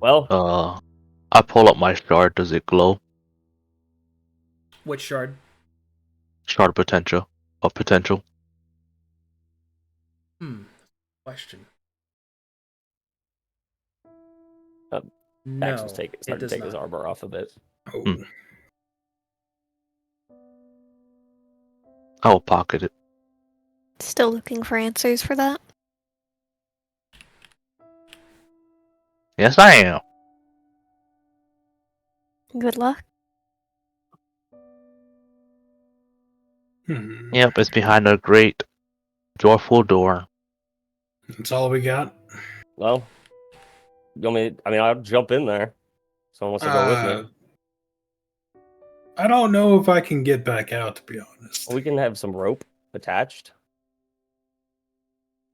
Well, I pull up my shard. Does it glow? Which shard? Shard potential. Of potential. Question. Axel's No, starting to does take his not. armor off a bit. Oh. I will pocket it. Still looking for answers for that. Yes, I am. Good luck. Yep, it's behind a great, joyful door. That's all we got. Well, you want me? I mean, I'll jump in there. Someone wants to go with me. I don't know if I can get back out, to be honest. We can have some rope attached.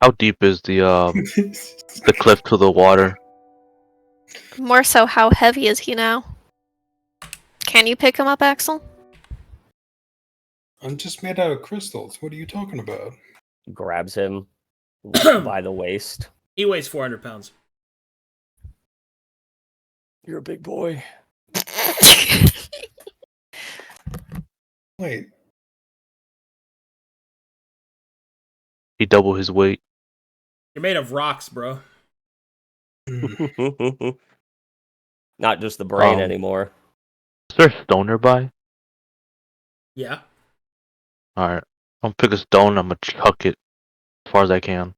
How deep is the cliff to the water? More so, how heavy is he now? Can you pick him up, Axel? I'm just made out of crystals. What are you talking about? Grabs him by the waist. He weighs 400 pounds. You're a big boy. Wait. He double his weight. You're made of rocks, bro. Not just the brain Um, anymore. Is there a stone nearby? Yeah. Alright. I'm gonna pick a stone, I'm gonna chuck it as far as I can.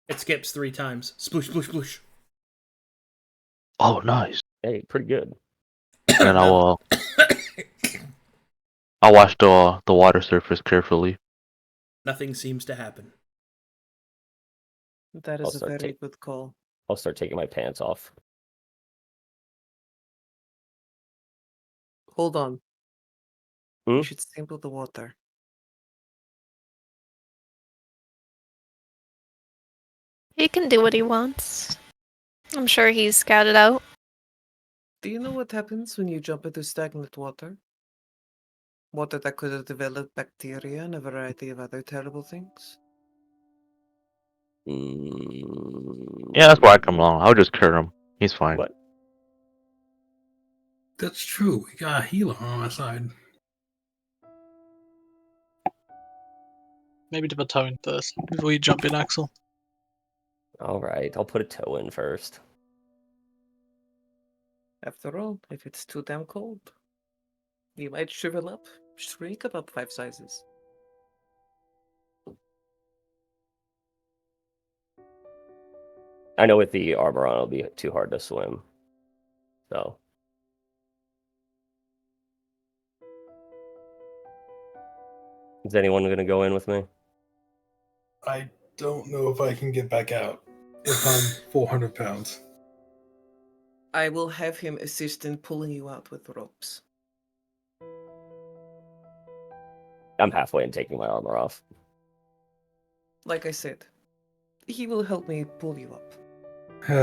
It skips 3 times. Sploosh, sploosh, sploosh. Oh, nice. Hey, pretty good. And I'll watch the water surface carefully. Nothing seems to happen. That I'll is a start very take- good call. I'll start taking my pants off. Hold on. Hmm? We should sample the water. He can do what he wants. I'm sure he's scouted out. Do you know what happens when you jump into stagnant water? Water that could have developed bacteria and a variety of other terrible things? Yeah, that's where I come along. I'll just cure him. He's fine. What? That's true. We got a healer on our side. Maybe dip a toe in first before you jump in, Axel. All right, I'll put a toe in first. After all, if it's too damn cold, you might shrivel up, shrink about 5 sizes. I know with the armor on, it'll be too hard to swim. So. Is anyone going to go in with me? I don't know if I can get back out if I'm 400 pounds. I will have him assist in pulling you out with ropes. I'm halfway in taking my armor off. Like I said, he will help me pull you up. You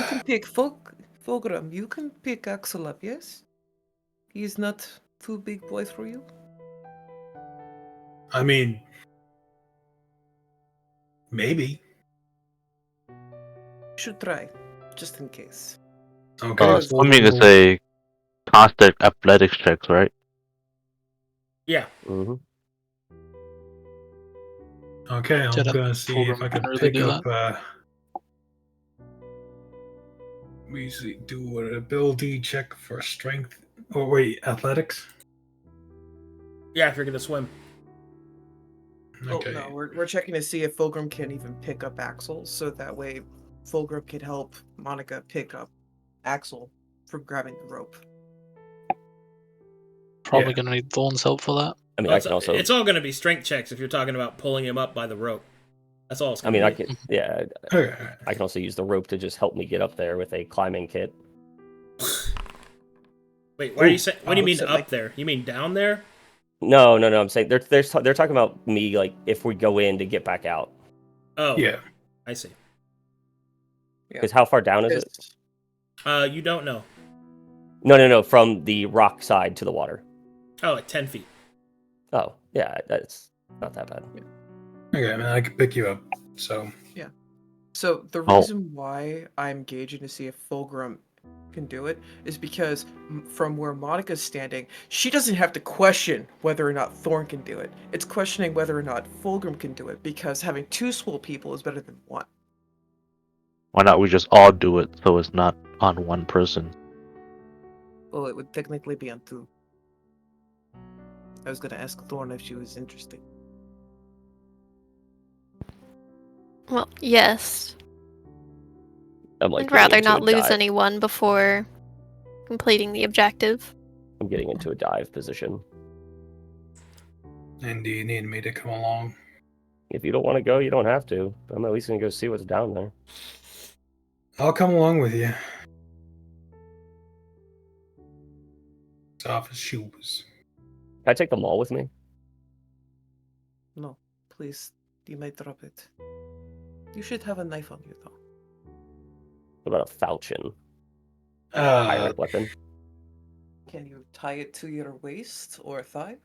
can pick Fulgrim, you can pick Axel up, yes? He's not too big boy for you? I mean, maybe. Should try, just in case. Okay. Swimming is a constant athletics checks, right? Yeah. Mm-hmm. Okay, I'm Did gonna see if I Fulgrim can really pick do up. We see, do an ability check for strength. Oh wait, athletics. Yeah, if you're gonna swim. Okay. Oh no, we're checking to see if Fulgrim can even pick up Axel, so that way Fulgrim can help Monica pick up Axel from grabbing the rope. Probably Yeah. gonna need Thorne's help for that. I mean, Well, I can also. it's all gonna be strength checks if you're talking about pulling him up by the rope. That's all it's I gonna mean, I be. can. Yeah, Okay. I can also use the rope to just help me get up there with a climbing kit. Wait, why are you saying? What do you oh, mean so, up like- there? You mean down there? No. I'm saying they're talking about me like if we go in to get back out. Oh, Yeah. I see. Because how far down is it? You don't know. No. From the rock side to the water. Oh, like 10 feet. Oh, yeah, that's not that bad. Okay, I mean, I can pick you up. So So the Oh. reason why I'm gauging to see if Fulgrim can do it is because from where Monica's standing, she doesn't have to question whether or not Thorne can do it. It's questioning whether or not Fulgrim can do it, because having two swole people is better than one. Why not we just all do it so it's not on one person? Well, it would technically be on two. I was gonna ask Thorne if she was interested. Well, yes. I'm like I'd getting rather into not a lose dive. anyone before completing the objective. I'm getting into a dive position. and do you need me to come along? If you don't want to go, you don't have to. I'm at least gonna go see what's down there. I'll come along with you. It's off his shoes. Can I take them all with me? No, please, you might drop it. You should have a knife on you, though. What about a falchion? Pirate weapon? Can you tie it to your waist or thigh?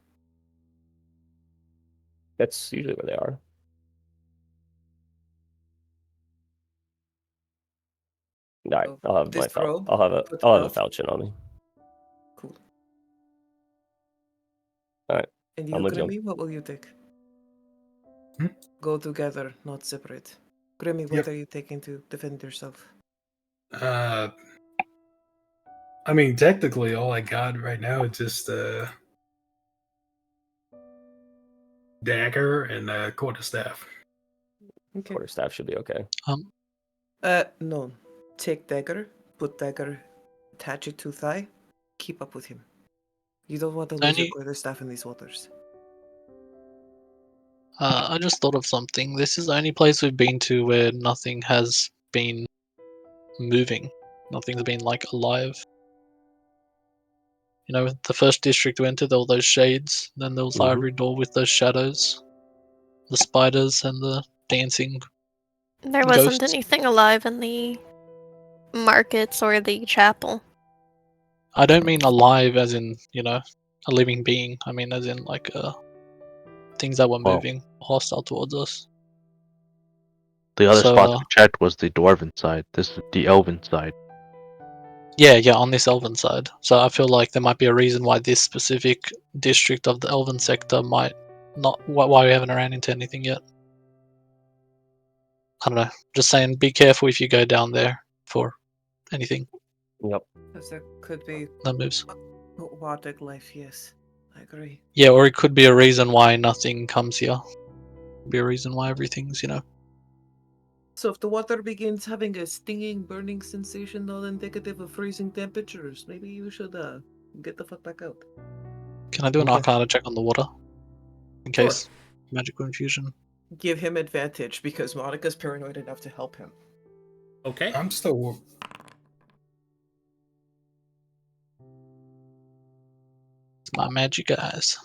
That's usually where they are. All right, Oh, I'll have this robe? I'll have a Put I'll have a above? falchion on me. Cool. Alright, And I'm you, gonna jump. Grimmy, what will you take? Hmm? Go together, not separate. Grimmy, what Yep. are you taking to defend yourself? I mean, technically, all I got right now is just a dagger and a quarterstaff. Okay. Quarterstaff should be okay. No. Take dagger, put dagger, attach it to thigh, keep up with him. You don't want to lose your Only- quarterstaff in these waters. I just thought of something. This is the only place we've been to where nothing has been moving. Nothing's been like alive. You know, the first district we went to, there were those shades. Then there was Mhm. Ivory Door with those shadows, the spiders, and the dancing. There wasn't Ghosts. anything alive in the markets or the chapel. I don't mean alive as in, you know, a living being. I mean as in like things that were Well- moving, hostile towards us. The other So, spot we checked was the dwarven side. This is the elven side. Yeah, on this elven side. So I feel like there might be a reason why this specific district of the elven sector might not. Why we haven't ran into anything yet. I don't know. Just saying, be careful if you go down there for anything Yep. Because there could be that moves. aquatic life, yes. I agree. Yeah, or it could be a reason why nothing comes here. Be a reason why everything's, you know, So if the water begins having a stinging, burning sensation, all indicative of freezing temperatures, maybe you should get the fuck back out. Can I do an Okay. Arcana check on the water? In Sure. case magical infusion. Give him advantage because Monica's paranoid enough to help him. Okay. I'm still. It's my magic eyes.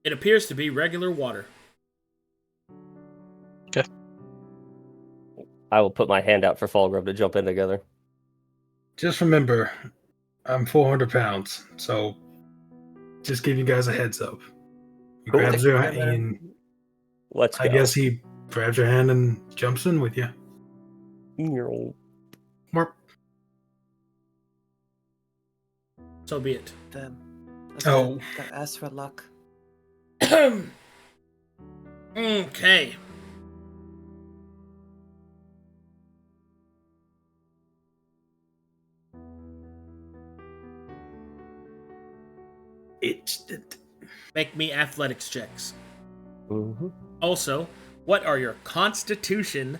It appears to be regular water. I will put my hand out for Fulgrim to jump in together. Just remember, I'm 400 pounds, so just give you guys a heads up. He Cool. grabs your hand. Let's go. I guess he grabs your hand and jumps in with you. Marp. So be it. Them. Oh. Gotta ask for luck. Okay. Instant. Make me athletics checks. Mhm. Also, what are your constitution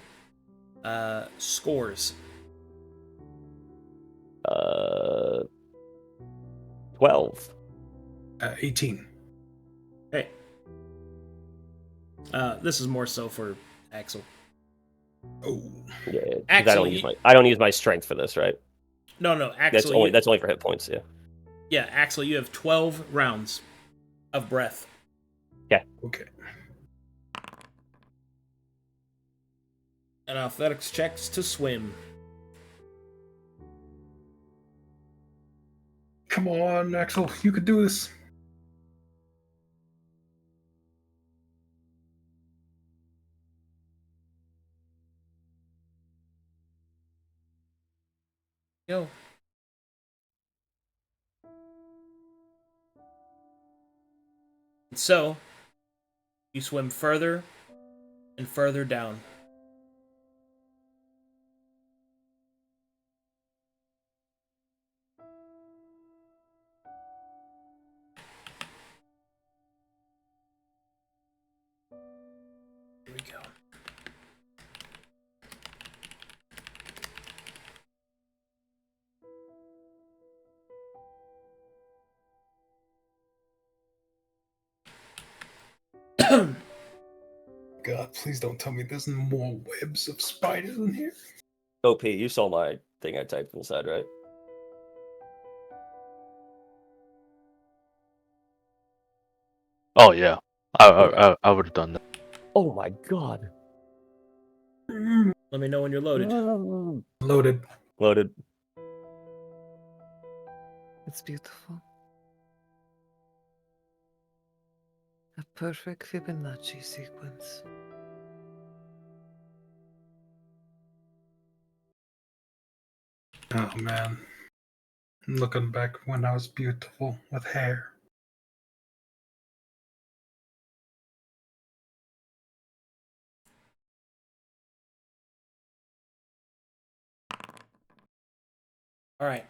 scores? 12. 18. Hey. This is more so for Axel. Oh. Yeah, 'cause Axel, I don't use my strength for this, right? No, Axel. That's only for hit points, yeah. Yeah, Axel, you have 12 rounds of breath. Okay. And athletics checks to swim. Come on, Axel. You could do this. Go. So, you swim further and further down. Here we go. God, please don't tell me there's more webs of spiders in here. OP, you saw my thing I typed inside, right? Oh yeah, I would have done that. Oh my god. Let me know when you're loaded. Loaded. Loaded. It's beautiful. A perfect Fibonacci sequence. Oh man. I'm looking back when I was beautiful with hair. All right.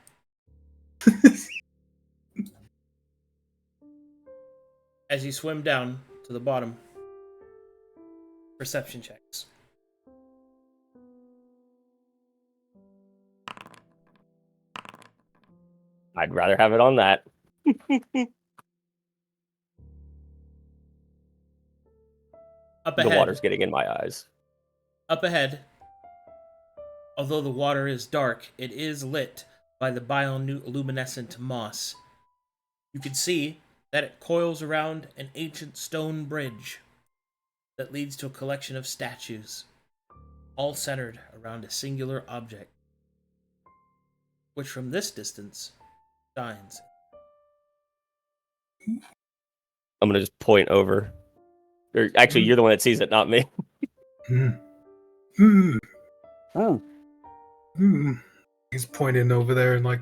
As you swim down to the bottom, perception checks. I'd rather have it on that. Up The ahead. water's getting in my eyes. Up ahead, although the water is dark, it is lit by the bioluminescent moss. You can see that it coils around an ancient stone bridge that leads to a collection of statues, all centered around a singular object, which from this distance shines. I'm gonna just point over. Or actually, you're the one that sees it, not me. Hmm. Hmm. Oh. Hmm. He's pointing over there and like,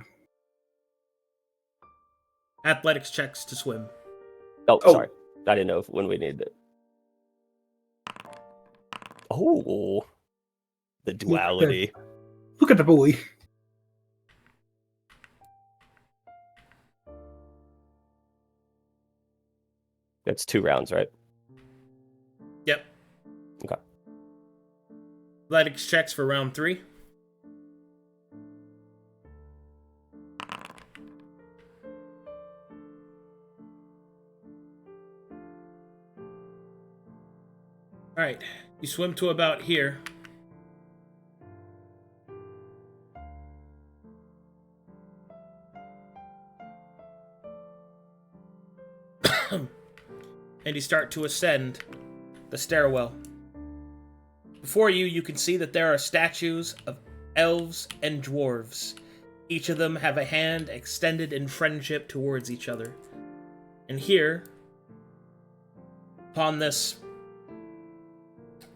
Athletics checks to swim. Oh, Oh. sorry. I didn't know when we needed it. Oh, the duality. look at the boy. That's 2 rounds, right? Yep. Okay. Athletics checks for round 3. Alright, you swim to about here. And you start to ascend the stairwell. Before you, you can see that there are statues of elves and dwarves. Each of them have a hand extended in friendship towards each other. And here, upon this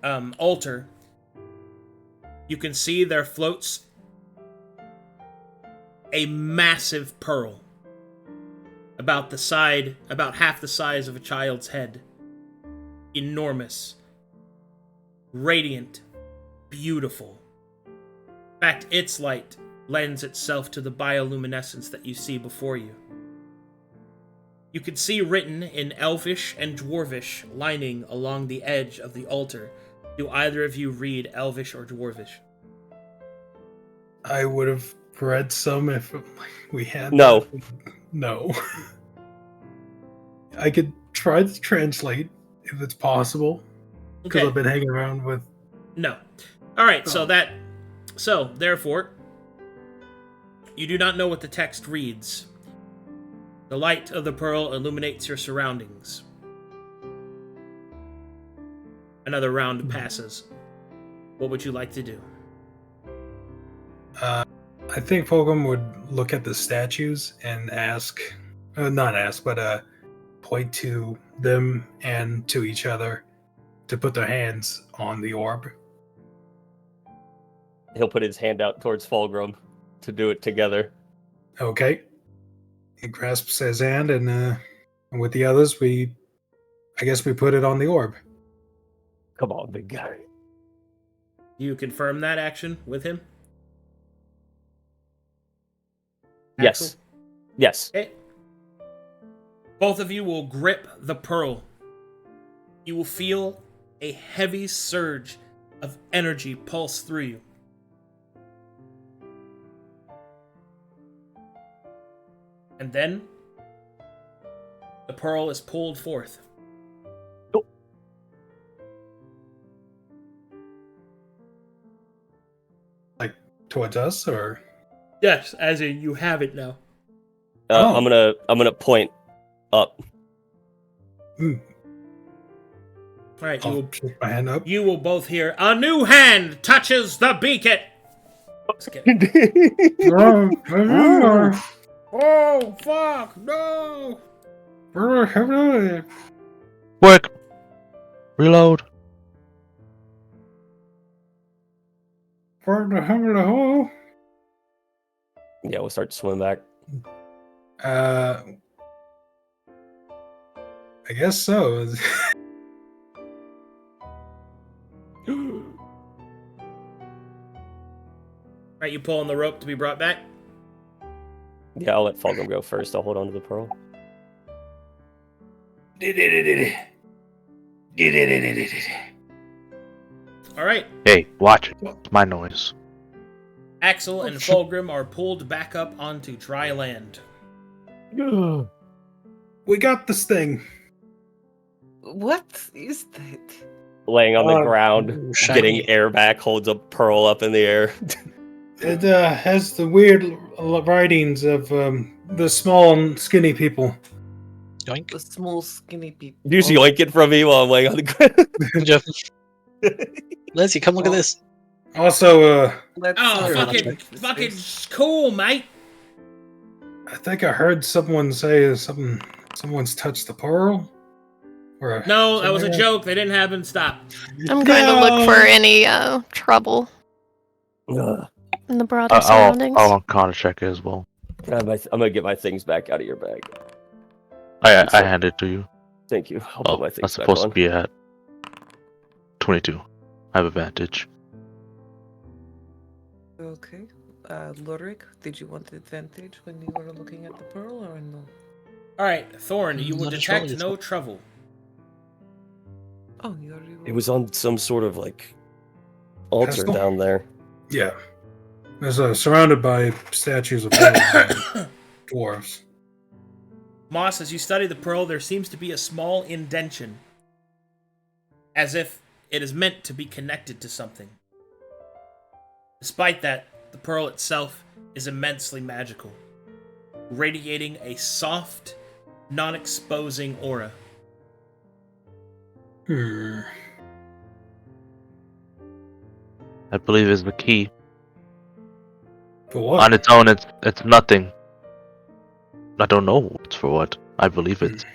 altar, you can see there floats a massive pearl. About half the size of a child's head. Enormous. Radiant. Beautiful. In fact, its light lends itself to the bioluminescence that you see before you. You can see written in Elvish and Dwarvish lining along the edge of the altar. Do either of you read Elvish or Dwarvish? I would have read some if we had. No. that. No. I could try to translate if it's possible. Because Okay. I've been hanging around with. No. Alright, Oh. So, therefore, you do not know what the text reads. The light of the pearl illuminates your surroundings. Another round passes. What would you like to do? I think Fulgrim would look at the statues and ask, not ask, but point to them and to each other to put their hands on the orb. He'll put his hand out towards Fulgrim to do it together. Okay. He grasps his hand, and with the others, I guess we put it on the orb. Come on, big guy. You confirm that action with him? Yes. Axel? Yes. Okay. Both of you will grip the pearl. You will feel a heavy surge of energy pulse through you. And then, the pearl is pulled forth. Like, towards us, or? Yes, as in you have it now. Oh. I'm gonna point up. Alright, I'll shake my hand up. you will both hear, a new hand touches the beacon! Just kidding. Oh, fuck, no! Quick! Reload. Yeah, we'll start to swim back. I guess so. Alright, you pull on the rope to be brought back. Yeah, I'll let Fulgrim go first. I'll hold on to the pearl. Alright, Hey, watch it. It's my noise. Axel and Fulgrim are pulled back up onto dry land. We got this thing. What is that? Laying on the ground, shiny. getting air back, holds a pearl up in the air. It has the weird writings of the small and skinny people. Yoink. The small, skinny people. You just yoink it from me while I'm laying on the ground. Jeff. Lindsay, come look at this. Also, Let's, Oh, fucking cool, mate! I think I heard someone say someone's touched the pearl. Or No, that was a something. joke. They didn't have him stop. I'm going to look for any trouble Ugh. in the broader I'll surroundings. encounter check as well. I'm gonna get my things back out of your bag. I hand it to you. Thank you. I'll Oh, put my things that's back supposed on. to be at 22. I have advantage. Okay. Luric, did you want advantage when you were looking at the pearl or no? Alright, Thorne, you will Not a detect trolley, no trouble. Oh, you're. It was on some sort of like altar Pedestal? down there. Yeah. It's surrounded by statues of elves and dwarves. Moss, as you study the pearl, there seems to be a small indention, as if it is meant to be connected to something. Despite that, the pearl itself is immensely magical, radiating a soft, non-exposing aura. I believe is the key. For what? On its own, it's nothing. I don't know it's for what. I believe it's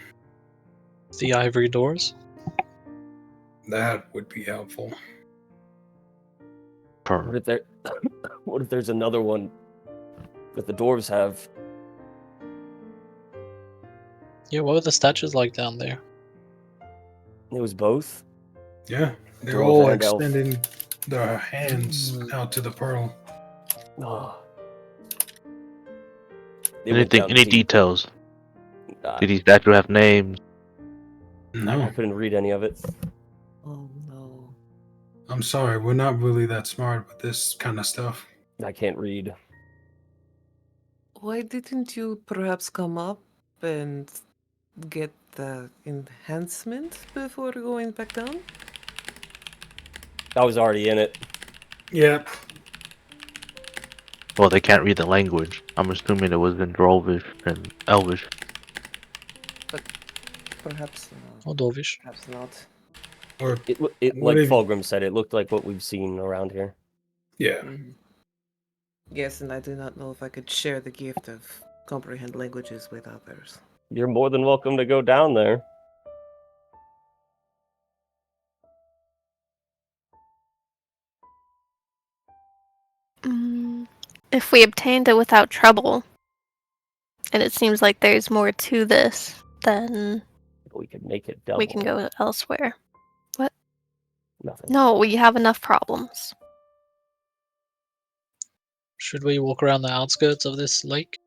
The ivory doors. That would be helpful. What for. if there? What if there's another one that the dwarves have? Yeah, what were the statues like down there? It was both. Yeah. They're Dwarf all and elf. extending their hands out to the pearl. Oh. They went down Any deep. details? Uh, Did each statue have names? I No. couldn't read any of it. Oh no. I'm sorry, we're not really that smart with this kind of stuff. I can't read. Why didn't you perhaps come up and get the enhancement before going back down? I was already in it. Yeah. Well, they can't read the language. I'm assuming it was in Drolvish and Elvish. Perhaps. Or Dwarvish? Perhaps not. Or It What like if- Fulgrim said, it looked like what we've seen around here. yeah. Yes, and I do not know if I could share the gift of comprehend languages with others. You're more than welcome to go down there. If we obtained it without trouble, and it seems like there's more to this, then We could make it double. we can go elsewhere. Nothing. No, we have enough problems. Should we walk around the outskirts of this lake?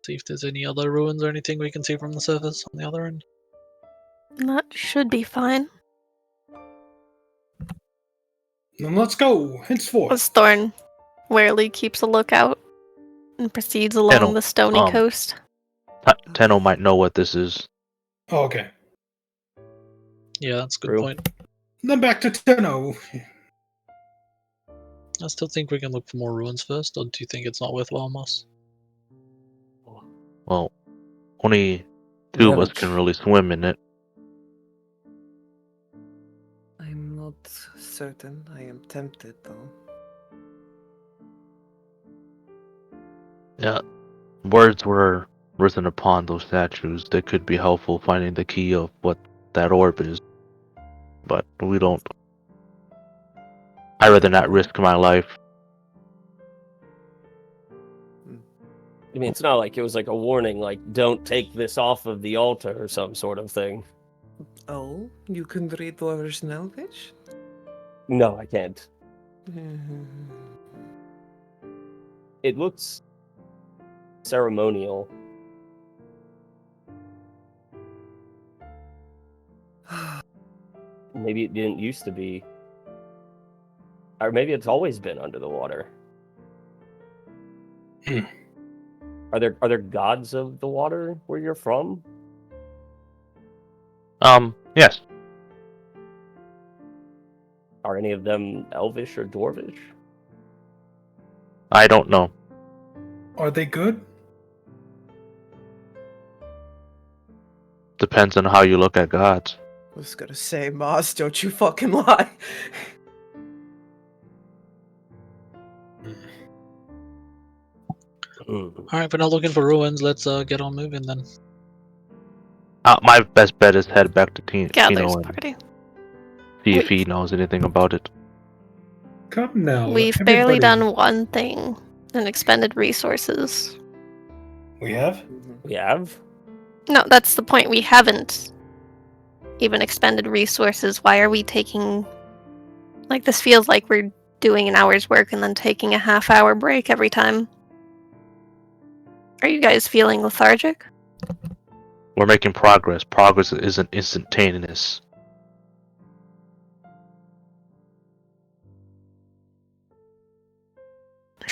See if there's any other ruins or anything we can see from the surface on the other end? That should be fine. Then let's go, henceforth. As Thorne warily keeps a lookout and proceeds along Tenno, the stony coast. Tenno might know what this is. Oh, okay. Yeah, that's a good True. point. Then back to Tenno. I still think we can look for more ruins first, or do you think it's not worthwhile, Moss? Well, only two of us haven't- can really swim in it. I'm not certain. I am tempted, though. Yeah, words were written upon those statues. They could be helpful finding the key of what that orb is. But we don't. I'd rather not risk my life. I mean, it's not like it was like a warning, like, don't take this off of the altar or some sort of thing. Oh, you can read Dwarvish and Elvish? No, I can't. It looks ceremonial. Maybe it didn't used to be. Or maybe it's always been under the water. Are there gods of the water where you're from? Yes. Are any of them elvish or dwarvish? I don't know. Are they good? Depends on how you look at gods. I was gonna say, Moss, don't you fucking lie. Alright, if we're not looking for ruins, let's get on moving then. My best bet is head back to Tino Gathers and party. see if he knows anything about it. Come now. We've barely everybody. done one thing and expended resources. We have? We have? No, that's the point. We haven't even expended resources. Why are we taking... Like, this feels like we're doing an hour's work and then taking a half-hour break every time. Are you guys feeling lethargic? We're making progress. Progress isn't instantaneous.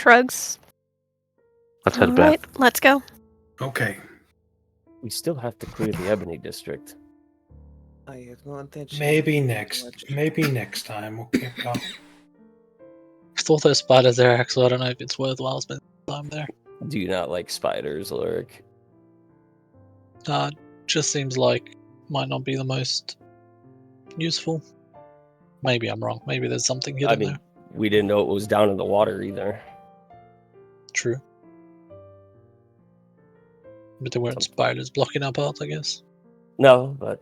shrugs. Let's head All back. right, let's go. Okay. We still have to clear the Ebony District. I have no intention. Maybe of next. much. Maybe next time. Okay, pal. I thought there's spiders there, Axel. I don't know if it's worthwhile spending time there. Do you not like spiders, Luric? Just seems like might not be the most useful. Maybe I'm wrong. Maybe there's something hidden there. We didn't know it was down in the water either. True. But there weren't spiders blocking our path, I guess. No, but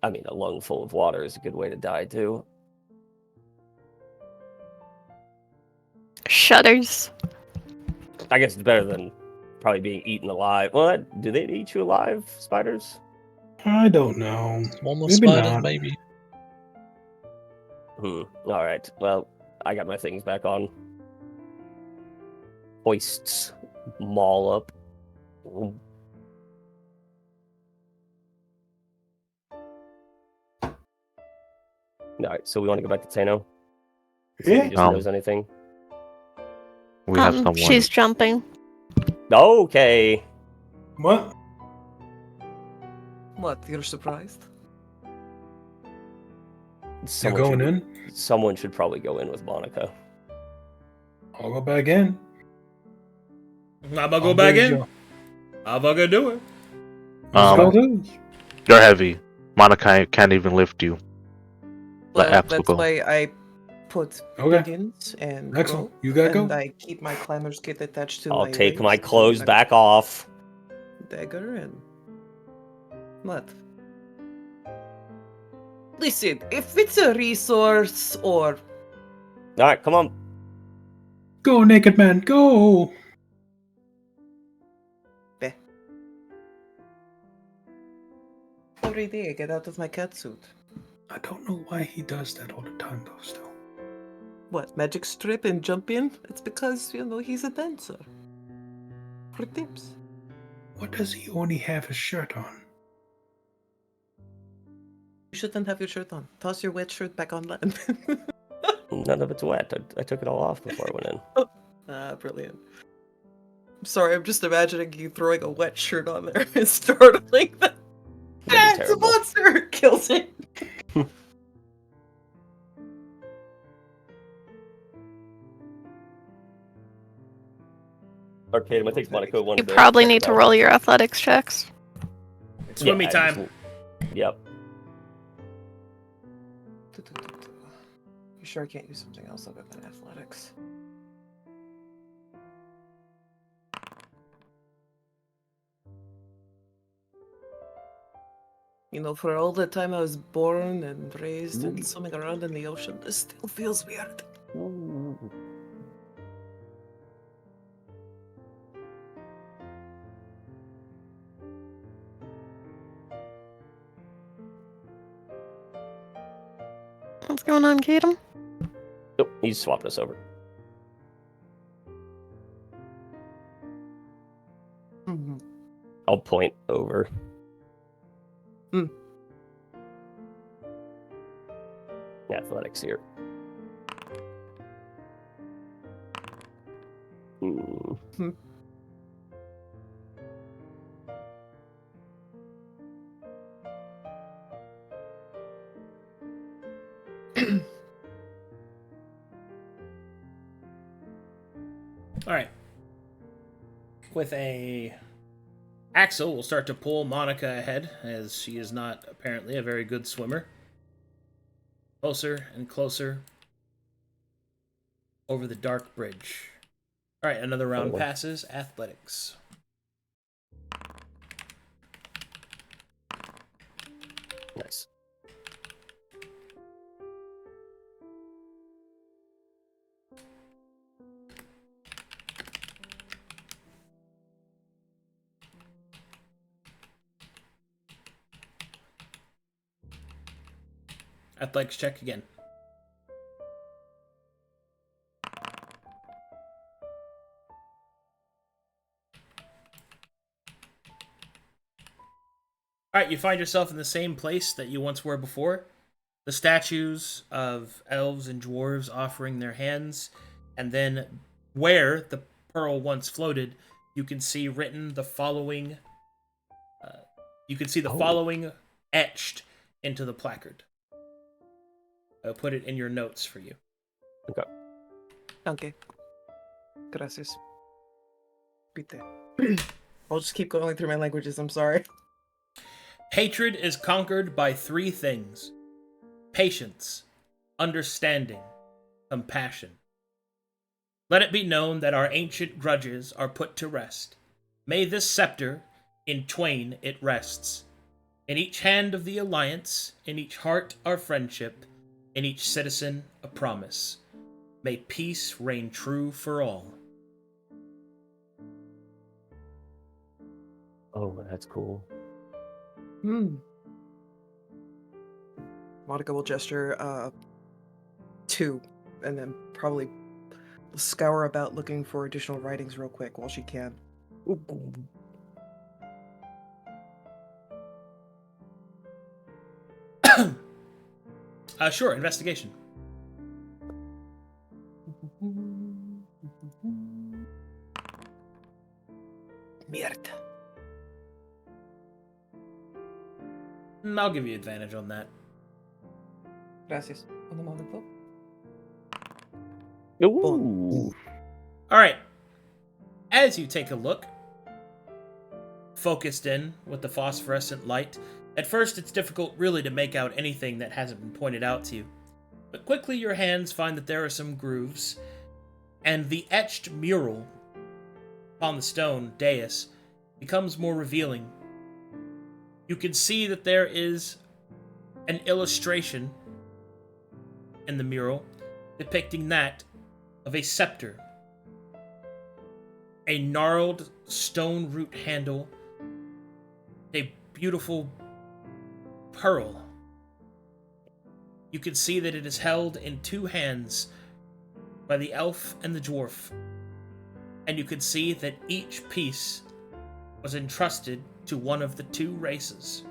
I mean, a lung full of water is a good way to die too. Shudders. I guess it's better than probably being eaten alive. Well, do they eat you alive, spiders? I don't know. One more Maybe spiders, not. maybe. All right. Well, I got my things back on. Hoists maul up. All right, so we want to go back to Tano? See if Yeah. he just knows anything. We have someone. She's jumping. Okay. What? What? You're surprised? You're going in? Someone should probably go in with Monica. I'll go back in. I'm gonna go I'll back do in. your- I'm gonna do it. Let's go do. You're heavy. Monica can't even lift you. Well, Let Axel that's go. why I put Okay. begins and Axel, go, you gotta and go. I keep my climber's kit attached to I'll my take my waist, clothes and back off. dagger and what? Listen, if it's a resource or All right, come on. Go, naked man, go! every day I get out of my catsuit. I don't know why he does that all the time, though, still. What, magic strip and jump in? It's because, he's a dancer. For tips. What does he only have his shirt on? You shouldn't have your shirt on. Toss your wet shirt back on land. None of it's wet. I took it all off before I went in. Ah, brilliant. I'm sorry, I'm just imagining you throwing a wet shirt on there and startling the That'd be it's a terrible. monster! Kills it. Arcadum, I think Monica wanted You to probably check need to about- roll your athletics checks. Swimmy Yeah, time. Yep. You sure I can't use something else other than athletics? For all the time I was born and raised and swimming around in the ocean, this still feels weird. What's going on, Kadam? Oh, he's swapped us over. Mm-hmm. I'll point over. Athletics here. All right. With a Axel will start to pull Monica ahead, as she is not apparently a very good swimmer. Closer and closer over the dark bridge. All right, another round passes. Athletics. Nice. Athletics check again. Alright, you find yourself in the same place that you once were before. The statues of elves and dwarves offering their hands And then where the pearl once floated, you can see written the following. You can see the following etched into the placard. I'll put it in your notes for you. Okay. Gracias. Pite. I'll just keep going through my languages, I'm sorry. Hatred is conquered by 3 things: patience, understanding, compassion. Let it be known that our ancient grudges are put to rest. May this scepter, in twain it rests. In each hand of the alliance, in each heart our friendship, in each citizen a promise. May peace reign true for all. Oh, that's cool. Monica will gesture 2, and then probably scour about looking for additional writings real quick while she can. Sure, investigation. Mierda. I'll give you advantage on that. Gracias. Un momento. Ooh. Alright. As you take a look, focused in with the phosphorescent light, at first it's difficult really to make out anything that hasn't been pointed out to you. But quickly your hands find that there are some grooves, and the etched mural upon the stone dais becomes more revealing. You can see that there is an illustration in the mural depicting that of a scepter, a gnarled stone root handle, a beautiful pearl. You can see that it is held in 2 hands by the elf and the dwarf, and you can see that each piece was entrusted to one of the 2 races.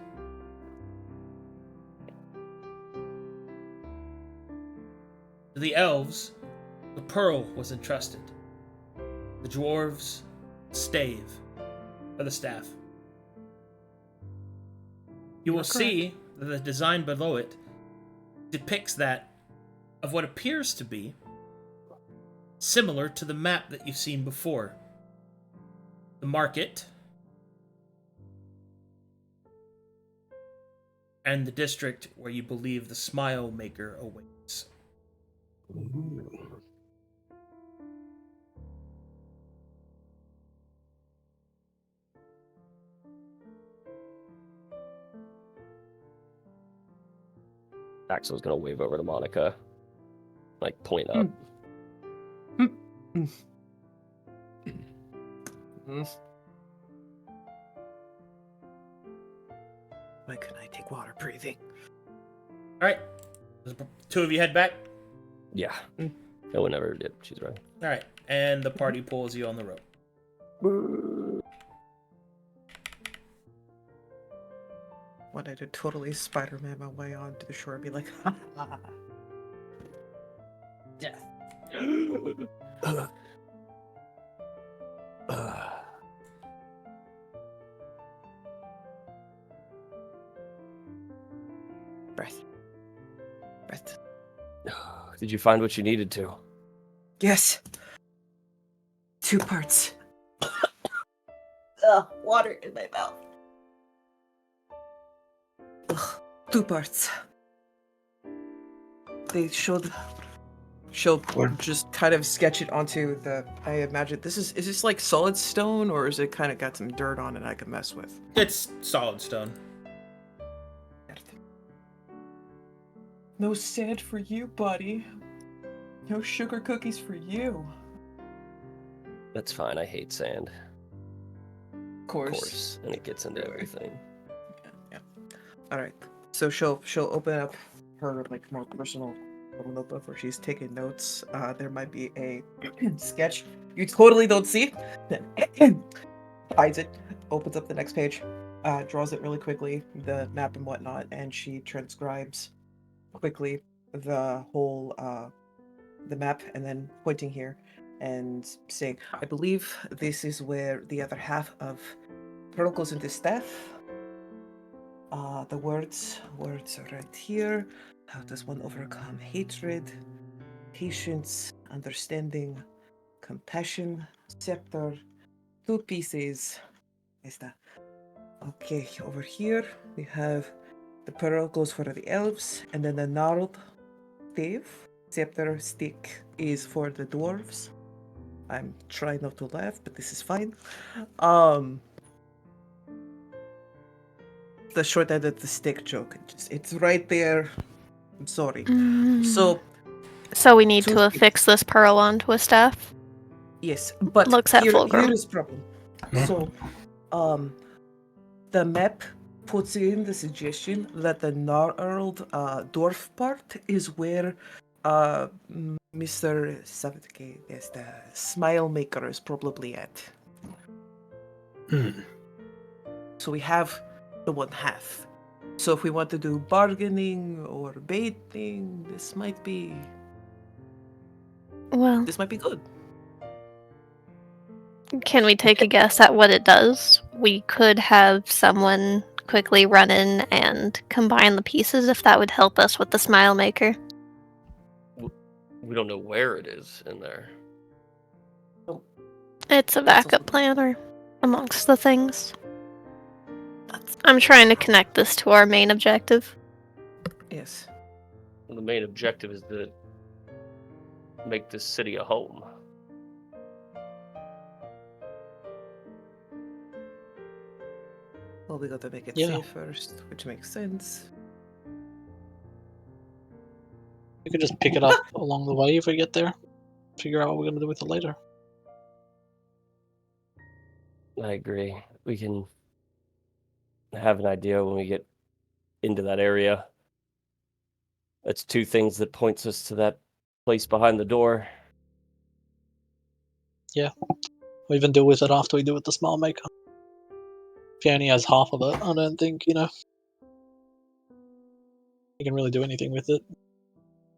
To the elves, the pearl was entrusted. The dwarves, stave, or the staff. You will see that the design below it depicts that of what appears to be similar to the map that you've seen before. The market and the district where you believe the Smile Maker awaits. Axel's gonna wave over to Monica, like point up. Why couldn't I take water breathing? Alright. 2 of you head back. Yeah. No one ever did. She's right. Alright. And the party pulls you on the rope. Wanted to totally Spider-Man my way onto the shore and be like, ha ha ha. Death. Breath. Breath. Did you find what you needed to? Yes. 2 parts. Water in my mouth. 2 parts. She'll just kind of sketch it onto the, I imagine, is this like solid stone, or is it kind of got some dirt on it I can mess with? It's solid stone. No sand for you, buddy. No sugar cookies for you. That's fine. I hate sand. Of course. And it gets into everything. Yeah. All right. So she'll open up her like more personal little notebook where she's taking notes. There might be a sketch you totally don't see. Hides it. Opens up the next page. Draws it really quickly, the map and whatnot, and she transcribes quickly the whole the map and then pointing here and saying, I believe this is where the other half of Pearl goes into staff. The words are right here. How does one overcome hatred, patience, understanding, compassion, scepter, 2 pieces. Esta. Okay, over here we have the pearl goes for the elves, and then the gnarled stave, scepter, stick is for the dwarves. I'm trying not to laugh, but this is fine. The short end of the stick joke. It's right there. I'm sorry. So we need 2 to sticks. affix this pearl onto a staff. Yes, but Looks at here Fulgrim. is problem. So, the map puts in the suggestion that the gnarled dwarf part is where Mr. Savitke, yes, the smile maker is probably at. So we have the 1/2. So if we want to do bargaining or baiting, this might be Well, good. can we take a guess at what it does? We could have someone quickly run in and combine the pieces if that would help us with the smile maker. We don't know where it is in there. It's a backup plan or amongst the things. I'm trying to connect this to our main objective. Yes. And the main objective is to make this city a home. Well, we got to make it Yeah. safe first, which makes sense. We could just pick it up along the way if we get there. Figure out what we're going to do with it later. I agree. We can have an idea when we get into that area. That's 2 things that points us to that place behind the door. Yeah. We'll even deal with it after we do with the smile maker. If he only has half of it, I don't think, you can really do anything with it. I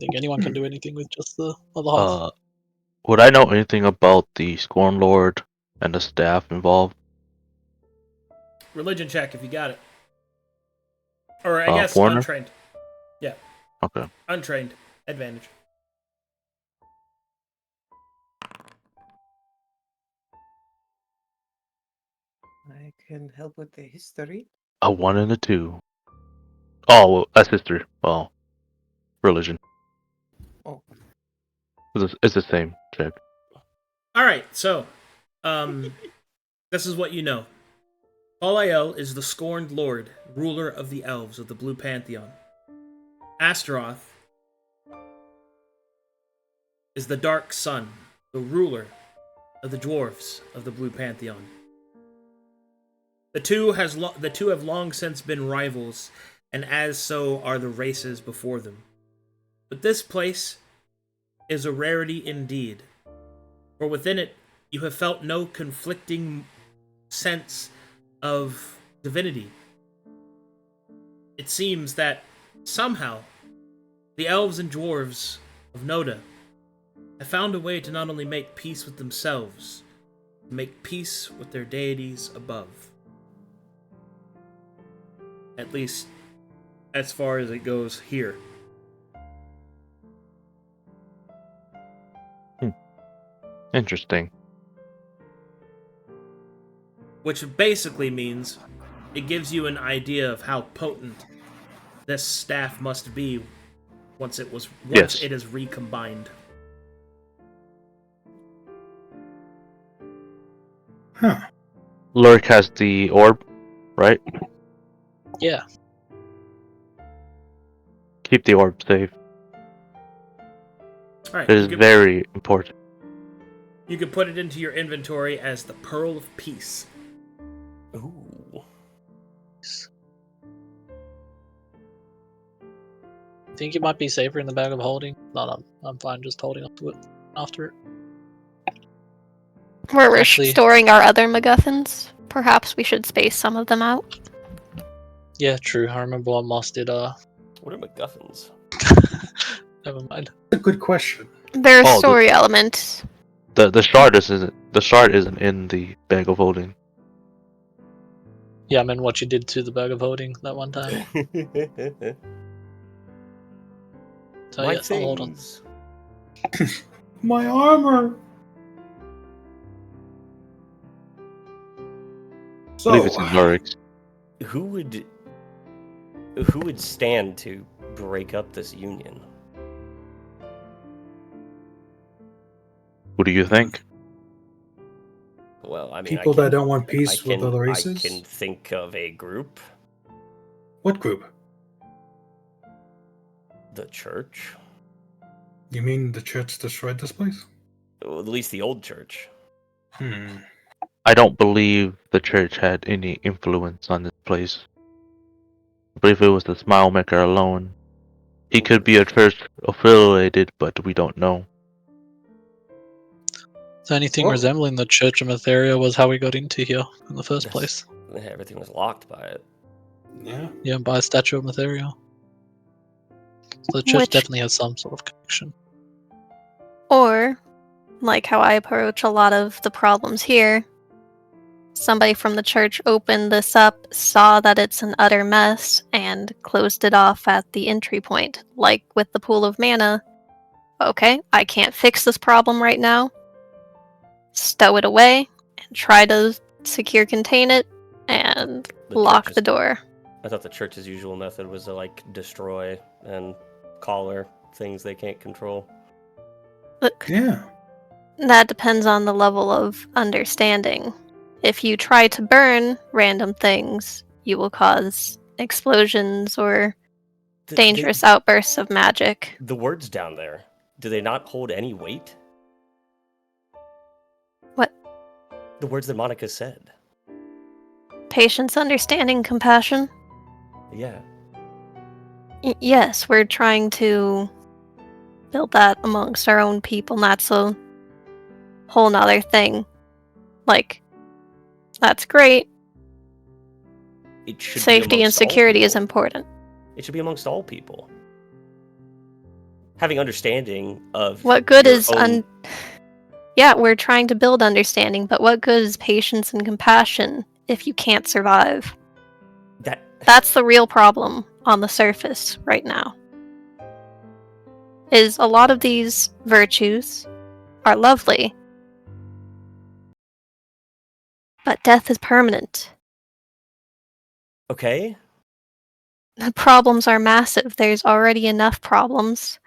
think anyone can do anything with just the other half. Would I know anything about the Scorn Lord and the staff involved? Religion check if you got it. Or I guess foreigner? untrained. Yeah. Okay. Untrained. Advantage. I can help with the history. A 1 and a 2. Oh, well, that's history. Well, religion. Oh. It's the same check. Alright, so, this is what you know. Palael is the scorned lord, ruler of the elves of the Blue Pantheon. Astaroth is the dark sun, the ruler of the dwarves of the Blue Pantheon. The two have long since been rivals, and as so are the races before them. But this place is a rarity indeed, for within it you have felt no conflicting sense of divinity. It seems that somehow the elves and dwarves of Noda have found a way to not only make peace with themselves, but make peace with their deities above. At least, as far as it goes here. Interesting. Which basically means it gives you an idea of how potent this staff must be once it is recombined. Huh. Luric has the orb, right? Yeah. Keep the orb safe. Alright, It is very important. you can put it into your inventory as the Pearl of Peace. Ooh. Think it might be safer in the bag of holding? No, I'm fine just holding up to it after it. Where we're Actually- storing our other MacGuffins, perhaps we should space some of them out. Yeah, true. I remember when Moss did, What are MacGuffins? never mind. That's a good question. There's Oh, story elements. the shard isn't in the bag of holding. Yeah, I mean what you did to the bag of holding that one time. So My yeah, I'll hold on. things. My armor. I So, believe it's in Luric. Who would stand to break up this union? Who do you think? Well, I mean, people that don't want peace with other I races. can think of a group. What group? The church. You mean the church destroyed this place? Well, at least the old church. I don't believe the church had any influence on this place. I believe it was the Smile Maker alone. He could be a church affiliated, but we don't know. So anything Well- resembling the Church of Etheria was how we got into here in the first That's- place. Everything was locked by it. Yeah. Yeah, by a statue of Etheria. So the church Which- definitely has some sort of connection. Or, like how I approach a lot of the problems here, somebody from the church opened this up, saw that it's an utter mess, and closed it off at the entry point. Like with the pool of mana. Okay, I can't fix this problem right now. Stow it away, and try to secure contain it, and The lock church's- the door. I thought the church's usual method was to like destroy and collar things they can't control. Look, Yeah. that depends on the level of understanding. If you try to burn random things, you will cause explosions or dangerous outbursts of magic. The words down there, do they not hold any weight? What? The words that Monica said. Patience, understanding, compassion. Yeah. Yes, we're trying to build that amongst our own people, and that's a whole nother thing. Like, that's great. It should be Safety and amongst all security is people. important. It should be amongst all people. Having understanding of What good your is own... Yeah, we're trying to build understanding, but what good is patience and compassion if you can't survive? That's the real problem on the surface right now. Is a lot of these virtues are lovely, but death is permanent. Okay. The problems are massive. There's already enough problems.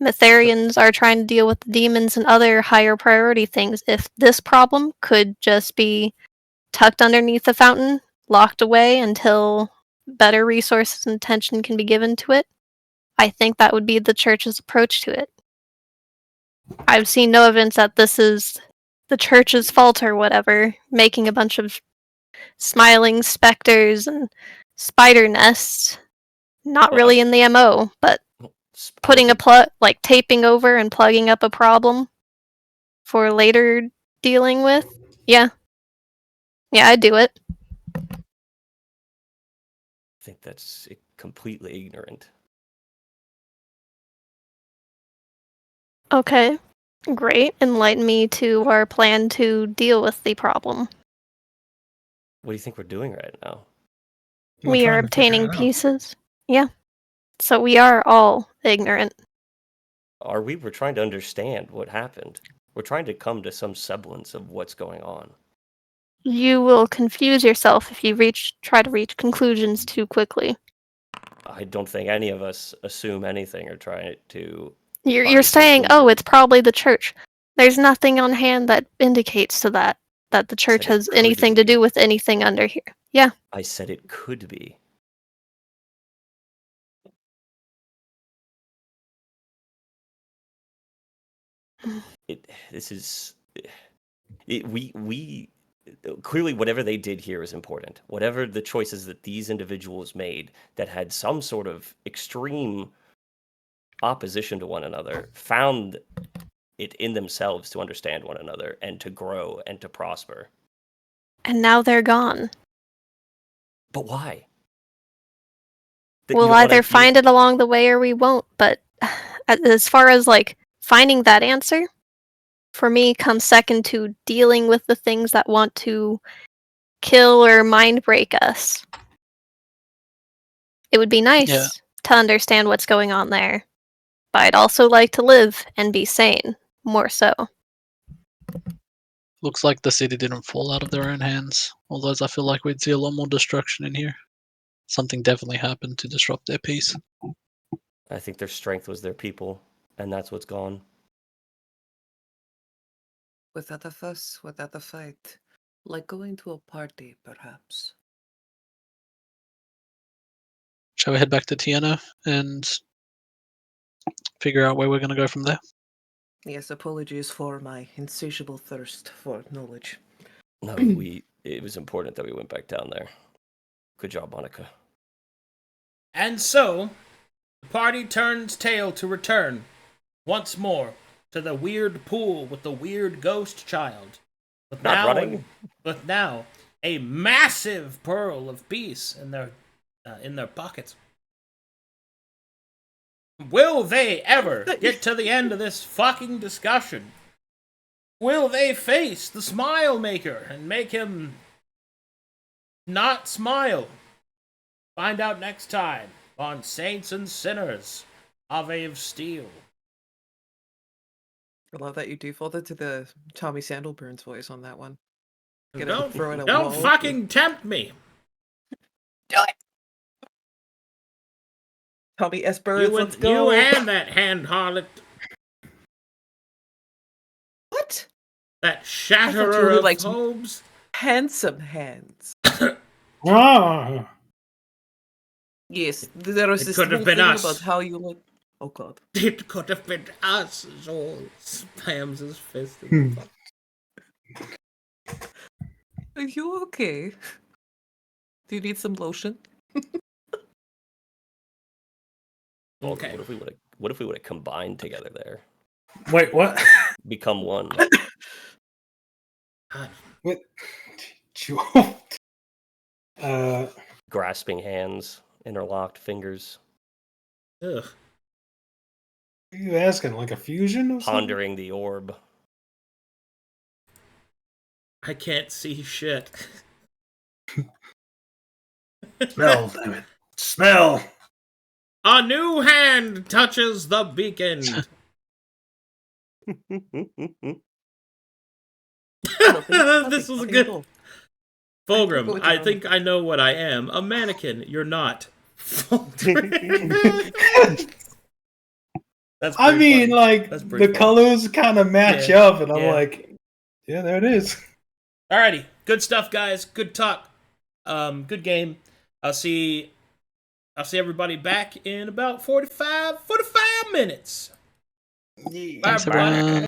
Mytharians are trying to deal with the demons and other higher priority things. If this problem could just be tucked underneath the fountain, locked away until better resources and attention can be given to it, I think that would be the church's approach to it. I've seen no evidence that this is the church's fault or whatever, making a bunch of smiling specters and spider nests. Not Well, really in the MO, but putting a like taping over and plugging up a problem for later dealing with. Yeah, I'd do it. I think that's completely ignorant. Okay, great. Enlighten me to our plan to deal with the problem. What do you think we're doing right now? We're We are trying to figure obtaining it out. pieces. Yeah. So we are all ignorant. Are we? We're trying to understand what happened. We're trying to come to some semblance of what's going on. You will confuse yourself if you try to reach conclusions too quickly. I don't think any of us assume anything or try to... You're find saying, oh, conclusions. it's probably the church. There's nothing on hand that indicates to that the church Said it has could anything to be. do with anything under here. Yeah. I said it could be. We clearly, whatever they did here is important. Whatever the choices that these individuals made that had some sort of extreme opposition to one another, found it in themselves to understand one another and to grow and to prosper. And now they're gone. But why? We'll either find it along the way or we won't, but as far as like finding that answer, for me, comes second to dealing with the things that want to kill or mind break us. It would be nice to understand what's going on there, but I'd also like to live and be sane, more so. Looks like the city didn't fall out of their own hands, although I feel like we'd see a lot more destruction in here. Something definitely happened to disrupt their peace. I think their strength was their people, and that's what's gone. Without a fuss, without a fight. Like going to a party, perhaps. Shall we head back to Tiana and figure out where we're going to go from there? Yes, apologies for my insatiable thirst for knowledge. No, it was important that we went back down there. Good job, Monica. And so, the party turns tail to return, once more, to the weird pool with the weird ghost child. But now, a massive pearl of peace in their pockets. Will they ever get to the end of this fucking discussion? Will they face the Smile Maker and make him not smile? Find out next time on Saints and Sinners, Ave of Steel. I love that you defaulted to the Tommy Sandalburns voice on that one. Don't wall. fucking tempt me. Do it. Tommy S. Burns, let's You go. and that hand harlot. What? That I thought shatterer you really of liked hopes. Handsome hands. Ah, Yes, there was It this could have whole been thing us. about how you look. Oh god. It could have been us. Joel spams his fist. Are you okay? Do you need some lotion? Okay. What if we would have combined together there, wait, what? become one? What? Grasping hands, interlocked fingers, Ugh. Are you asking like a fusion or something? pondering the orb. I can't see shit. Smell, damn it. Smell. A new hand touches the beacon. This was good. Fulgrim, I think I know what I am. A mannequin. You're not. That's I mean, funny. like, That's pretty the funny. colors kind of match Yeah, up, and I'm yeah. like, yeah, there it is. Alrighty. Good stuff, guys. Good talk. Good game. I'll see everybody back in about 45 minutes. Yeah. Bye Thanks, bye. everyone.